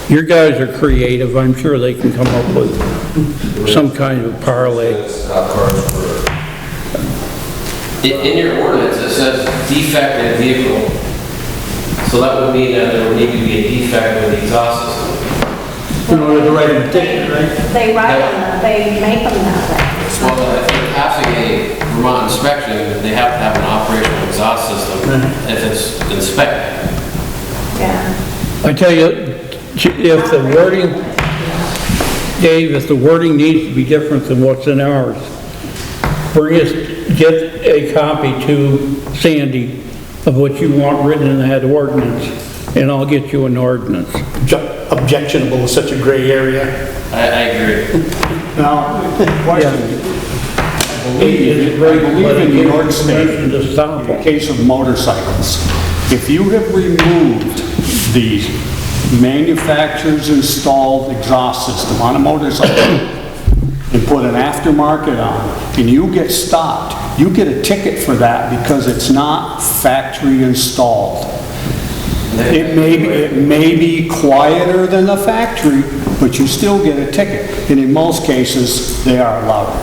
Your guys are creative, I'm sure they can come up with some kind of parlay. In your ordinance, it says defective vehicle. So that would mean that there would need to be a defect with the exhaust system. In order to write a ticket, right? They write them, they make them that way. Well, if they're passing a Vermont inspection, they have to have an operational exhaust system if it's inspected. Yeah. I tell you, if the wording, Dave, if the wording needs to be different than what's in ours, get a copy to Sandy of what you want written in that ordinance, and I'll get you an ordinance. Objectionable is such a gray area. I agree. Now, question. I believe in New York State, in the case of motorcycles, if you have removed the manufacturer's installed exhaust system on a motorcycle and put an aftermarket on, and you get stopped, you get a ticket for that because it's not factory installed. It may be quieter than the factory, but you still get a ticket. And in most cases, they are louder.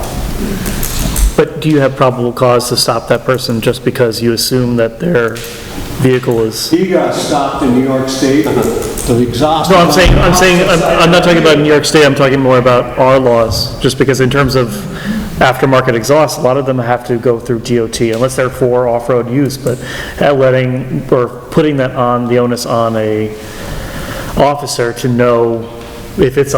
But do you have probable cause to stop that person just because you assume that their vehicle is... He got stopped in New York State the exhaust. No, I'm not talking about New York State, I'm talking more about our laws, just because in terms of aftermarket exhaust, a lot of them have to go through DOT, unless they're for off-road use, but letting, or putting that on, the onus on a officer to know if it's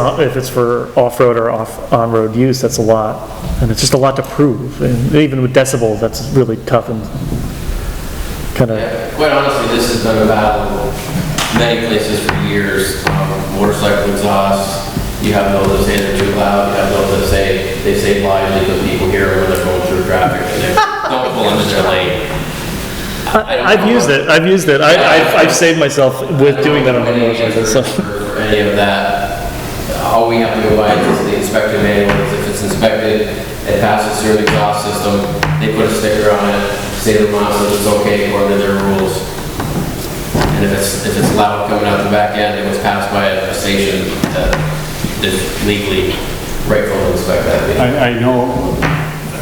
for off-road or on-road use, that's a lot. And it's just a lot to prove, and even with decibels, that's really tough and kind of... Yeah, quite honestly, this has been a battle in many places for years. Motorcycle exhaust, you have those that say they're too loud, you have those that say they save lives because people hear them when they're going through traffic and they don't pull into their lane. I've used it. I've saved myself with doing that on my motorcycle, so. For any of that, all we have to go by is the inspector manuals. If it's inspected, it passes through an exhaust system, they put a sticker on it, say the Vermont says it's okay according to their rules. And if it's loud coming out the back end, it was passed by a station that is legally rightful to inspect that. I know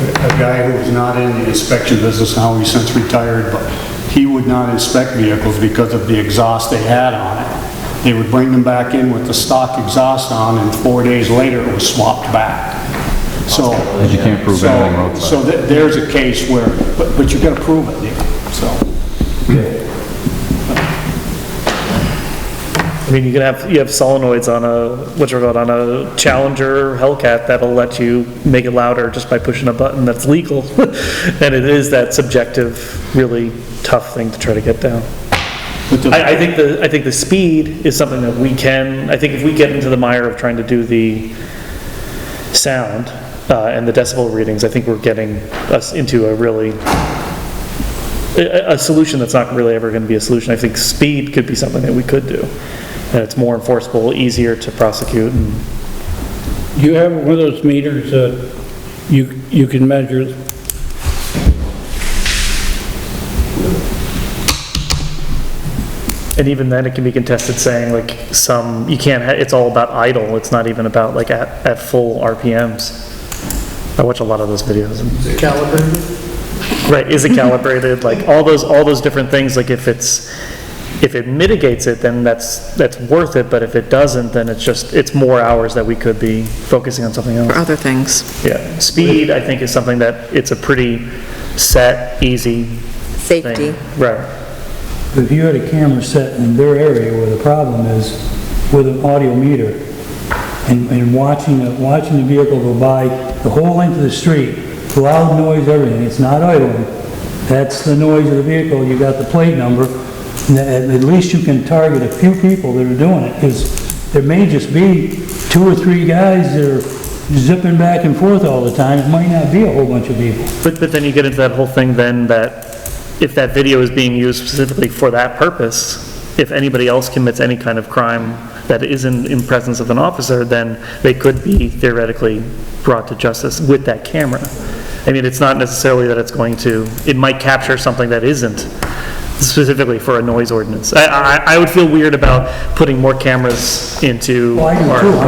a guy who was not in the inspection business now, he's since retired, but he would not inspect vehicles because of the exhaust they had on it. They would bring them back in with the stock exhaust on, and 4 days later it was swapped back. So You can't prove anything roadside. So there's a case where, but you gotta prove it, yeah, so. I mean, you have solenoids on on a Challenger Hellcat that'll let you make it louder just by pushing a button that's legal. And it is that subjective, really tough thing to try to get down. I think the speed is something that we can, I think if we get into the mire of trying to do the sound and the decibel readings, I think we're getting us into a solution that's not really ever going to be a solution. I think speed could be something that we could do. And it's more enforceable, easier to prosecute. And You have one of those meters that you can measure. And even then it can be contested saying like you can't, it's all about idle. It's not even about like at full RPMs. I watch a lot of those videos. Is it calibrated? Right, is it calibrated? Like all those different things, like if it mitigates it, then that's worth it, but if it doesn't, then it's more hours that we could be focusing on something else. For other things. Yeah, speed, I think, is something that it's a pretty set, easy Safety. thing. Right. But if you had a camera set in their area where the problem is with an audio meter and watching the vehicle go by the whole length of the street, loud noise, everything, it's not idling. That's the noise of the vehicle, you got the plate number, and at least you can target a few people that are doing it, because there may just be 2 or 3 guys that are zipping back and forth all the time. It might not be a whole bunch of people. But then you get into that whole thing then that if that video is being used specifically for that purpose, if anybody else commits any kind of crime that isn't in presence of an officer, then they could be theoretically brought to justice with that camera. I mean, it's not necessarily that it might capture something that isn't specifically for a noise ordinance. I would feel weird about putting more cameras into Well, I do too,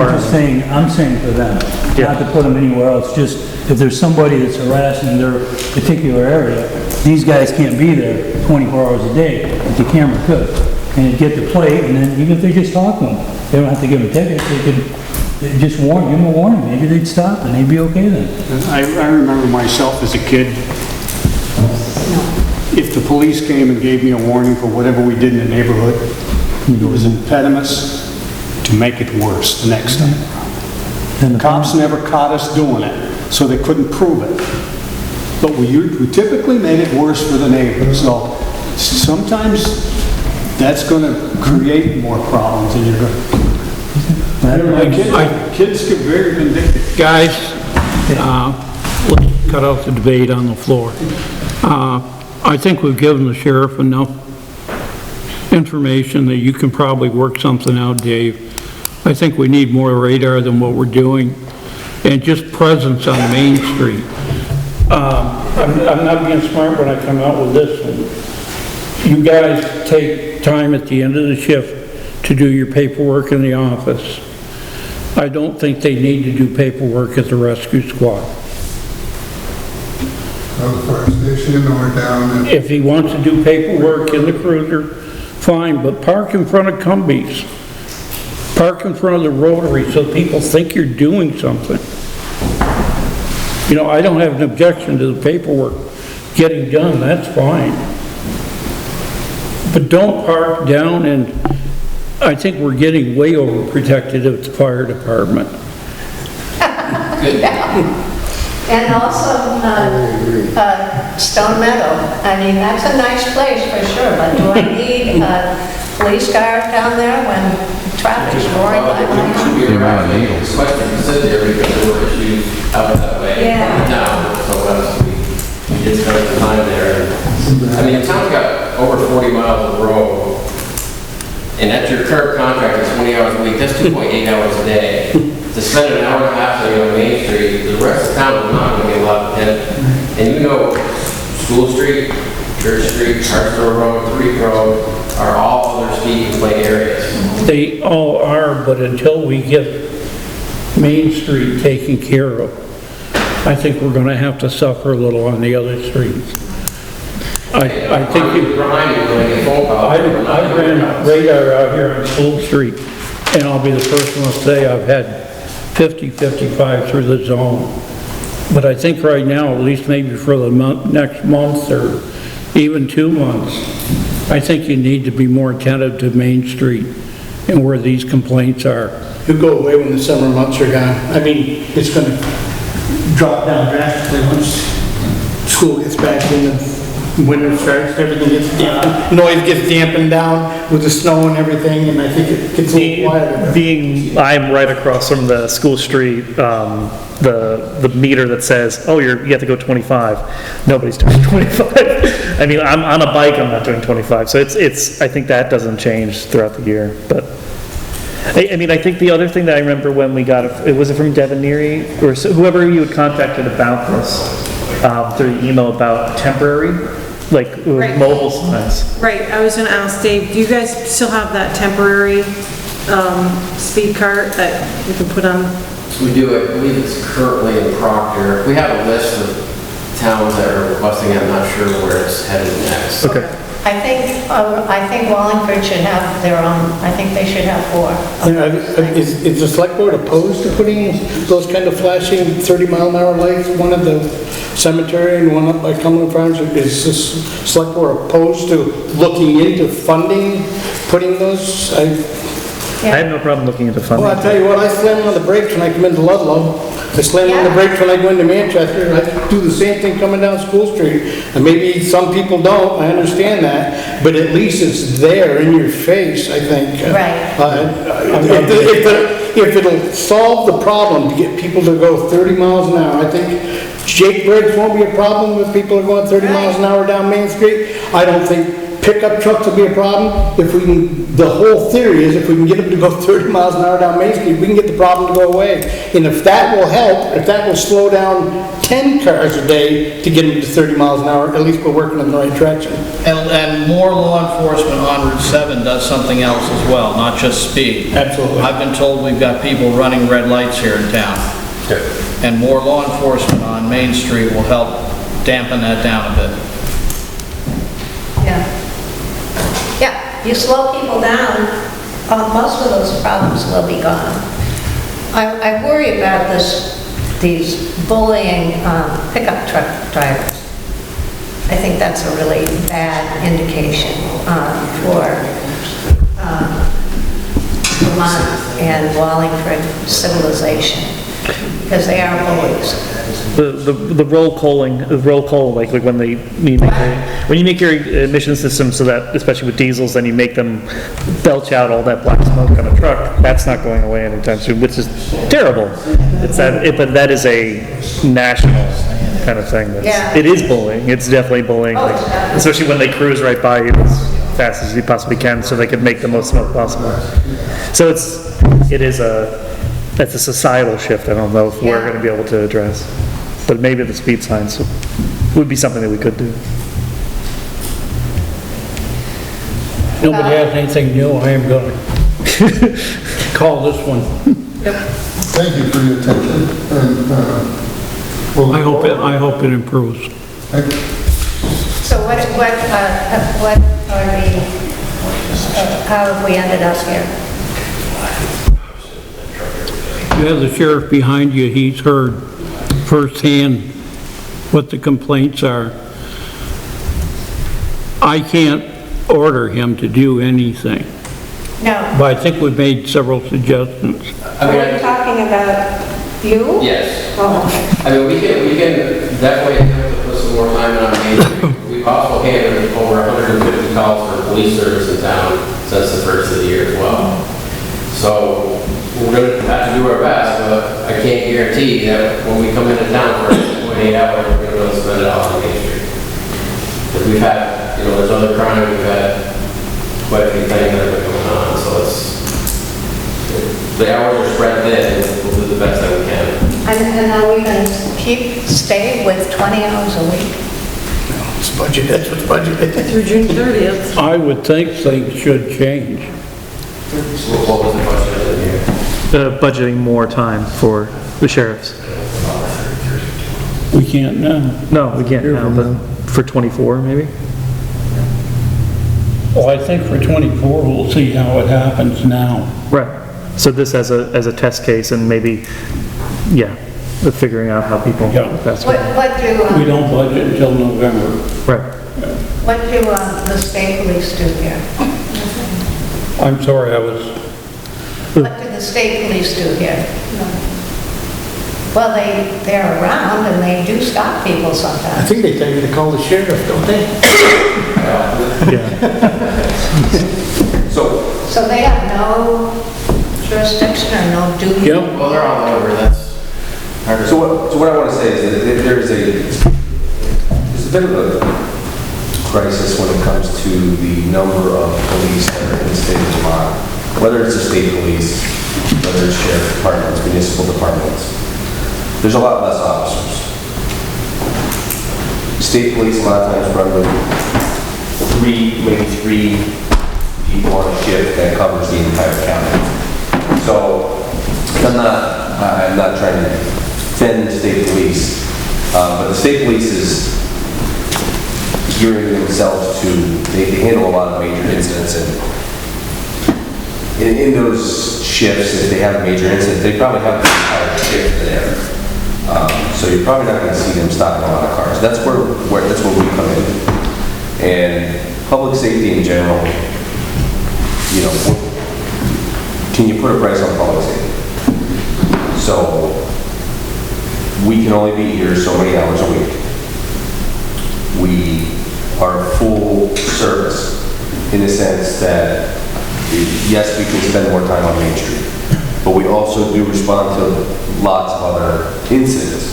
I'm saying for them, not to put them anywhere else, just if there's somebody that's harassing their particular area, these guys can't be there 24 hours a day, but the camera could. And it'd get the plate, and then even if they just talk to them, they don't have to give them tickets, they could just give them a warning, maybe they'd stop and they'd be okay then. I remember myself as a kid, if the police came and gave me a warning for whatever we did in the neighborhood, it was impediments to make it worse the next time. And the cops never caught us doing it, so they couldn't prove it. But we typically made it worse for the neighbors, so sometimes that's going to create more problems than you're going to. Kids get very vindictive. Guys, let's cut out the debate on the floor. I think we've given the sheriff enough information that you can probably work something out, Dave. I think we need more radar than what we're doing, and just presence on Main Street. I'm not being smart when I come out with this one. You guys take time at the end of the shift to do your paperwork in the office. I don't think they need to do paperwork at the rescue squad. The fire station or down. If he wants to do paperwork in the cruiser, fine, but park in front of Cumbies. Park in front of the Rotary so people think you're doing something. You know, I don't have an objection to the paperwork getting done, that's fine. But don't park down, and I think we're getting way overprotected at the fire department. And also, Stone Meadow, I mean, that's a nice place for sure, but do I need a police car down there when traffic's roaring by my house? The amount of needles. Question to sit there because there were issues out that way. Yeah. Now, so we did spend the time there. I mean, the town's got over 40 miles of road, and at your current contract is 20 hours a week, that's 2.8 hours a day. To spend an hour and a half on Main Street, the rest of town is not going to get a lot. And you know, School Street, Church Street, Hartsville Road, Creek Road are all other speed complaint areas. They all are, but until we get Main Street taken care of, I think we're gonna have to suffer a little on the other streets. I think you... I ran radar out here on School Street, and I'll be the first one to say I've had 50, 55 through the zone. But I think right now, at least maybe for the next month or even 2 months, I think you need to be more attentive to Main Street and where these complaints are. It'll go away when the summer months are gone. I mean, it's gonna drop down drastically once school gets back in and winter starts, everything gets dampened, noise gets dampened down with the snow and everything, and I think it gets a little quieter. I'm right across from the school street, the meter that says, oh, you have to go 25. Nobody's doing 25. I mean, I'm on a bike, I'm not doing 25. So I think that doesn't change throughout the year. But I mean, I think the other thing that I remember when we got it, was it from Devin Neary or whoever you had contacted about this, through the email about temporary, like Right. mobile signs. Right, I was gonna ask Dave, do you guys still have that temporary speed cart that you can put on? We do, I believe it's currently in Proctor. We have a list of towns that are requesting it, I'm not sure where it's headed next. Okay. I think Wallingford should have their own, I think they should have 4. Is the select board opposed to putting those kind of flashing 30-mile-an-hour lights, one at the cemetery and one up by Cumberland Farms? Is this select board opposed to looking into funding, putting those? I have no problem looking into funding. Well, I'll tell you what, I slam on the brakes when I come into Ludlow. I slam on the brakes when I go into Manchester. I do the same thing coming down School Street. And maybe some people don't, I understand that, but at least it's there in your face, I think. Right. If it'll solve the problem to get people to go 30 miles an hour, I think Jake Briggs won't be a problem if people are going 30 miles an hour down Main Street. I don't think pickup trucks will be a problem. If we can, the whole theory is if we can get them to go 30 miles an hour down Main Street, we can get the problem to go away. And if that will help, if that will slow down 10 cars a day to get them to 30 miles an hour, at least we're working in the right direction. And more law enforcement on Route 7 does something else as well, not just speed. Absolutely. I've been told we've got people running red lights here in town. And more law enforcement on Main Street will help dampen that down a bit. Yeah. Yeah, you slow people down, most of those problems will be gone. I worry about these bullying pickup truck drivers. I think that's a really bad indication for Vermont and Wallingford civilization, because they are bullies. The roll calling, like when you make your emission system so that, especially with diesels, then you make them belch out all that black smoke on a truck, that's not going away anytime soon, which is terrible. But that is a national kind of thing. Yeah. It is bullying, it's definitely bullying, like, especially when they cruise right by you as fast as you possibly can so they can make the most smoke possible. So that's a societal shift I don't know if we're going to be able to address. But maybe the speed signs would be something that we could do. Nobody has anything new, I am going to call this one. Thank you for your attention. And, I hope it improves. So what are the, how have we ended up here? You have the sheriff behind you, he's heard firsthand what the complaints are. I can't order him to do anything, No. but I think we've made several suggestions. Are you talking about you? Yes. Oh, okay. I mean, we can definitely attempt to put some more time in our meeting. We've also handled over 150 calls for police service in town since the first of the year as well. So we're gonna have to do our best, but I can't guarantee that when we come into town for 28 hours, we're gonna be able to spend it all on Main Street. Because we've had, you know, there's other crime, we've had quite a few things that have been going on, so the hours are spread thin, we'll do the best that we can. And are we going to stay with 20 hours a week? It's budget, that's what's budgeted. Through June 30th. I would think things should change. What was the question here? Budgeting more time for the sheriffs. We can't now. No, we can't now, but for 24 maybe? Well, I think for 24, we'll see how it happens now. Right. So this as a test case and maybe, yeah, the figuring out how people. Yeah. That's What do, We don't budget until November. Right. what do the state police do here? I'm sorry, I was, What do the state police do here? Well, they're around and they do stop people I sometimes. think they tell you to call the sheriff, don't they? So they have no jurisdiction or no duty? Yep. Well, they're all over, that's. So what I want to say is that there's a bit of a crisis when it comes to the number of police that are in the state of Vermont, whether it's the state police, whether it's sheriff departments, municipal departments. There's a lot less officers. State police a lot of times run with maybe three people on a shift that covers the entire county. So I'm not trying to defend the state police, but the state police is gearing themselves to, they handle a lot of major incidents, and in those shifts, if they have a major incident, they probably have the entire shift there. So you're probably not going to see them stopping a lot of cars. That's where we come in. And public safety in general, you know, can you put a price on public safety? So we can only be here so many hours a week. We are full service in the sense that, yes, we can spend more time on Main Street, but we also do respond to lots of other incidents.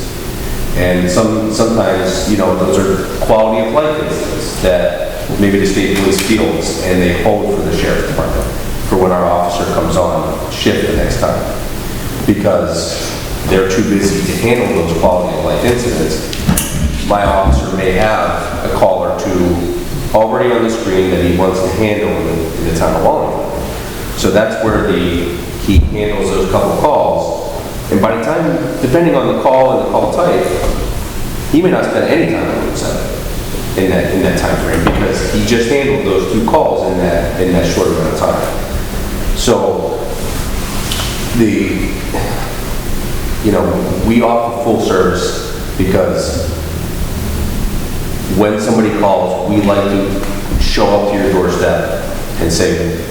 And sometimes, you know, those are quality of life incidents that maybe the state police feels and they hold for the sheriff's department for when our officer comes on shift the next time. Because they're too busy to handle those quality of life incidents. My officer may have a call or two already on the screen that he wants to handle in the town of Wallingford. So that's where he handles those couple calls. And by the time, depending on the call and the call type, he may not spend any time on Roadside in that time frame because he just handled those two calls in that short amount of time. So we offer full service because when somebody calls, we like to show up to your doorstep and say,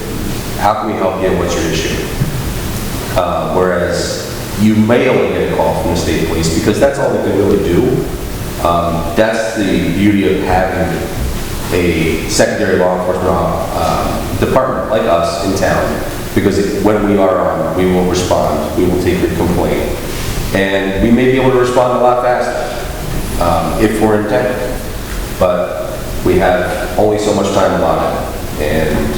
how can we help you? What's your issue? Whereas you may only get a call from the state police because that's all they can really do. That's the beauty of having a secondary law enforcement department like us in town, because when we are on, we will respond, we will take your complaint, and we may be able to respond a lot faster if we're intended. But we have only so much time allotted, and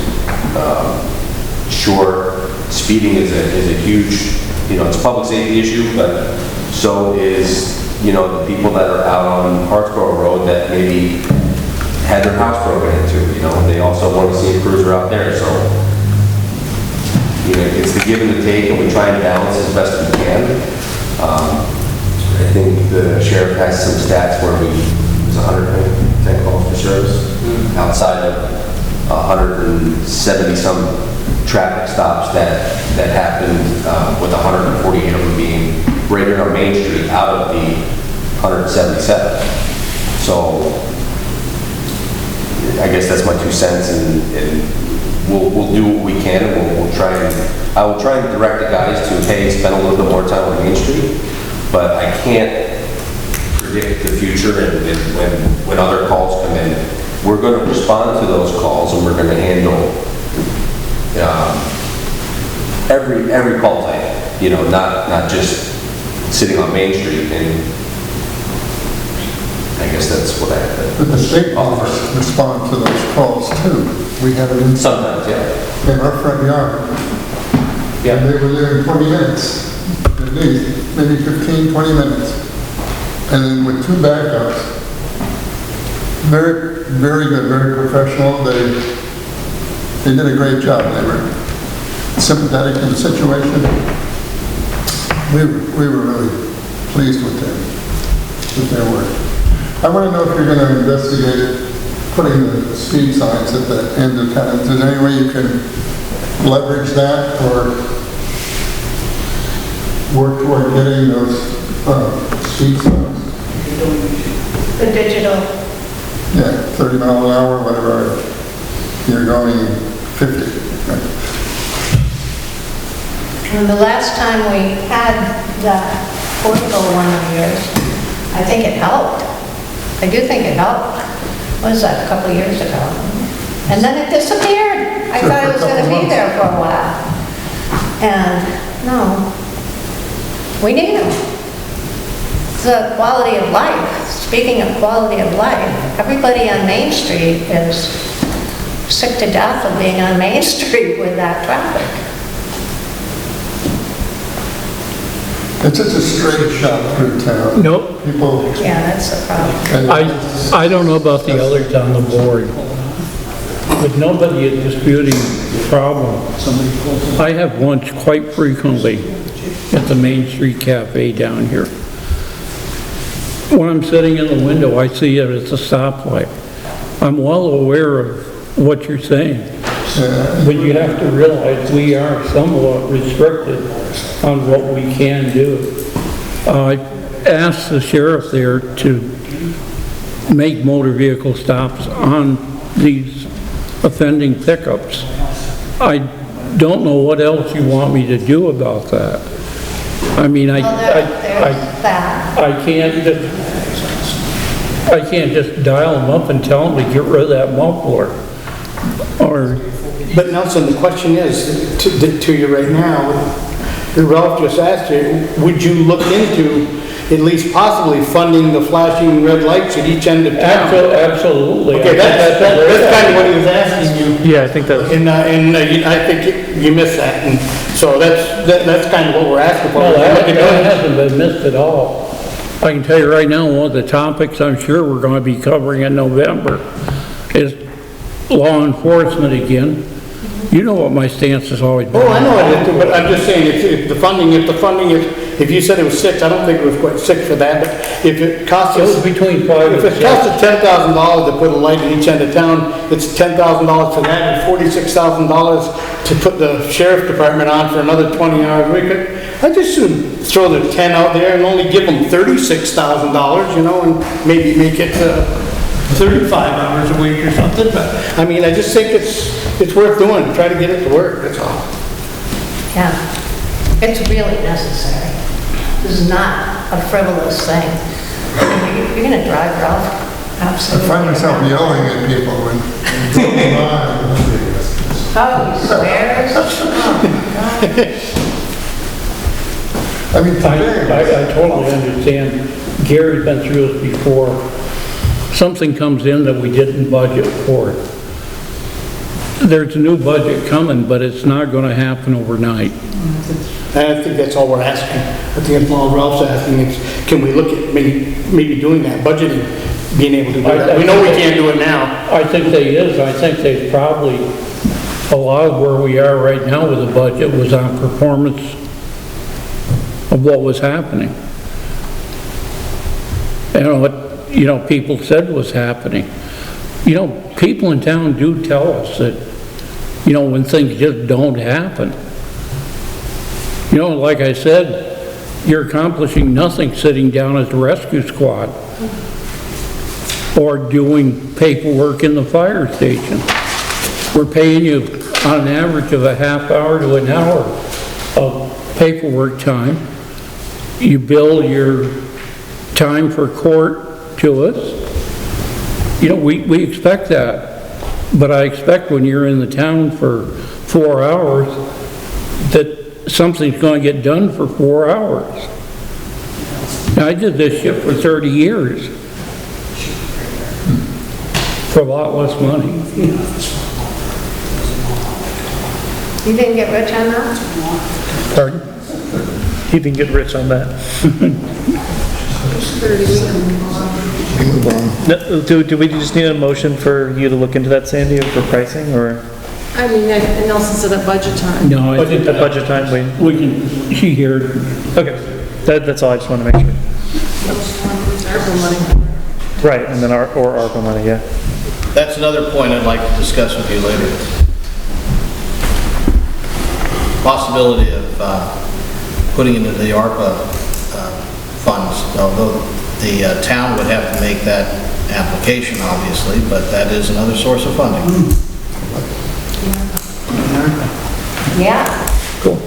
sure, speeding is a huge, it's a public safety issue, but so is, the people that are out on Hartsboro Road that maybe had their house broken into, they also want to see a cruiser out there, so, it's the give and the take, and we try and balance as best we can. I think the sheriff has some stats where there's 110 calls for service outside of 170 some traffic stops that happened with 148 of them being right here on Main Street out of the 177. So I guess that's my 2 cents, and we'll do what we can, and I will try and direct the guys to, hey, spend a little bit more time on Main Street, but I can't predict the future, and when other calls come in, we're going to respond to those calls, and we're going to handle every call type, not just sitting on Main Street, and I guess that's what I have to But the state police respond to those calls too. We have it in. Sometimes, yeah. In our front yard. Yeah. And they were there in 20 minutes, at least, maybe 15, 20 minutes. And then with 2 backups, very, very good, very professional. They did a great job. They were sympathetic to the situation. We were really pleased with their work. I want to know if you're going to investigate putting the speed signs at the end of town. Is there any way you can leverage that or work toward getting those speed signs? The digital. Yeah, 30 mile an hour, whatever. You're going 50. Right? And the last time we had that portable one of yours, I think it helped. I do think it helped. What was that, a couple of years ago? And then it disappeared. I thought it was going to be there for a while. And no, we need them. The quality of life, speaking of quality of life, everybody on Main Street is sick to death of being on Main Street with that traffic. It's just a straight shot through town. Nope. People. Yeah, that's the problem. I don't know about the others on the board, but nobody is disputing the problem. I have lunch quite frequently at the Main Street Cafe down here. When I'm sitting in the window, I see it as a stoplight. I'm well aware of what you're saying, but you have to realize we are somewhat restricted on what we can do. I asked the sheriff there to make motor vehicle stops on these offending pickups. I don't know what else you want me to do about that. I mean, I can't just dial them up and tell them to get rid of that muffler. But Nelson, the question is, to you right now, Ralph just asked you, would you look into at least possibly funding the flashing red lights at each end of town? Absolutely. Okay, that's kind of what he was asking you. Yeah, I think that. And I think you missed that, and so that's kind of what we're asking for. No, that hasn't been missed at all. I can tell you right now, one of the topics I'm sure we're going to be covering in November is law enforcement again. You know what my stance has always been. Oh, I know it, but I'm just saying, if the funding is, if you said it was 6, I don't think it was quite 6 for that, but if it costs us... It was between 5 and 6. If it costs us $10,000 to put a light in each end of town, it's $10,000 for that, and $46,000 to put the sheriff's department on for another 20 hours a week. I just should throw the 10 out there and only give them $36,000, and maybe make it 35 hours a week or something, but, I mean, I just think it's worth doing, try to get it to work, that's all. Yeah, it's really necessary. This is not a frivolous thing. You're going to drive Ralph absolutely. I find myself yelling at people when going by. Oh, he swears? Oh, I mean, today. I totally understand. Gary's been through this before. Something comes in that we didn't budget for. There's a new budget coming, but it's not going to happen overnight. I think that's all we're asking. I think that's all Ralph's asking is, can we look at maybe doing that, budgeting, being able to do that? We know we can't do it now. I think they is. I think they probably, a lot of where we are right now with the budget was on performance of what was happening. What people said was happening. People in town do tell us that you know, when things just don't happen. You know, like I said, you're accomplishing nothing sitting down as a rescue squad or doing paperwork in the fire station. We're paying you on an average of a half hour to an hour of paperwork time. You bill your time for court to us. You know, we expect that, but I expect when you're in the town for 4 hours that something's going to get done for 4 hours. Now, I did this shit for 30 years for a lot less money. You didn't get rich on that? Pardon? He didn't get rich on that. Do we just need a motion for you to look into that, Sandy, for pricing, or? I mean, Nelson said at budget time. No, I think At budget time, we can, she here. Okay, that's all, I just want to make sure. ARPA money. Right, and then or ARPA money, yeah. That's another point I'd like to discuss with you later. Possibility of putting into the ARPA funds, although the town would have to make that application, obviously, but that is another source of funding. Yeah. Cool.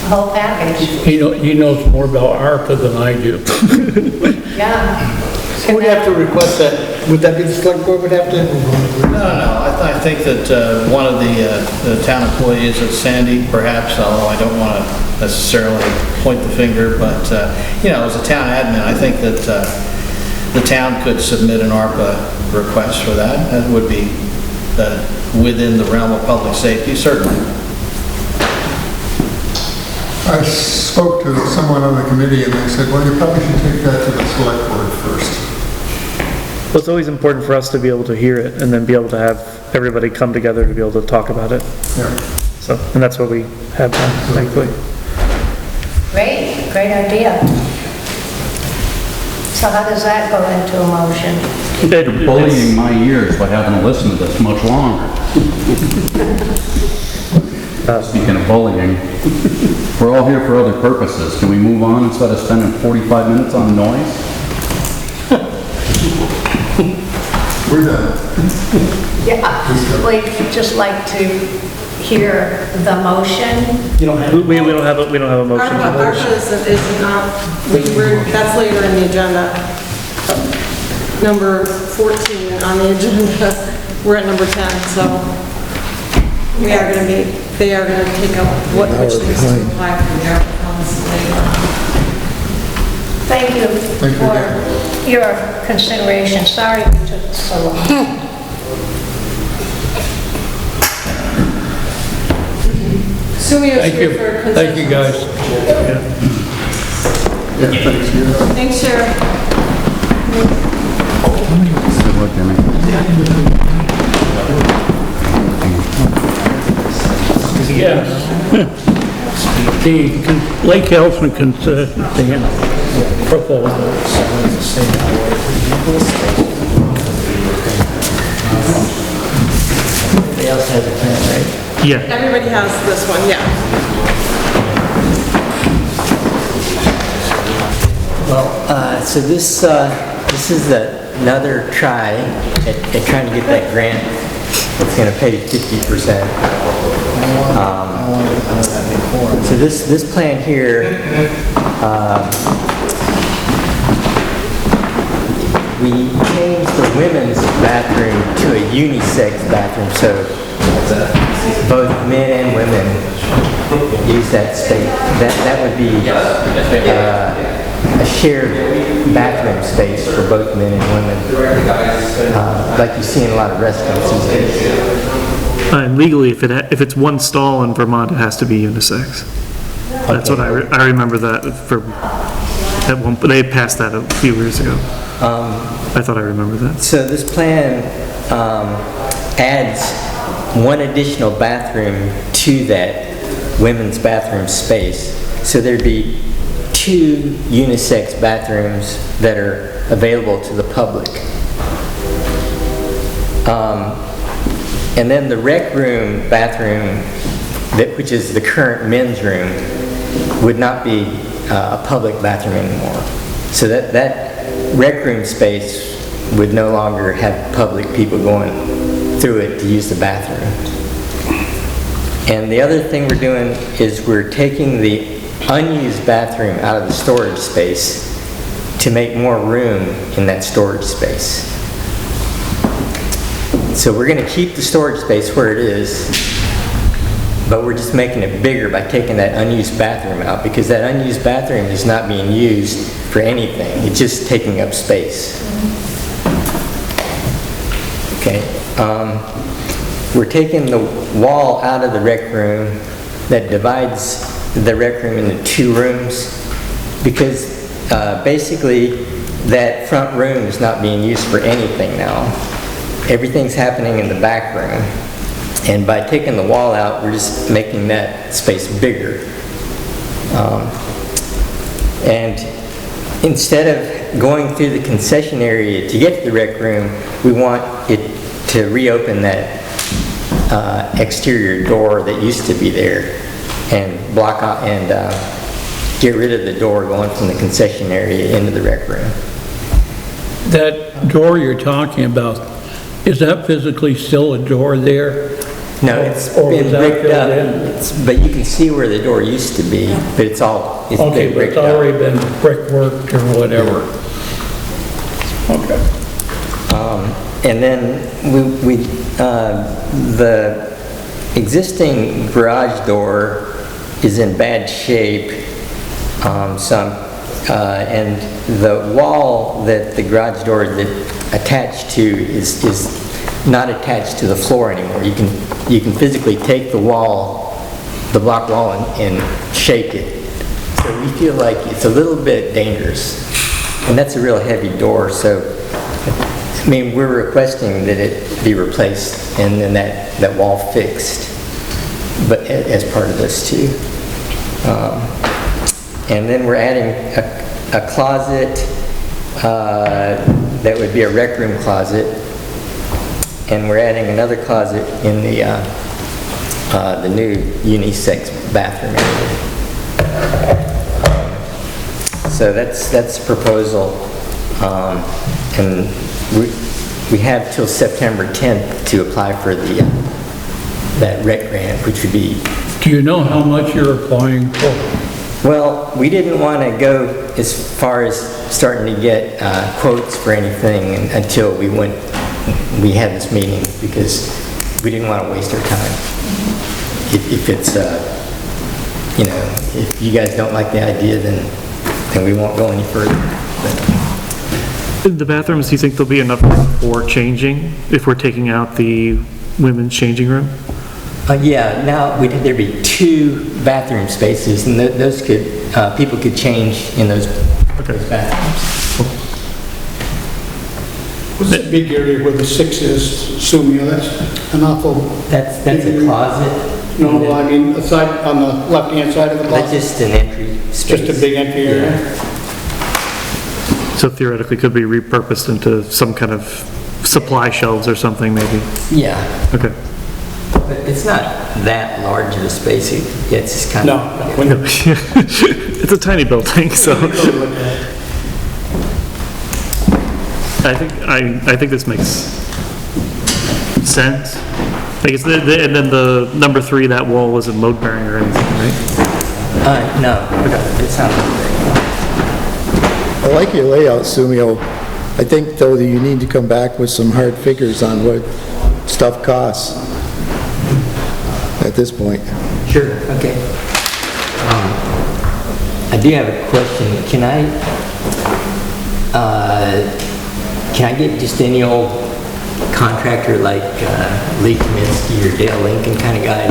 The whole package. He knows more about ARPA than I do. Yeah. So we'd have to request that, would that be the select board would have to? No, I think that one of the town employees at Sandy, perhaps, although I don't want to necessarily point the finger, but, you know, as a town admin, I think that the town could submit an ARPA request for that. That would be within the realm of public safety, certainly. I spoke to someone on the committee and they said, well, you probably should take that to the select board first. Well, it's always important for us to be able to hear it and then be able to have everybody come together to be able to talk about it. Yeah. So, and that's what we have done, thankfully. Great idea. So how does that go into a motion? You're bullying my ears by having to listen to this much longer. Speaking of bullying, we're all here for other purposes. Can we move on instead of spending 45 minutes on noise? We're done. Yeah, we'd just like to hear the motion. We don't have a motion. ARPA is not, that's later in the agenda. Number 14 on the agenda, we're at number 10, so they are going to take up what which things to apply for the ARPA funds later on. Thank you for your consideration. Sorry we took so long. Thank you. Thank you, guys. Thanks, Sheriff. Good luck, Jimmy. Yes. The Lake Elfin concession proposal. Everybody else has a plan, right? Yeah. Everybody has this one, yeah. Well, so this is another try at trying to get that grant that's going to pay 50%. So this plan here, we changed the women's bathroom to a unisex bathroom, so both men and women use that space. That would be a shared bathroom space for both men and women, like you see in a lot of restaurants these days. And legally, if it's one stall in Vermont, it has to be unisex. That's what I remember that at one. They passed that a few years ago. I thought I remember that. So this plan adds one additional bathroom to that women's bathroom space. So there'd be 2 unisex bathrooms that are available to the public. And then the rec room bathroom, which is the current men's room, would not be a public bathroom anymore. So that rec room space would no longer have public people going through it to use the bathroom. And the other thing we're doing is we're taking the unused bathroom out of the storage space to make more room in that storage space. So we're going to keep the storage space where it is, but we're just making it bigger by taking that unused bathroom out, because that unused bathroom is not being used for anything. It's just taking up space. Okay. We're taking the wall out of the rec room that divides the rec room into 2 rooms, because basically that front room is not being used for anything now. Everything's happening in the back room. And by taking the wall out, we're just making that space bigger. And instead of going through the concession area to get to the rec room, we want it to reopen that exterior door that used to be there and block out and get rid of the door going from the concession area into the rec room. That door you're talking about, is that physically still a door there? No, it's been bricked up, but you can see where the door used to be, but it's Okay, been but bricked it's up. already been brickworked or whatever. Okay. And then the existing garage door is in bad shape. And the wall that the garage door is attached to is not attached to the floor anymore. You can physically take the wall, the block wall, and shake it. So we feel like it's a little bit dangerous, and that's a real heavy door. So I mean, we're requesting that it be replaced and then that wall fixed, but as part of this too. And then we're adding a closet that would be a rec room closet, and we're adding another closet in the new unisex bathroom area. So that's the proposal, and we have till September 10th to apply for that rec grant, which would be. Do you know how much you're applying for? Well, we didn't want to go as far as starting to get quotes for anything until we had this meeting, because we didn't want to waste our time. If it's, if you guys don't like the idea, then we won't go any further. The bathrooms, do you think there'll be enough for changing if we're taking out the women's changing room? Yeah, now there'd be 2 bathroom spaces, and those people could change in those bathrooms. What's that big area where the 6 is, assume, that's an awful... That's a closet. No, I mean, aside, on the left-hand side of the closet? That's just an entry space. Just a big entry area? So theoretically could be repurposed into some kind of supply shelves or something, maybe? Yeah. Okay. But it's not that large of a space. It's just kind of... No. It's a tiny building, so... I think this makes sense. I guess and then the number 3, that wall isn't load bearing or anything, right? No. Okay. It's not load bearing. I like your layout, Sumio. I think, though, that you need to come back with some hard figures on what stuff costs at this point. Sure, okay. I do have a question. Can I get just any old contractor like Lee Kaminsky or Dale Lincoln kind of guy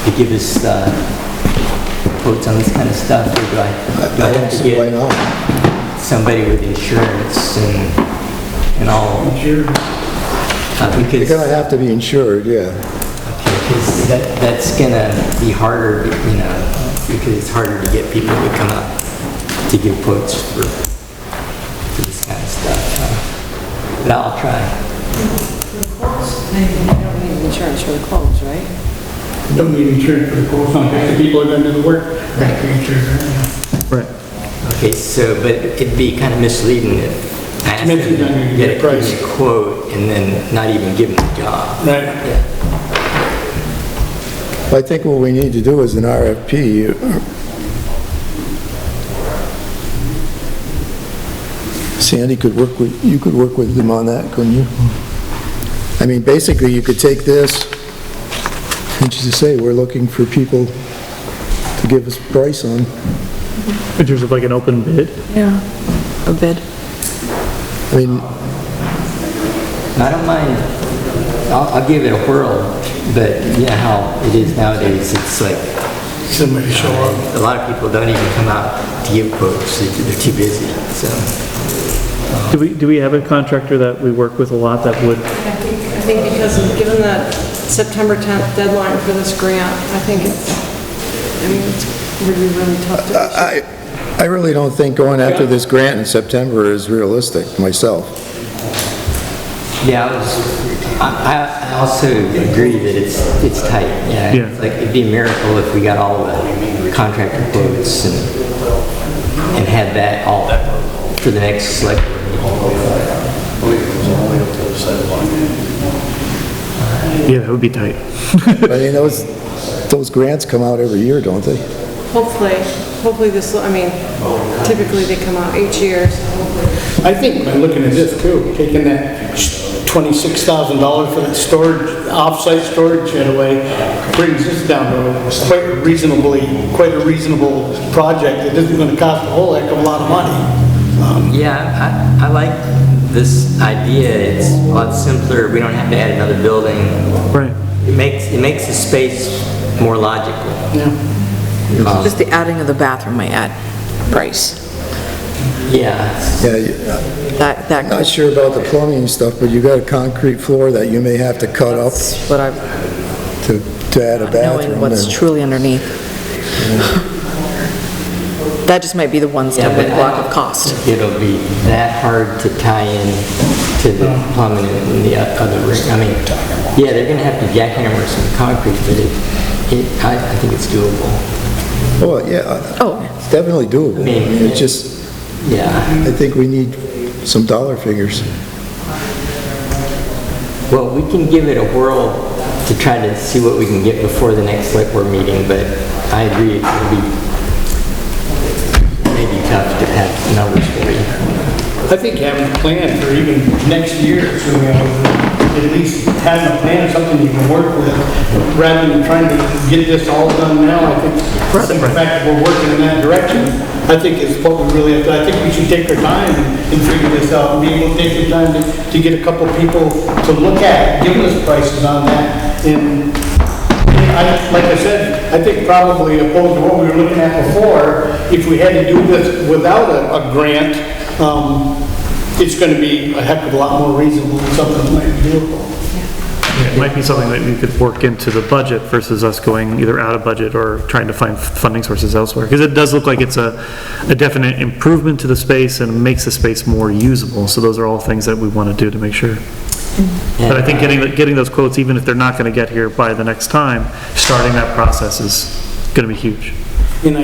to give us quotes on this kind of stuff? Or do I have to get somebody with insurance and all? Sure. Because you're gonna have to be insured, yeah. Because that's gonna be harder, because it's harder to get people to come up to give quotes for this kind of stuff. But I'll try. You don't need insurance for the clothes, right? You don't need insurance for the quotes, the people are gonna do the work. Right. Okay, so, but it'd be kind of misleading if I asked them Misleading on to your get price. a quote and then not even give them the job. Right. Yeah. I think what we need to do is an RFP. Sandy you could work with them on that, couldn't you? I mean, basically, you could take this and just say, we're looking for people to give us a price on. In terms of like an open bid? Yeah, a bid. I mean, I don't mind, I'll give it a whirl, but you know how it is nowadays, it's like, Somebody show up. a lot of people don't even come out to give quotes, they're too busy, so. Do we have a contractor that we work with a lot that would? I think because of, given that September 10th deadline for this grant, I think it's really, really tough to. I really don't think going after this grant in September is realistic, myself. Yeah, I also agree that it's tight, yeah. Yeah. It's like, it'd be a miracle if we got all the contractor quotes and had that all for the next select. Yeah, that would be tight. I mean, those grants come out every year, don't they? Hopefully this, I mean, typically they come out each year, so hopefully. I think by looking at this too, taking that $26,000 for that storage, off-site storage shed away, brings this down to quite a reasonable project. It isn't gonna cost a whole heck of a lot of money. Yeah, I like this idea. It's a lot simpler. We don't have to add another building. Right. It makes the space more logical. Yeah. Just the adding of the bathroom might add price. Yeah. That Not could, sure about the plumbing stuff, but you got a concrete floor that you may have to cut up but I'm to add a bathroom. knowing what's and- truly underneath. That just might be the one stumbling block of cost. It'll be that hard to tie in to the plumbing and the other room. I mean, yeah, they're gonna have to jackhammer some concrete, but I think it's doable. Oh, yeah. It's definitely doable. I mean, It's just, yeah. I think we need some dollar figures. Well, we can give it a whirl to try to see what we can get before the next select board meeting, but I agree it will be maybe tough to have numbers for you. I think having a plan for even next year, so at least having a plan, something you can work with, rather than trying to get this all done now. I think the fact that we're working in that direction, I think is what we really have to. I think we should take our time and figure this out, and be able to take the time to get a couple people to look at, giving us prices on that. And like I said, I think probably opposed to what we were looking at before, if we had to do this without a grant, it's going to be a heck of a lot more reasonable than something that might be doable. It might be something that we could work into the budget versus us going either out of budget or trying to find funding sources elsewhere. Because it does look like it's a definite improvement to the space and makes the space more usable. So those are all things that we want to do to make sure. But I think getting those quotes, even if they're not going to get here by the next time, starting that process is going to be huge. And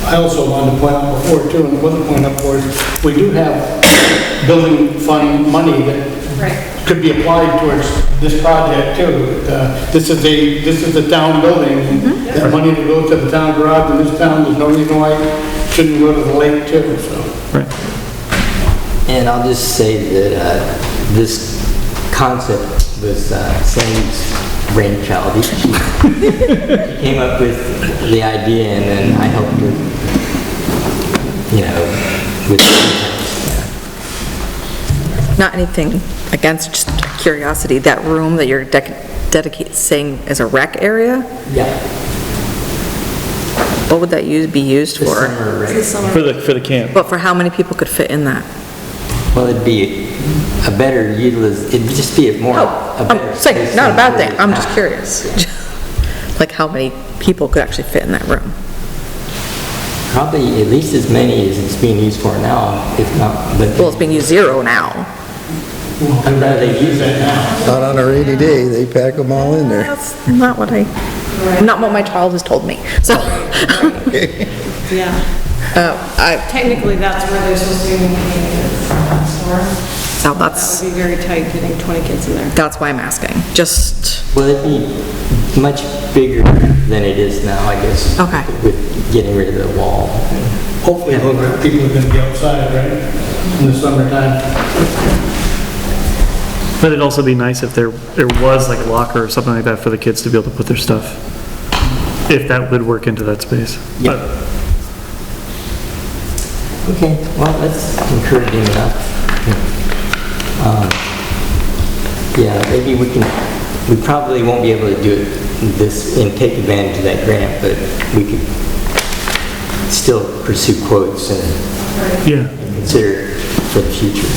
I also wanted to point out before too, and it wasn't pointed out for us, we do have building fund money that could be applied towards this project too. This is a town building, that money that goes to the town garage in this town, there's no reason why it shouldn't go to the lake too, so. Right. And I'll just say that this concept was Sandy's brainchild. He came up with the idea and then I helped with, with Not anything against, just curiosity, that room that you're saying as a rec area? Yeah. What would that be used for? For the camp. But for how many people could fit in that? Well, it'd be a better it'd just be a better Saying, not a bad thing, I'm just curious. Like how many people could actually fit in that room? Probably at least as many as it's being used for now, if not. But well, it's being used 0 now. I'd rather use that now. Not on a rainy day, they pack them all in there. That's not what my child has told me, so. Yeah. Technically, that's where they're supposed to be maintaining it, that store. So That would be very tight, getting 20 kids in there. That's why I'm asking, just, Well, it'd be much bigger than it is now, I guess. Okay. With getting rid of the wall. Hopefully, people are gonna be outside, right, in the summertime. But it'd also be nice if there was like a locker or something like that for the kids to be able to put their stuff, if that would work into that space. Yeah. Okay, well, that's encouraging enough. Yeah, maybe we probably won't be able to do it this, and take advantage of that grant, but we could still pursue quotes and consider it for the future.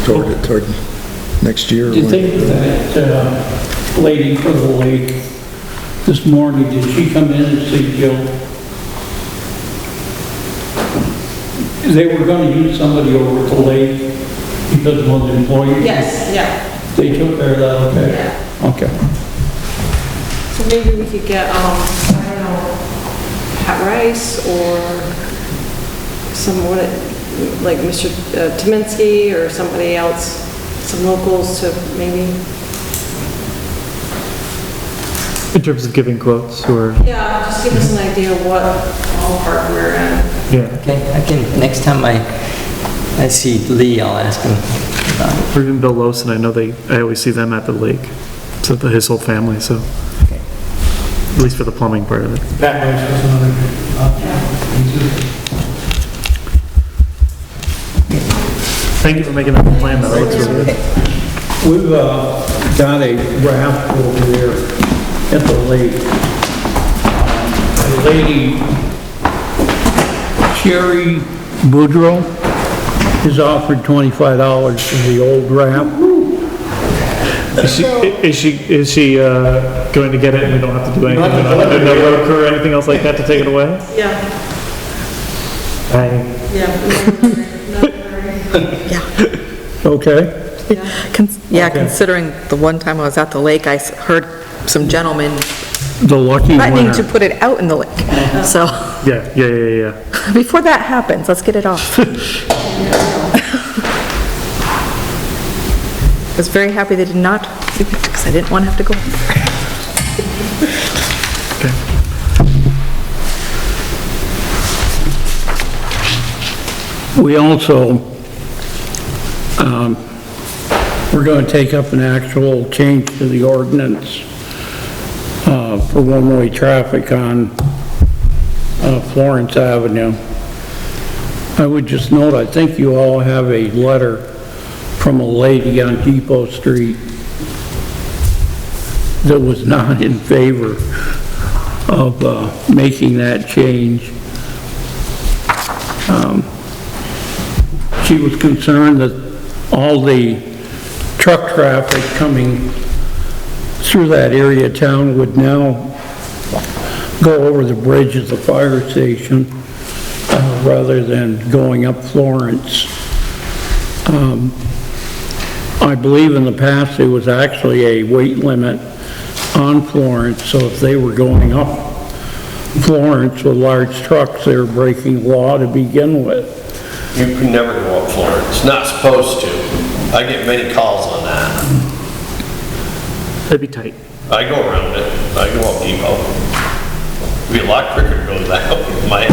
Toward next year. Do you think that lady for the lake this morning, did she come in and see Jill? They were gonna use somebody over at the lake because of one of the employees? Yes, yeah. They took care of that, okay? Yeah. Okay. So maybe we could get, I don't know, Pat Rice or someone, like Mr. Tominski or somebody else, some locals to maybe. In terms of giving quotes, or? Yeah, just give us an idea of what ballpark we're in. Yeah. Okay, I can, next time I see Lee, I'll ask him about it. Or even Bill Lawson, I know I always see them at the lake, so his whole family, so. Okay. At least for the plumbing part of it. Pat Rice was another good option. Thank you for making that plan, that looks really good. We've got a raft over there at the lake. The lady, Sherry Boudreau, has offered $25 for the old raft. Is she going to get it and we don't have to do anything? No road crew or anything else like that to take it away? Yeah. Okay. Considering the one time I was at the lake, I heard some gentlemen The lucky threatening winner. to put it out in the lake, so. Yeah. Before that happens, let's get it off. I was very happy they did not, because I didn't want to have to go. We also, we're going to take up an actual change to the ordinance for one-way traffic on Florence Avenue. I would just note, I think you all have a letter from a lady on Depot Street that was not in favor of making that change. She was concerned that all the truck traffic coming through that area of town would now go over the bridge at the fire station rather than going up Florence. I believe in the past there was actually a weight limit on Florence, so if they were going up Florence with large trucks, they were breaking law to begin with. You can never go up Florence, not supposed to. I get many calls on that. That'd be tight. I go around it, I go up Depot. It'd be a lot quicker to go that way.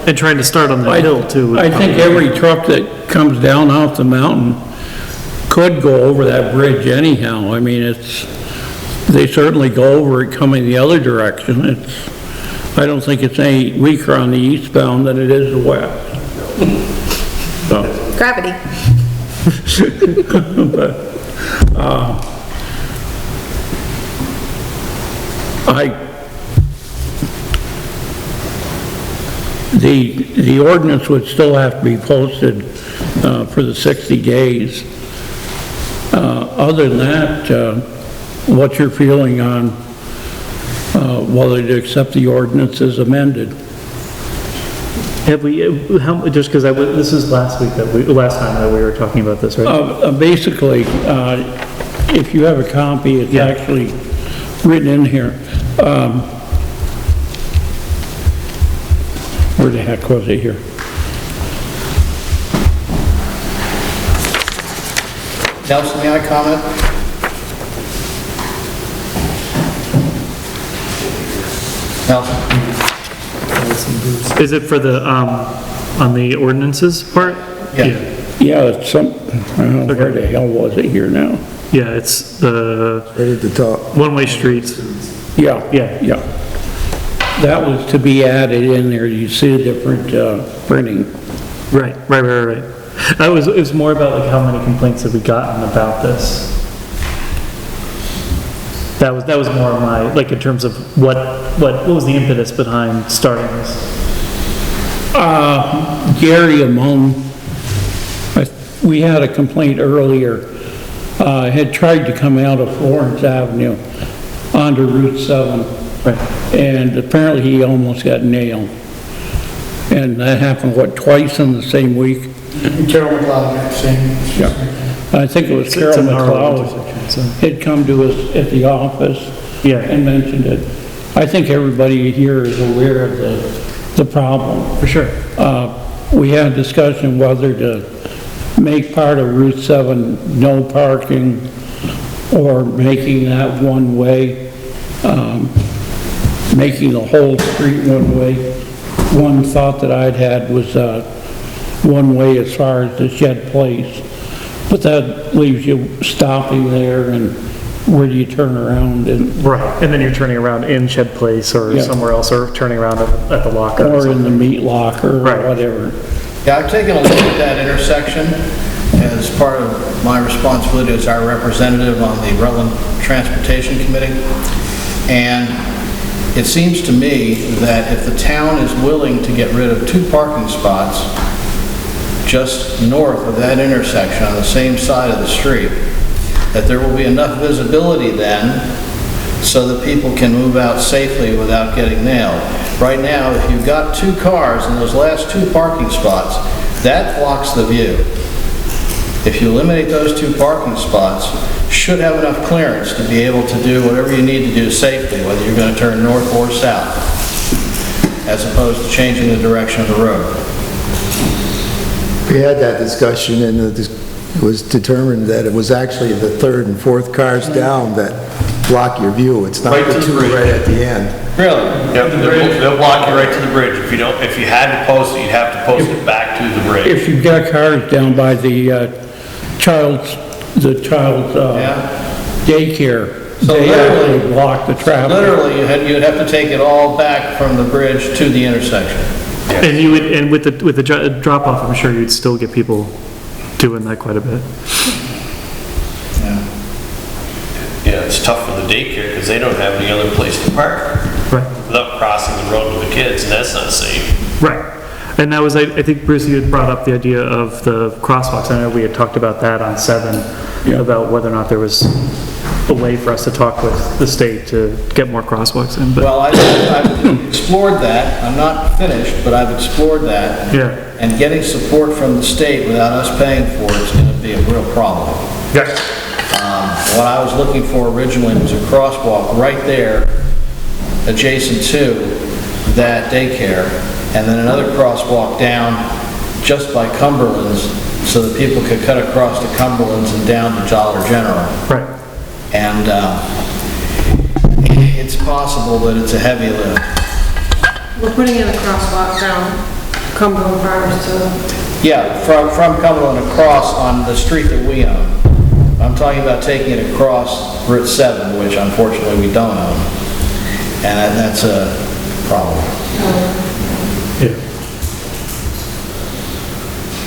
And trying to start on the hill too. I think every truck that comes down off the mountain could go over that bridge anyhow. I mean, they certainly go over it coming the other direction. I don't think it's any weaker on the eastbound than it is the west. So. Gravity. But, the ordinance would still have to be posted for the 60 days. Other than that, what's your feeling on whether to accept the ordinance as amended? Have we, just because this is last time that we were talking about this, right? Basically, if you have a copy, it's actually written in here. Where the heck was it here? Nelson, may I comment? Nelson? Is it for the, on the ordinances part? Yeah. Yeah, it's some, I don't know, where the hell was it here now? Yeah, it's the... Right at the top. One-way streets. Yeah. That was to be added in there. You see a different printing. Right. It was more about like how many complaints have we gotten about this. That was more of my, like in terms of what was the impetus behind starting this? Gary Amon, we had a complaint earlier, had tried to come out of Florence Avenue onto Route 7. Right. And apparently he almost got nailed. And that happened, twice in the same week? Carol McLeod, same. Yeah. I think it was Carol McLeod had come to us at the office and mentioned it. I think everybody here is aware of the problem. For sure. We had a discussion whether to make part of Route 7 no parking or making that one way, making the whole street one way. One thought that I'd had was one way as far as the Shed Place, but that leaves you stopping there, and where do you turn around? Right, and then you're turning around in Shed Place or somewhere else, or turning around at the locker. Or in the meat locker, or whatever. Yeah, I've taken a look at that intersection as part of my responsibility as our representative on the Rutland Transportation Committee. And it seems to me that if the town is willing to get rid of 2 parking spots just north of that intersection on the same side of the street, that there will be enough visibility then so that people can move out safely without getting nailed. Right now, if you've got 2 cars in those last 2 parking spots, that blocks the view. If you eliminate those 2 parking spots, should have enough clearance to be able to do whatever you need to do safely, whether you're going to turn north or south, as opposed to changing the direction of the road. We had that discussion, and it was determined that it was actually the 3rd and 4th cars down that block your view. It's not the 2 right at the end. Really? Yep, they'll block you right to the bridge. If you had to post it, you'd have to post it back to the bridge. If you've got cars down by the child's daycare, So they literally- actually block the traffic. Literally, you'd have to take it all back from the bridge to the intersection. And you would, and with the drop off, I'm sure you'd still get people doing that quite a bit. Yeah, it's tough for the daycare because they don't have any other place to park. Right. Without crossing the road with the kids, and that's not safe. Right. And that was, I think, Bruce, you had brought up the idea of the crosswalks. I know we had talked about that on 7, about whether or not there was a way for us to talk with the state to get more crosswalks in. But Well, I've explored that. I'm not finished, but I've explored that. Yeah. And getting support from the state without us paying for it is going to be a real problem. Yes. What I was looking for originally was a crosswalk right there, adjacent to that daycare, and then another crosswalk down just by Cumberland's so that people could cut across to Cumberland's and down to Dollar General. Right. And it's possible that it's a heavy lift. We're putting in a crosswalk down Cumberland Farms to... Yeah, from Cumberland across on the street that we own. I'm talking about taking it across Route 7, which unfortunately we don't own. And that's a problem.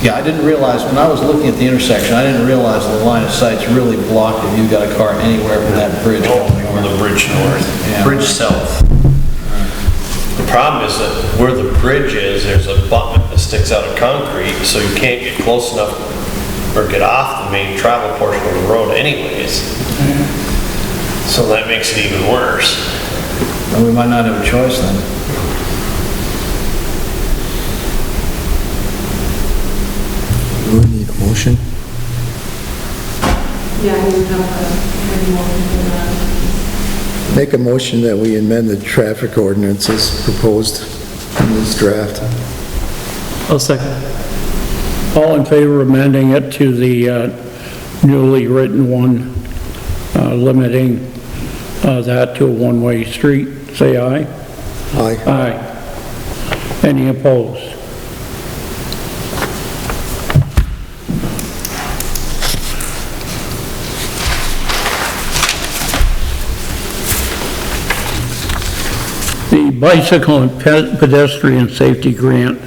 Yeah, I didn't realize, when I was looking at the intersection, I didn't realize the line of sight's really blocked if you've got a car anywhere from that bridge. From the bridge north, Yeah. bridge south. The problem is that where the bridge is, there's a abutment that sticks out of concrete, so you can't get close enough or get off the main travel portion of the road anyways. So that makes it even worse. And we might not have a choice then. motion? Yeah, we would have any more than that. Make a motion that we amend the traffic ordinance as proposed in this draft. I'll second. All in favor of amending it to the newly written one, limiting that to a one-way street, say aye. Aye. Aye. Any opposed? The bicycle and pedestrian safety grant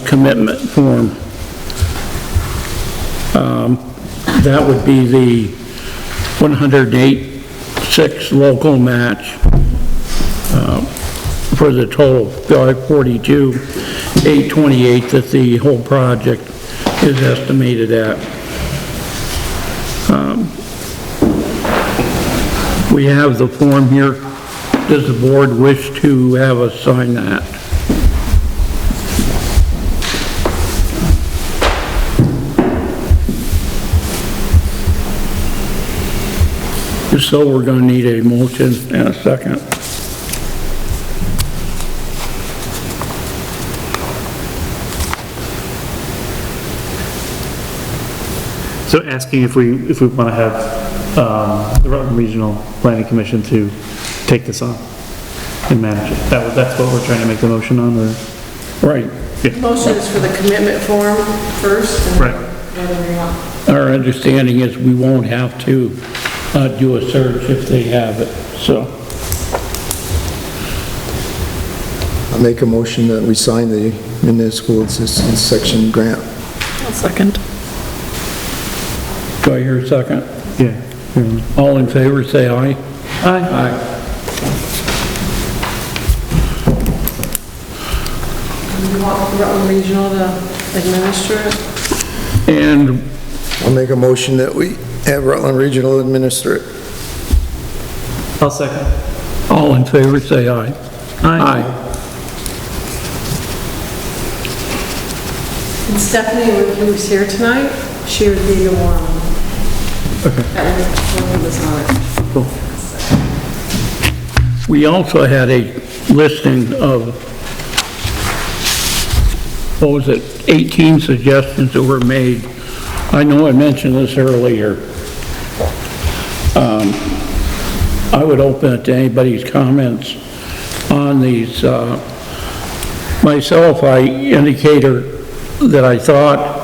commitment form. That would be the 108.6 local match for the total 542,828 that the whole project is estimated at. We have the form here. Does the board wish to have us sign that? If so, we're going to need a motion and a second. So asking if we want to have the Rutland Regional Planning Commission to take this on and manage it. That's what we're trying to make the motion on, or? Right. Yeah. Motion is for the commitment form first. And right. Whatever you want. Our understanding is we won't have to do a search if they have it, so. I'll make a motion that we sign the municipal assistance section grant. I'll second. Do I hear a second? Yeah. All in favor, say aye. Aye. Aye. You want Rutland Regional to administer it? And I'll make a motion that we have Rutland Regional administer it. I'll second. all in favor, say aye. Aye. And Stephanie, who was here tonight, she would be the one. Okay. That was on it. Cool. We also had a listing of, what was it, 18 suggestions that were made. I know I mentioned this earlier. I would open it to anybody's comments on these. Myself, I indicated that I thought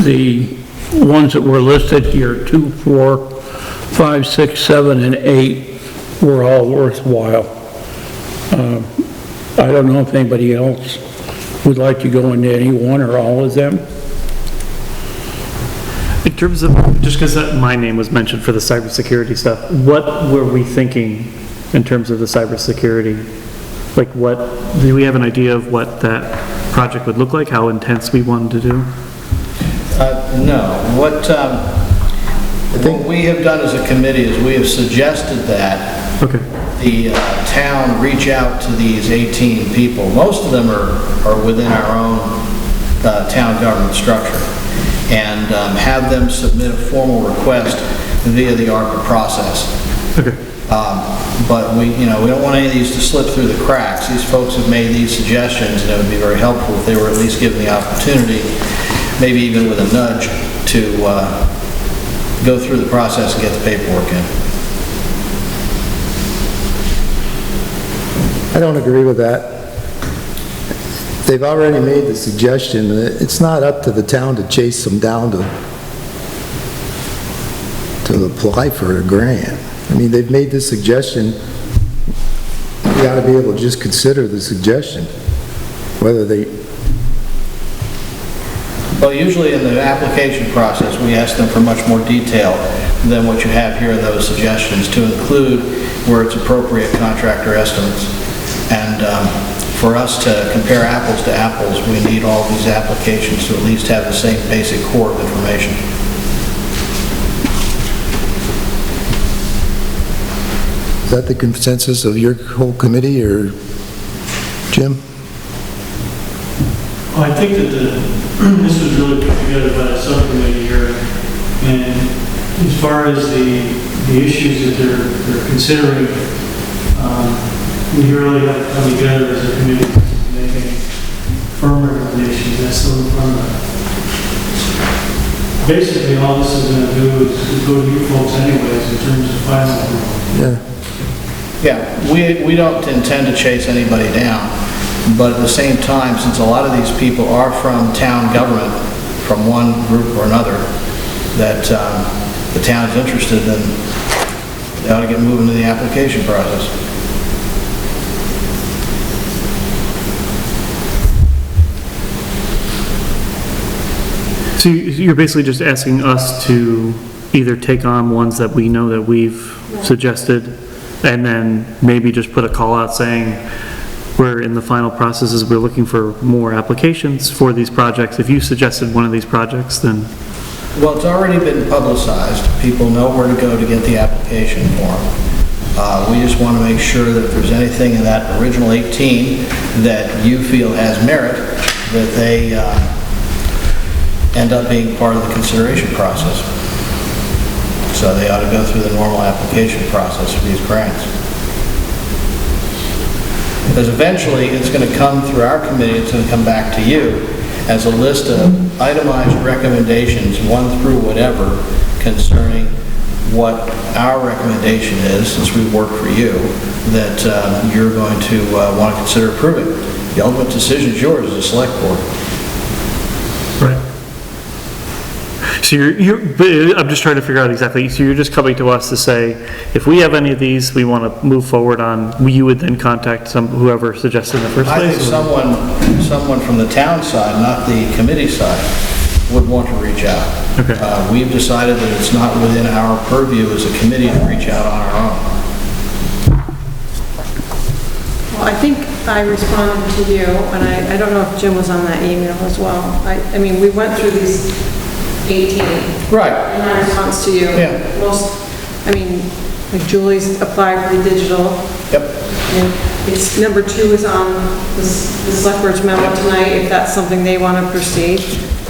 the ones that were listed here, 2, 4, 5, 6, 7, and 8, were all worthwhile. I don't know if anybody else would like to go into any one or all of them. In terms of, just because my name was mentioned for the cybersecurity stuff, what were we thinking in terms of the cybersecurity? Like what, do we have an idea of what that project would look like, how intense we wanted to do? No. What we have done as a committee is we have suggested that the town reach out to these 18 people. Most of them are within our own town government structure, and have them submit a formal request via the ARPA process. Okay. But we don't want any of these to slip through the cracks. These folks have made these suggestions, and it would be very helpful if they were at least given the opportunity, maybe even with a nudge, to go through the process and get the paperwork in. I don't agree with that. They've already made the suggestion. It's not up to the town to chase them down to apply for a grant. I mean, they've made this suggestion. You ought to be able to just consider the suggestion, whether they... Well, usually in the application process, we ask them for much more detail than what you have here in those suggestions, to include, where it's appropriate, contractor estimates. And for us to compare apples to apples, we need all these applications to at least have the same basic core of information. Is that the consensus of your whole committee, or Jim? Well, I think that this was really put together by a subcommittee here, and as far as the issues that they're considering, we really have to come together as a committee to make any firm recommendations. That's still in front of us. Basically, all this is going to do is go to you folks anyways in terms of final approval. Yeah, we don't intend to chase anybody down, but at the same time, since a lot of these people are from town government, from one group or another, that the town is interested in, they ought to get moving to the application process. So you're basically just asking us to either take on ones that we know that we've suggested, and then maybe just put a call out saying, we're in the final processes, we're looking for more applications for these projects. If you suggested one of these projects, then... Well, it's already been publicized. People know where to go to get the application form. We just want to make sure that if there's anything in that original 18 that you feel has merit, that they end up being part of the consideration process. So they ought to go through the normal application process for these grants. Because eventually it's going to come through our committee, it's going to come back to you as a list of itemized recommendations, 1 through whatever, concerning what our recommendation is, since we work for you, that you're going to want to consider approving. The ultimate decision is yours as a select board. Right. So I'm just trying to figure out exactly, so you're just coming to us to say, if we have any of these we want to move forward on, you would then contact whoever suggested in the first place? I think someone from the town side, not the committee side, would want to reach out. Okay. We've decided that it's not within our purview as a committee to reach out on our own. Well, I think I responded to you, and I don't know if Jim was on that email as well. I mean, we went through these 18. Right. In my response to you. Yeah. Like Julie's applied for the digital. Yep. And it's number 2 is on the select board's memo tonight, if that's something they want to proceed.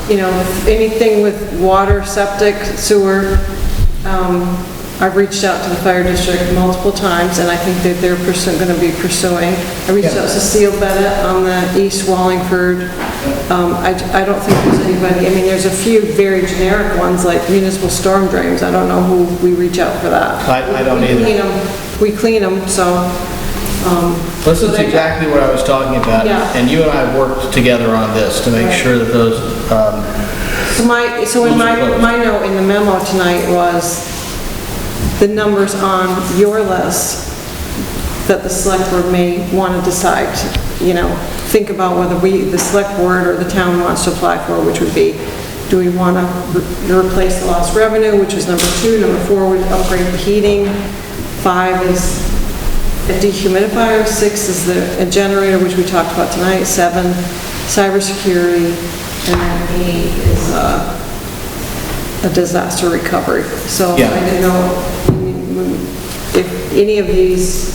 You know, anything with water, septic, sewer, I've reached out to the fire district multiple times, and I think that they're going to be pursuing. I reached out to Cecile Bennett on the East Wallingford. I don't think there's anybody, I mean, there's a few very generic ones like municipal storm drains. I don't know who we reach out for that. I don't either. We clean them, so... This is exactly what I was talking about, Yeah. and you and I have worked together on this to make sure that those... So in my note in the memo tonight was the numbers on your list that the select board may want to decide, you know, think about whether the select board or the town wants to apply for, which would be, do we want to replace the lost revenue, which is number 2, number 4 would upgrade the heating, 5 is a dehumidifier, 6 is a generator, which we talked about tonight, 7, cybersecurity, and then 8 is a disaster recovery. So Yeah. I didn't know if any of these,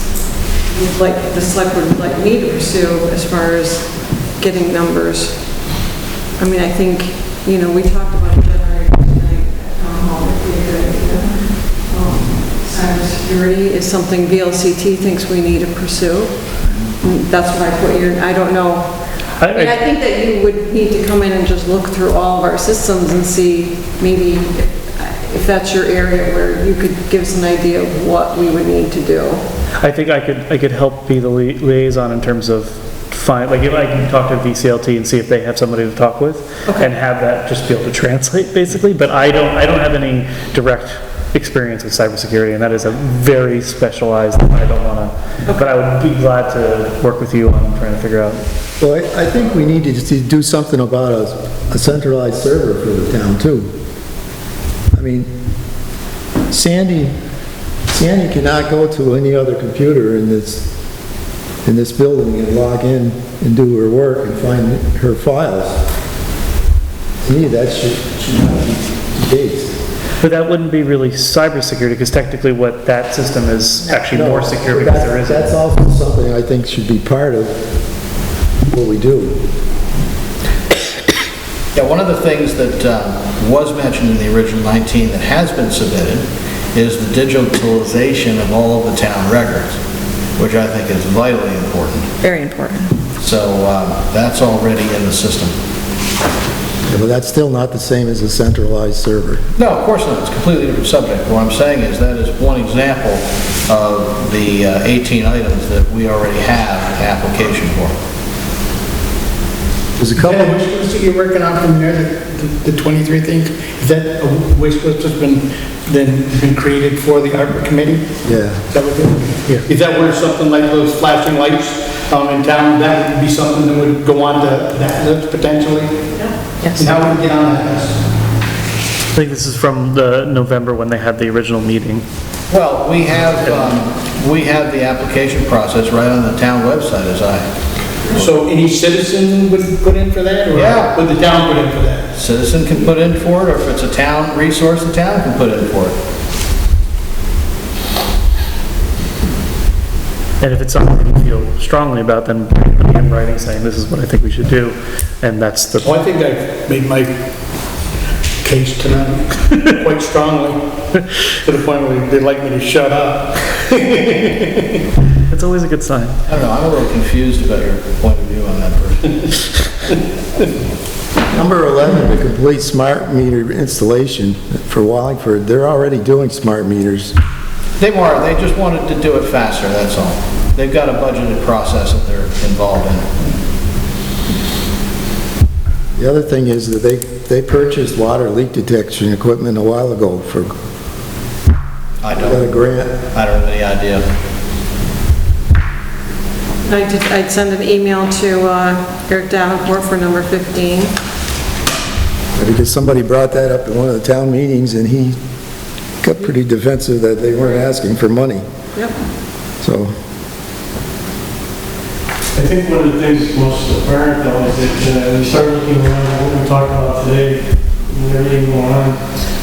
like the select board would like me to pursue as far as getting numbers. I mean, I think, you know, we talked about a generator tonight at town hall. Cybersecurity is something VLCT thinks we need to pursue. That's what I put here. I don't know. I mean, I think that you would need to come in and just look through all of our systems and see maybe if that's your area where you could give us an idea of what we would need to do. I think I could help be the liaison in terms of like if I can talk to VCLT and see if they have somebody to talk with, and have that just be able to translate basically, but I don't have any direct experience with cybersecurity, and that is a very specialized, I don't want to, but I would be glad to work with you on trying to figure out. Well, I think we need to just do something about a centralized server for the town too. I mean, Sandy cannot go to any other computer in this building and log in and do her work and find her files. To me, that should not be the case. But that wouldn't be really cybersecurity, because technically what that system is actually more secure because there isn't. That's also something I think should be part of what we do. Yeah, one of the things that was mentioned in the original 19 that has been submitted is the digitalization of all of the town records, which I think is vitally important. Very important. So that's already in the system. Yeah, but that's still not the same as a centralized server. No, of course not. It's a completely different subject. What I'm saying is that is one example of the 18 items that we already have an application for. There's a couple. Is that a wish list that you're working on from there, the 23 things? Is that a wish list that's been created for the ARPA committee? Yeah. Is that what it is? Yeah. Is that where something like those flashing lights in town, that would be something that would go on to that list potentially? Yes. And how would we get on that list? I think this is from the November when they had the original meeting. Well, we have the application process right on the town website as So any citizen would put in for that? Or Yeah. would the town put in for that? Citizen can put in for it, or if it's a town resource, the town can put in for it. And if it's something you feel strongly about, then put it in writing saying, this is what I think we should do. And that's the, Well, I think I've made my case tonight quite strongly, to the point where they'd like me to shut up. it's always a good sign. I don't know, I'm a little confused about your point of view on that person. Number 11, the complete smart meter installation for Wallingford. They're already doing smart meters. They just wanted to do it faster, that's all. They've got a budgeted process that they're involved in. The other thing is that they purchased water leak detection equipment a while ago for, I got a grant. don't have any idea. I'd send an email to Eric Davenport for number 15. Because somebody brought that up at one of the town meetings and he got pretty defensive that they weren't asking for money. Yep. So, I think one of the things most apparent though is that we start looking around at what we talked about today, and everything going on,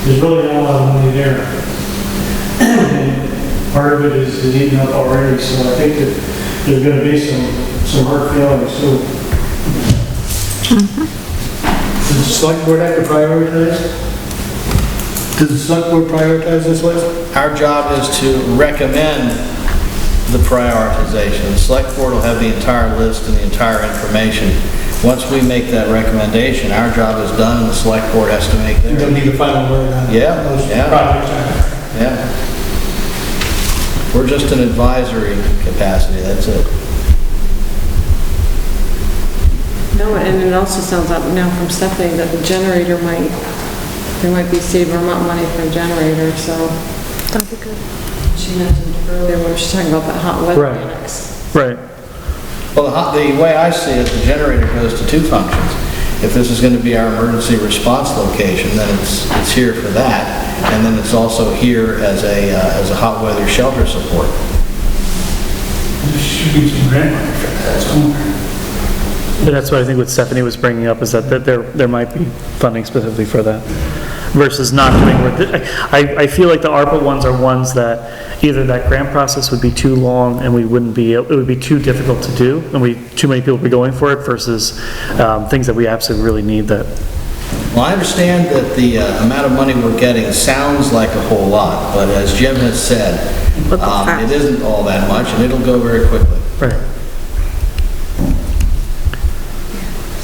there's really not a lot of money there. And part of it is eaten up already, so I think that there's going to be some hurt feelings too. Does the select board have to prioritize? Does the select board prioritize this list? Our job is to recommend the prioritization. The select board will have the entire list and the entire information. Once we make that recommendation, our job is done and the select board has to make theirs. They'll be the final word on Yeah, those yeah. projects. Yeah. We're just an advisory capacity, that's it. No, and it also sounds like now from Stephanie that the generator there might be save Vermont money for a generator, so. That'd be good. She mentioned earlier when she was talking about that hot weather Right. annex. right. Well, the way I see it, the generator goes to two functions. If this is going to be our emergency response location, then it's here for that, and then it's also here as a hot weather shelter support. There should be some grant money for that somewhere. But that's what I think what Stephanie was bringing up is that there might be funding specifically for that versus not doing work. I feel like the ARPA ones are ones that either that grant process would be too long and it would be too difficult to do and too many people would be going for it versus things that we absolutely really need that. Well, I understand that the amount of money we're getting sounds like a whole lot, but as Jim has said, it isn't all that much and it'll go very quickly. Right.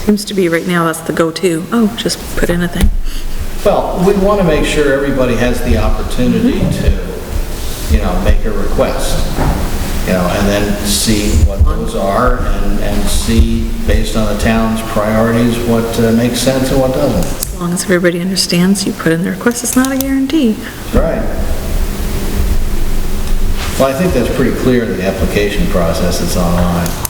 Seems to be right now, that's the go-to. Oh, just put in a thing. Well, we want to make sure everybody has the opportunity to, make a request, and then see what those are and see, based on the town's priorities, what makes sense and what doesn't. As long as everybody understands, you put in the request, it's not a guarantee. Right. Well, I think that's pretty clear in the application process that's online.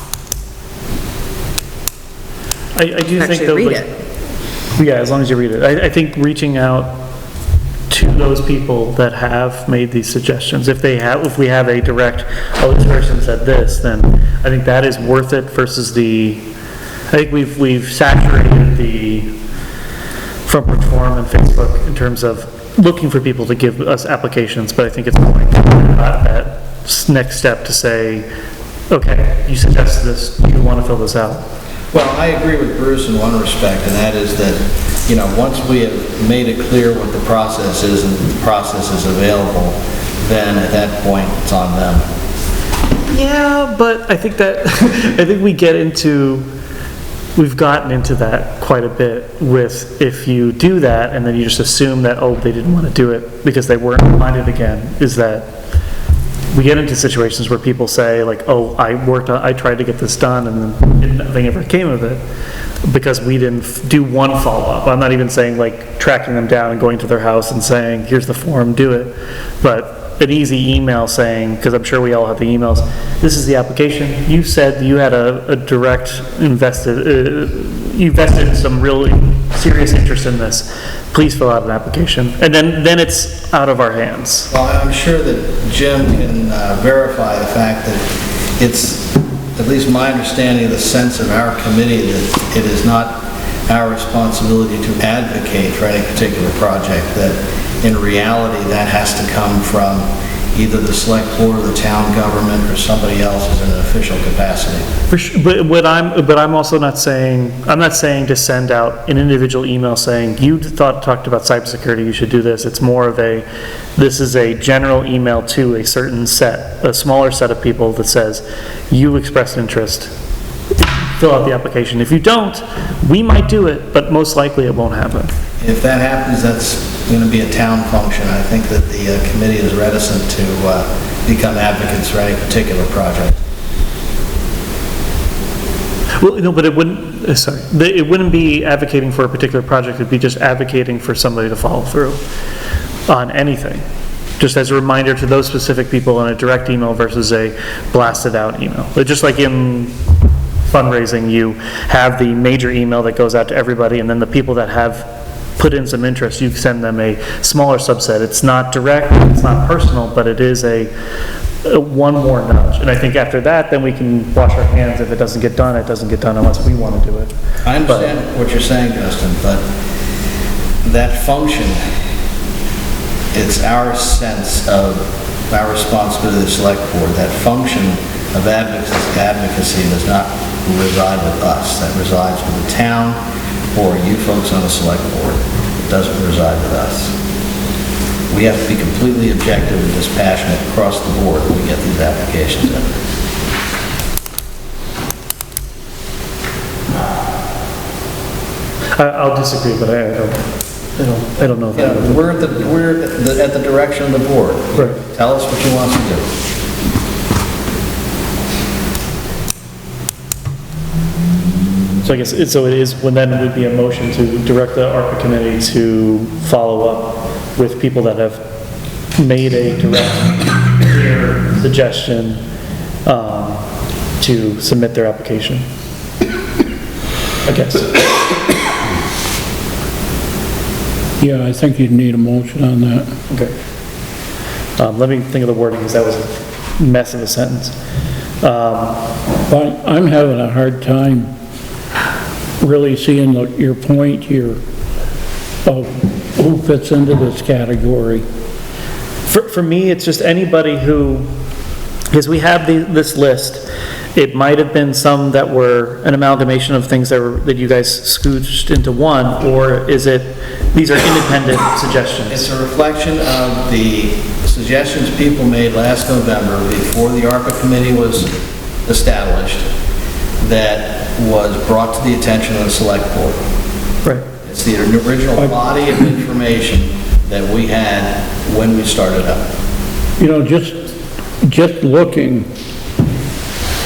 I do think Actually though, read like, it. yeah, as long as you read it. I think reaching out to those people that have made these suggestions, if we have a direct, oh, this person said this, then I think that is worth it versus I think we've saturated the front porch forum and Facebook in terms of looking for people to give us applications, but I think it's more like that next step to say, okay, you suggested this, you want to fill this out. Well, I agree with Bruce in one respect, and that is that once we have made it clear what the process is and the process is available, then at that point, it's on them. Yeah, but I think that, I think we've gotten into that quite a bit with, if you do that and then you just assume that, oh, they didn't want to do it because they weren't reminded again, is that we get into situations where people say like, oh, I tried to get this done and then nothing ever came of it because we didn't do one follow-up. I'm not even saying like tracking them down and going to their house and saying, here's the form, do it. But an easy email saying, because I'm sure we all have the emails, this is the application. You said you had a direct you vested some really serious interest in this. Please fill out an application. And then it's out of our hands. Well, I'm sure that Jim can verify the fact that it's, at least my understanding of the sense of our committee, that it is not our responsibility to advocate for any particular project, that in reality that has to come from either the select board or the town government or somebody else as in an official capacity. For sure, but I'm also not saying, I'm not saying to send out an individual email saying, you talked about cybersecurity, you should do this. It's more of this is a general email to a certain a smaller set of people that says, you expressed interest, fill out the application. If you don't, we might do it, but most likely it won't happen. If that happens, that's going to be a town function. I think that the committee is reticent to become advocates for any particular project. Well, no, but it wouldn't, it wouldn't be advocating for a particular project, it'd be just advocating for somebody to follow through on anything. Just as a reminder to those specific people in a direct email versus a blasted out email. But just like in fundraising, you have the major email that goes out to everybody, and then the people that have put in some interest, you send them a smaller subset. It's not direct, it's not personal, but it is a one more nudge. And I think after that, then we can wash our hands. If it doesn't get done, it doesn't get done unless we want to do it. I understand what you're saying, Justin, but that function, it's our sense of our responsibility to the select board. That function of advocacy does not reside with us. That resides with the town or you folks on the select board. It doesn't reside with us. We have to be completely objective and dispassionate across the board when we get these applications in. I'll disagree, but I don't know that. Yeah, we're at the direction of the board. Right. Tell us what you want to do. So I guess, it is, when then would be a motion to direct the ARPA committee to follow up with people that have made a direct, clear suggestion to submit their application. I guess. Yeah, I think you'd need a motion on that. Okay. Let me think of the wording, because that was a mess of a sentence. But I'm having a hard time really seeing your point here of who fits into this category. For me, it's just anybody who, because we have this list, it might have been some that were an amalgamation of things that you guys scooched into one, or is it, these are independent suggestions? It's a reflection of the suggestions people made last November before the ARPA committee was established, that was brought to the attention of the select board. Right. It's the original body of information that we had when we started up. You know, just looking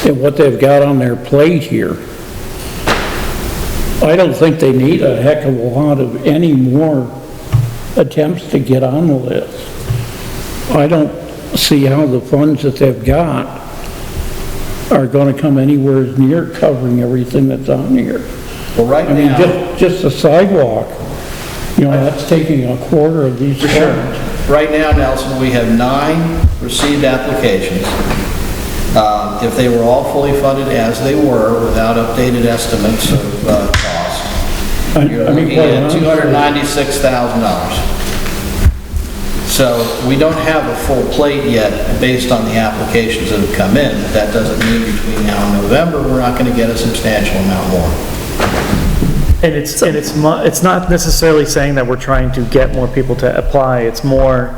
at what they've got on their plate here, I don't think they need a heck of a lot of any more attempts to get on the list. I don't see how the funds that they've got are going to come anywhere near covering everything that's on here. Well, right now, I mean, just the sidewalk, you know, that's taking a quarter of these funds. Right now, Nelson, we have 9 received applications. If they were all fully funded as they were, without updated estimates of cost, you're looking at $296,000. So we don't have a full plate yet based on the applications that have come in. That doesn't mean between now and November we're not going to get a substantial amount more. And it's not necessarily saying that we're trying to get more people to apply, it's more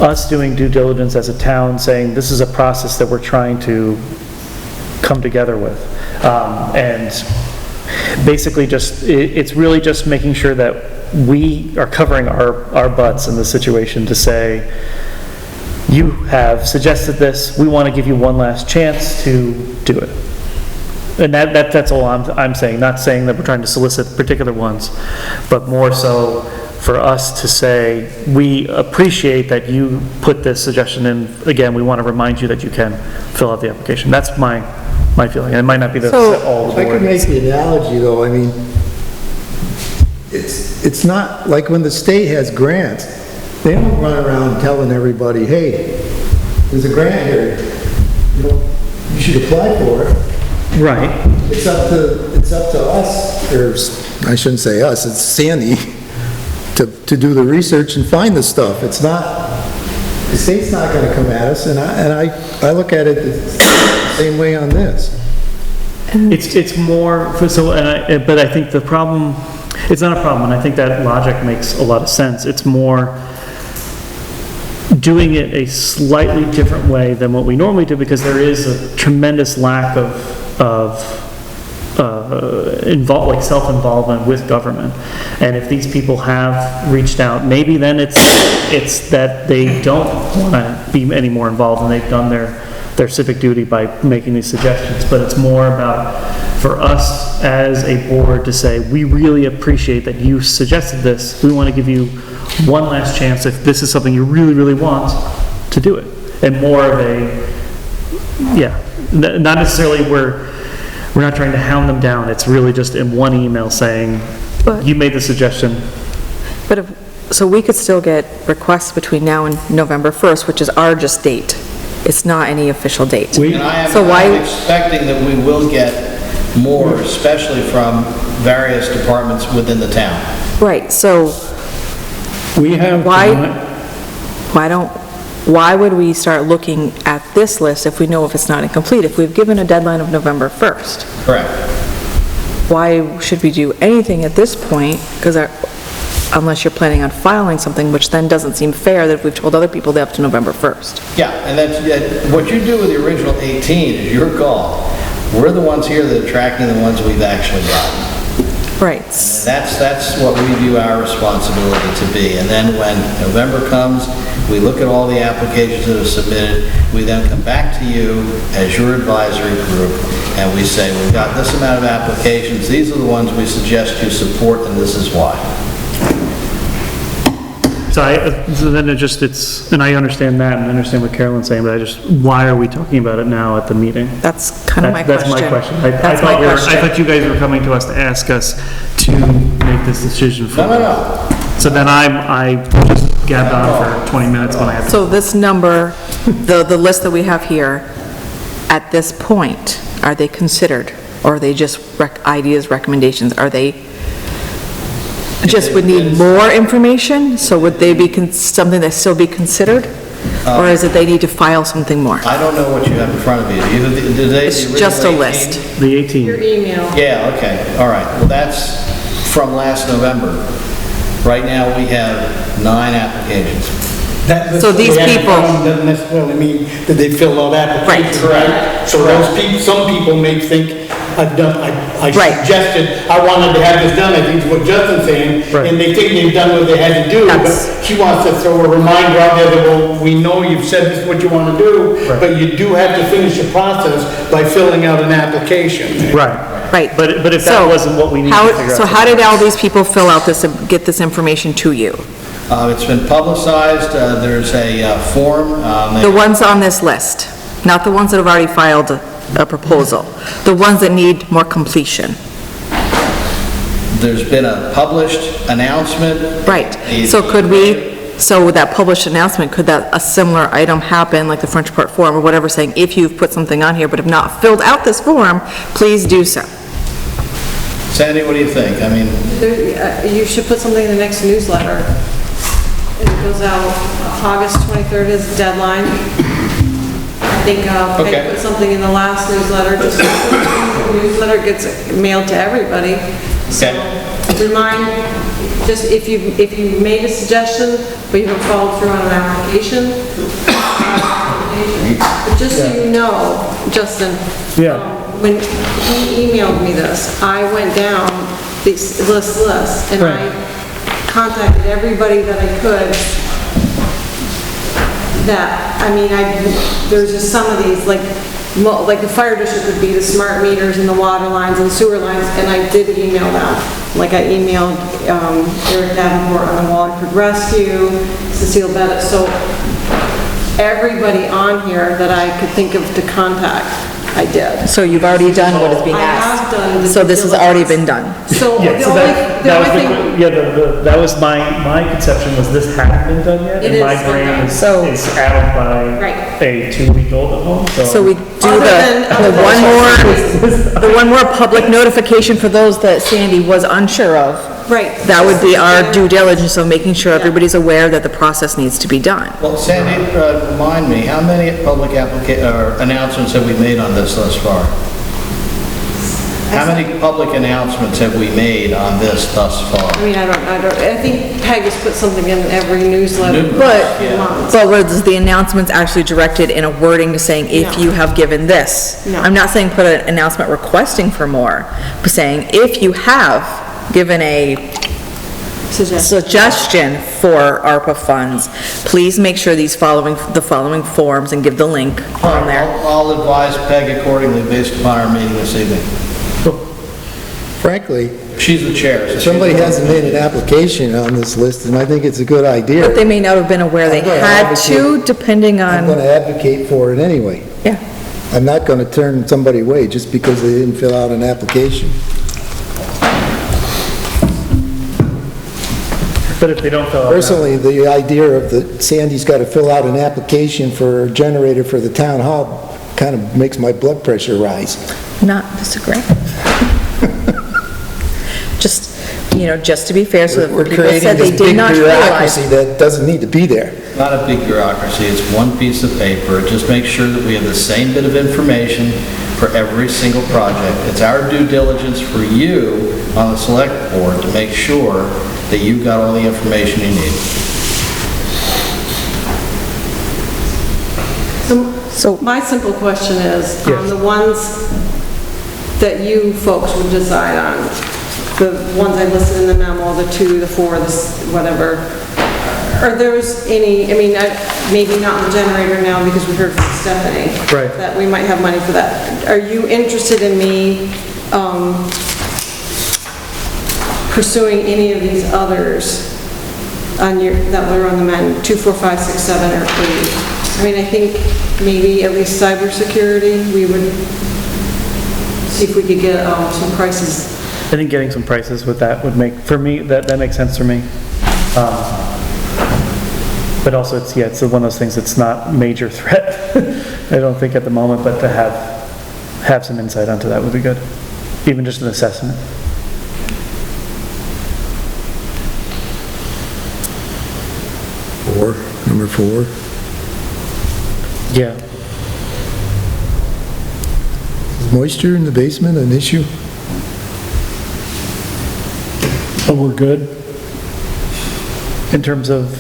us doing due diligence as a town, saying this is a process that we're trying to come together with. And basically it's really just making sure that we are covering our butts in the situation to say, you have suggested this, we want to give you one last chance to do it. And that's all I'm saying, not saying that we're trying to solicit particular ones, but more so for us to say, we appreciate that you put this suggestion in. Again, we want to remind you that you can fill out the application. That's my feeling. It might not be all the I board. could make the analogy though, I mean, it's not like when the state has grants, they don't run around telling everybody, hey, there's a grant here, you should apply for it. Right. It's up to us, or I shouldn't say us, it's Sandy, to do the research and find the stuff. It's not, the state's not gonna come at us, and I look at it the same way on this. It's more, but I think the problem, it's not a problem, and I think that logic makes a lot of sense. It's more doing it a slightly different way than what we normally do, because there is a tremendous lack of self-involvement with government. And if these people have reached out, maybe then it's that they don't want to be any more involved and they've done their civic duty by making these suggestions. But it's more about, for us as a board to say, we really appreciate that you suggested this. We want to give you one last chance if this is something you really, really want to do it. And more of not necessarily we're not trying to hound them down. It's really just in one email saying, you made the suggestion. But so we could still get requests between now and November 1st, which is our just date. It's not any official date. And I'm expecting that we will get more, especially from various departments within the town. Right, so why would we start looking at this list if we know if it's not incomplete? If we've given a deadline of November 1st? Correct. Why should we do anything at this point? Because unless you're planning on filing something, which then doesn't seem fair that if we've told other people they have to November 1st. Yeah, and that's what you do with the original 18 is your call. We're the ones here that are tracking the ones we've actually gotten. Right. That's what we view our responsibility to be. And then when November comes, we look at all the applications that are submitted, we then come back to you as your advisory group, and we say, we've got this amount of applications, these are the ones we suggest you support, and this is why. So then and I understand that, and I understand what Carolyn's saying, but why are we talking about it now at the meeting? That's kind of my question. That's my question. I thought you guys were coming to us to ask us to make this decision for us. No. So then I just gabbed on for 20 minutes when I had to. So this number, the list that we have here, at this point, are they considered? Or are they just ideas, recommendations? Are they just would need more information? So would they be something that still be considered? Or is it they need to file something more? I don't know what you have in front of you. It's just a list. The 18. Your email. Yeah, okay, all right. Well, that's from last November. Right now, we have 9 applications. So these people doesn't necessarily mean that they filled out applications. Right. Correct. So those people, some people may think, I Right. suggested, I wanted to have this done, I think is what Justin's saying, Right. and they think they've done what they had to do, but she wants to throw a reminder out there that, well, we know you've said this is what you want to do, Right. but you do have to finish the process by filling out an application. Right. Right. But if that wasn't what we needed to figure out. So how did all these people fill out this, get this information to you? It's been publicized, there's a form. The ones on this list, not the ones that have already filed a proposal, the ones that need more completion. There's been a published announcement. Right, so with that published announcement, could that, a similar item happen, like the French Part form or whatever, saying if you've put something on here but have not filled out this form, please do so? Sandy, what do you think? I mean, You should put something in the next newsletter. It goes out August 23rd is the deadline. I think Okay. Peg put something in the last newsletter, just so the newsletter gets mailed to everybody. So, just if you made a suggestion, but you haven't followed through on an application, but just so you know, Justin, when he emailed me this, I went down this list, and I contacted everybody that I could. There's just some of these, like the fire district would be the smart meters and the water lines and sewer lines, and I did email them. Like I emailed Eric Davenport on the Wallingford Rescue, Cecile Bennett, so everybody on here that I could think of to contact, I did. So you've already done what is being asked? I have done. So this has already been done? So Yeah, so that was my conception was this hadn't been done yet, It and my is brain done. is addled by a 2-week-old at home, So we do the one more public notification for those that Sandy was unsure of. Right. That would be our due diligence of making sure everybody's aware that the process needs to be done. Well, Sandy, remind me, how many public announcements have we made on this thus far? How many public announcements have we made on this thus far? I think Peg has put something in every newsletter. But was the announcements actually directed in a wording to saying, if you have given this? No. I'm not saying put an announcement requesting for more, but saying, if you have given a suggestion for ARPA funds, please make sure the following forms and give the link on there. I'll advise Peg accordingly based upon our meeting this evening. Frankly, she's the chair. If somebody hasn't made an application on this list, then I think it's a good idea. But they may not have been aware they had to, depending on... I'm going to advocate for it anyway. Yeah. I'm not going to turn somebody away just because they didn't fill out an application. But if they don't fill out... Personally, the idea of Sandy's got to fill out an application for a generator for the town hall kind of makes my blood pressure rise. Not disagree. Just to be fair, so that We're people creating said they this did big not realize. bureaucracy that doesn't need to be there. Not a big bureaucracy, it's one piece of paper. Just make sure that we have the same bit of information for every single project. It's our due diligence for you on the select board to make sure that you've got all the information you need. So my simple question is, on the ones that you folks would decide on, the ones I listed in the memo, the 2, the 4, the whatever, are those any, maybe not the generator now because we heard from Stephanie. Right. That we might have money for that. Are you interested in me pursuing any of these others on that were on the menu, 2, 4, 5, 6, 7, or 8? I think maybe at least cybersecurity, we would see if we could get some prices. I think getting some prices with that would make, for me, that makes sense for me. But also it's one of those things that's not major threat, I don't think at the moment, but to have some insight onto that would be good. Even just an assessment. Number 4. Yeah. Is moisture in the basement an issue? So we're good in terms of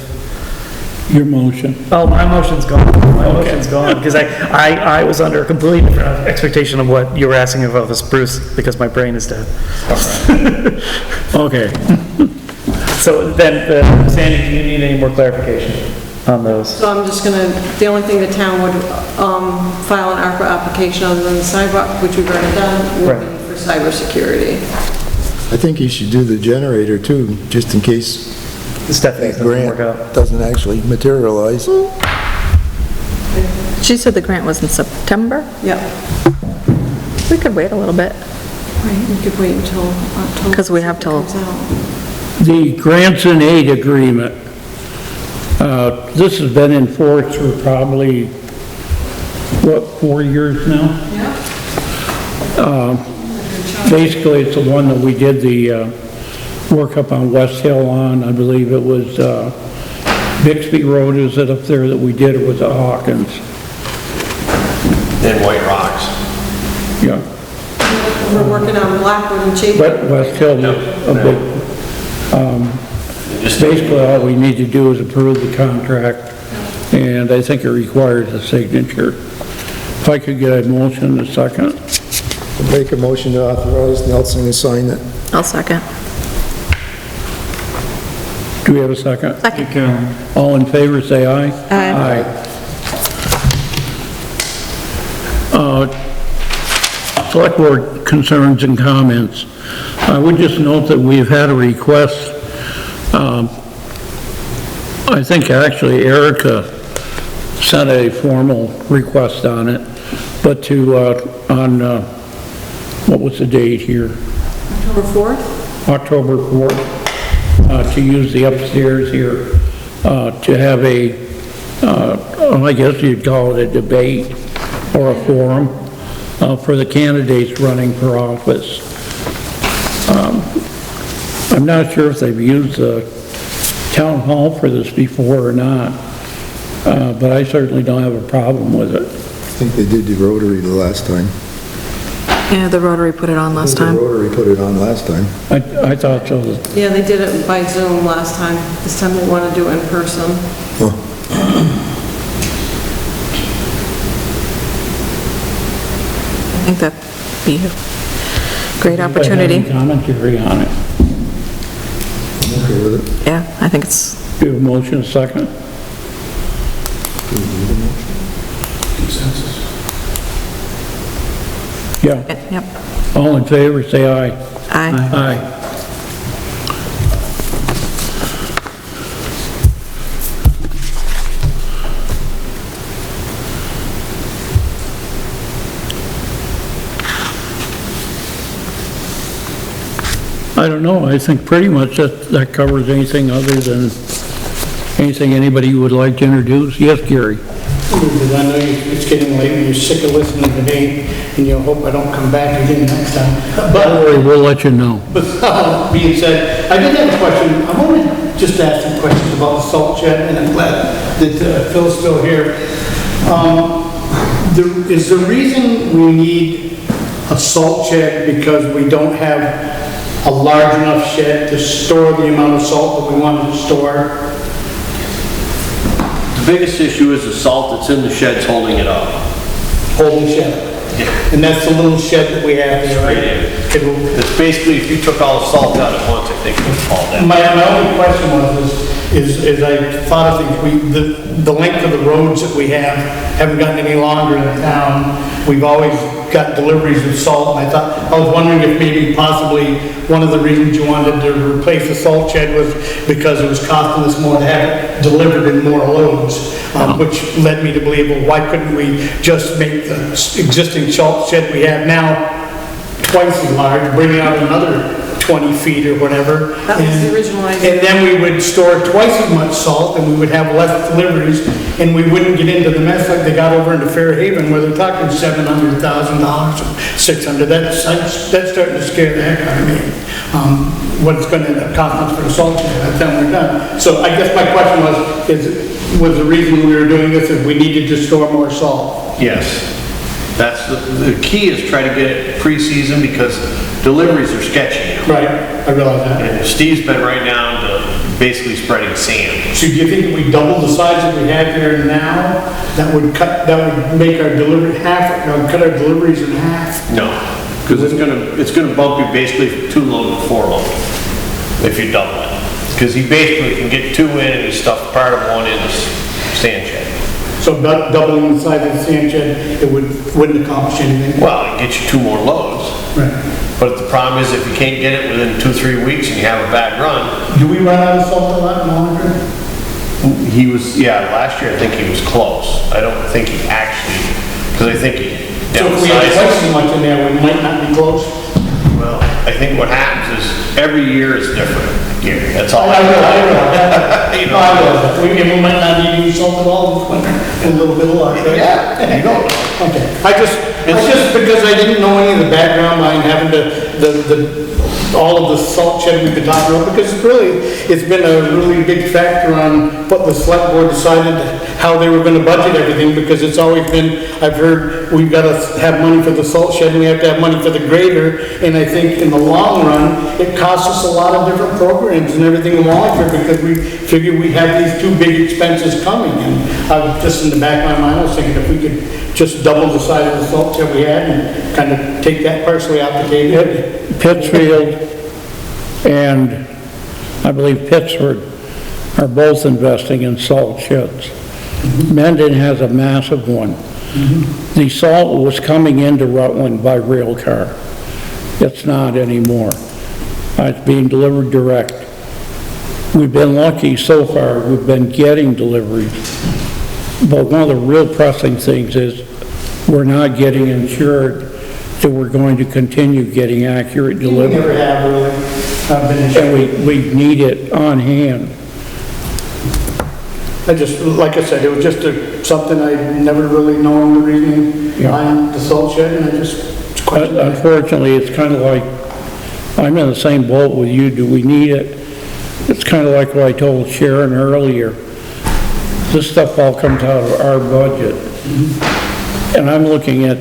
your motion? Oh, my motion's gone. My motion's gone, because I was under a completely different expectation of what you were asking of us, Bruce, because my brain is dead. Okay. So then, Sandy, do you need any more clarification on those? So I'm just the only thing the town would file an ARPA application other than the sidewalk, which we've already done, would be for cybersecurity. I think you should do the generator too, just in case that grant doesn't actually materialize. She said the grant was in September? Yeah. We could wait a little bit. Right, we could wait until October. Because we have till... The grants and aid agreement, this has been in force for probably, 4 years now? Yeah. Basically, it's the one that we did the work up on West Hill on. I believe it was Bixby Road, is it up there that we did it with the Hawkins? And White Rocks. Yeah. We're working on Blackwood and Chapin. West Hill, a big, basically all we need to do is approve the contract, and I think it requires a signature. If I could get a motion, a second. Make a motion to authorize Nelson to sign it. I'll second. Do we have a second? Second. All in favor, say aye. Aye. Select Board concerns and comments. I would just note that we've had a request, I think actually Erica sent a formal request on it, but what was the date here? October 4th? October 4th, to use the upstairs here, to have I guess you'd call it a debate or a forum for the candidates running for office. I'm not sure if they've used the town hall for this before or not, but I certainly don't have a problem with it. I think they did the Rotary the last time. Yeah, the Rotary put it on last time. The Rotary put it on last time. I thought so. Yeah, they did it by Zoom last time. This time they want to do it in person. I think that'd be a great opportunity. Any commentary on it? I'm okay with it. Yeah, I think it's, Do you have a motion, a second? Consensus. Yeah. yep. All in favor, say aye. Aye. Aye. I don't know, I think pretty much that covers anything other than anything anybody would like to introduce. Yes, Gary? Because I know it's getting late and you're sick of listening to me, and you'll hope I don't come back again next time. Don't worry, we'll let you know. But that being said, I did have a question. I want to just ask some questions about the salt shed, and I'm glad that Phil's still here. Is the reason we need a salt shed because we don't have a large enough shed to store the amount of salt that we want to store? The biggest issue is the salt that's in the sheds holding it up. Holding shed? Yeah. And that's the little shed that we have there, right? It's basically, if you took all the salt out at once, I think it would fall down. My only question is I thought of things, the length of the roads that we have haven't gotten any longer in the town. We've always got deliveries of salt, and I was wondering if maybe possibly one of the reasons you wanted to replace the salt shed was because it was costing us more to have it delivered in more loads, which led me to believe, well, why couldn't we just make the existing salt shed we have now twice as large, bring it out another 20 feet or whatever. That was the original idea. And then we would store twice as much salt, and we would have less deliveries, and we wouldn't get into the mess like they got over into Fairhaven, where they're talking $700,000 or $600,000. That's starting to scare the heck out of me. What it's going to end up costing us for the salt shed by the time we're done. So I guess my question was the reason we were doing this is we needed to store more salt? Yes. That's the key is try to get it pre-season because deliveries are sketchy. Right, I realize that. And Steve's been right down to basically spreading sand. So do you think if we double the size that we have here now, that would make our delivery cut our deliveries in half? No, because it's gonna bump you basically from 2 load to 4 load if you double it. Because he basically can get 2 in and he stuff part of 1 in the sand shed. So doubling the size of the sand shed, it wouldn't accomplish anything? Well, it gets you 2 more loads. Right. But the problem is if you can't get it within 2-3 weeks and you have a bad run. Do we run out of salt a lot in Wallingford? Last year I think he was close. I don't think he actually, because I think he So if we have twice as much in there, we might not be close? Well, I think what happens is every year is different. That's all. I realize. We might not need any salt at all this winter, and a little bit of luck, right? Yeah, you don't know. Okay, it's just because I didn't know any of the background behind having all of the salt shed we've been talking about, because it's been a really big factor on what the select board decided, how they were gonna budget everything, because it's always been, I've heard we've got to have money for the salt shed, and we have to have money for the grader, and I think in the long run, it costs us a lot of different programs and everything in Wallingford, because we figured we have these two big expenses coming, and I was just in the back of my mind, I was thinking if we could just double the size of the salt shed we had, and kind of take that partially out the table. Pittsfield and I believe Pittsford are both investing in salt sheds. Mendon has a massive one. The salt was coming into Rutland by rail car. It's not anymore. It's being delivered direct. We've been lucky so far, we've been getting deliveries. But one of the real pressing things is we're not getting insured that we're going to continue getting accurate We delivery. never have really been insured. And we need it on hand. I just, like I said, it was just something I never really known the reasoning behind the salt shed, and I just questioned it. Unfortunately, it's kind of like, I'm in the same boat with you, do we need it? It's kind of like what I told Sharon earlier. This stuff all comes out of our budget. And I'm looking at,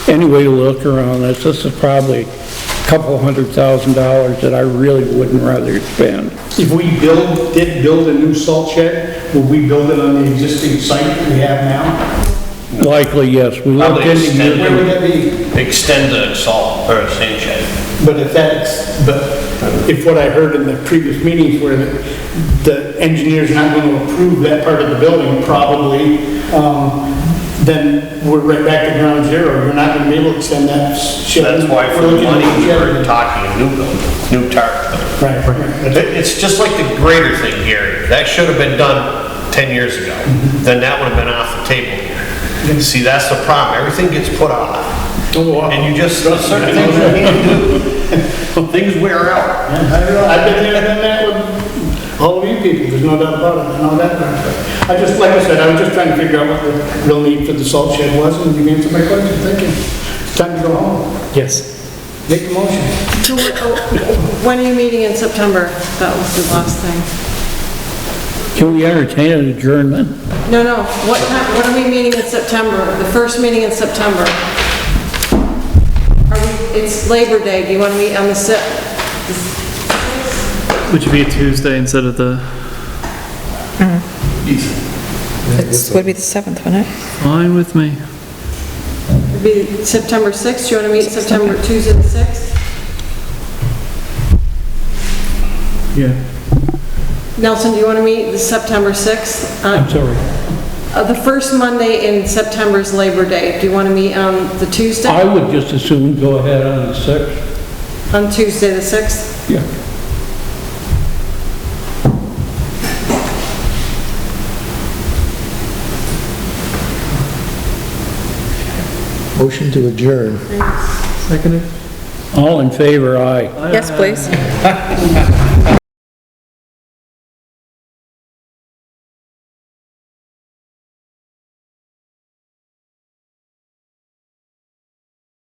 any way to look around this is probably a couple $100,000 that I really wouldn't rather spend. If we did build a new salt shed, would we build it on the existing site that we have now? Likely, yes. We looked Probably into Where would that be? extend the salt, or sand shed. But if what I heard in the previous meetings were that the engineer's not going to approve that part of the building, probably, then we're right back to ground zero. We're not going to be able to extend that shed. That's why for the money, we were talking a new building, new tarp. Right. It's just like the grader thing here. That should have been done 10 years ago. Then that would have been off the table here. See, that's the problem. Everything gets put off. And you just, certain things you can't do. Things wear out. I've been there, done that with all of you people, there's no doubt about it, and all that. I just, like I said, I was just trying to figure out what the real need for the salt shed was, and you answered my question, thank you. It's time to go home. Yes. Make the motion. So, when are you meeting in September? That was the last thing. Can we entertain an adjournment? No, what time, when are we meeting in September? The first meeting in September? It's Labor Day, do you want to meet on the 6th? Which would be a Tuesday instead of the, It would be the 7th, wouldn't it? fine with me. It'd be September 6th, do you want to meet September, Tuesday the 6th? Yeah. Nelson, do you want to meet the September 6th? I'm sorry. The first Monday in September is Labor Day. Do you want to meet on the Tuesday? I would just as soon go ahead on the 6th. On Tuesday the 6th? Yeah. Motion to adjourn. Seconded? All in favor, aye. Yes, please.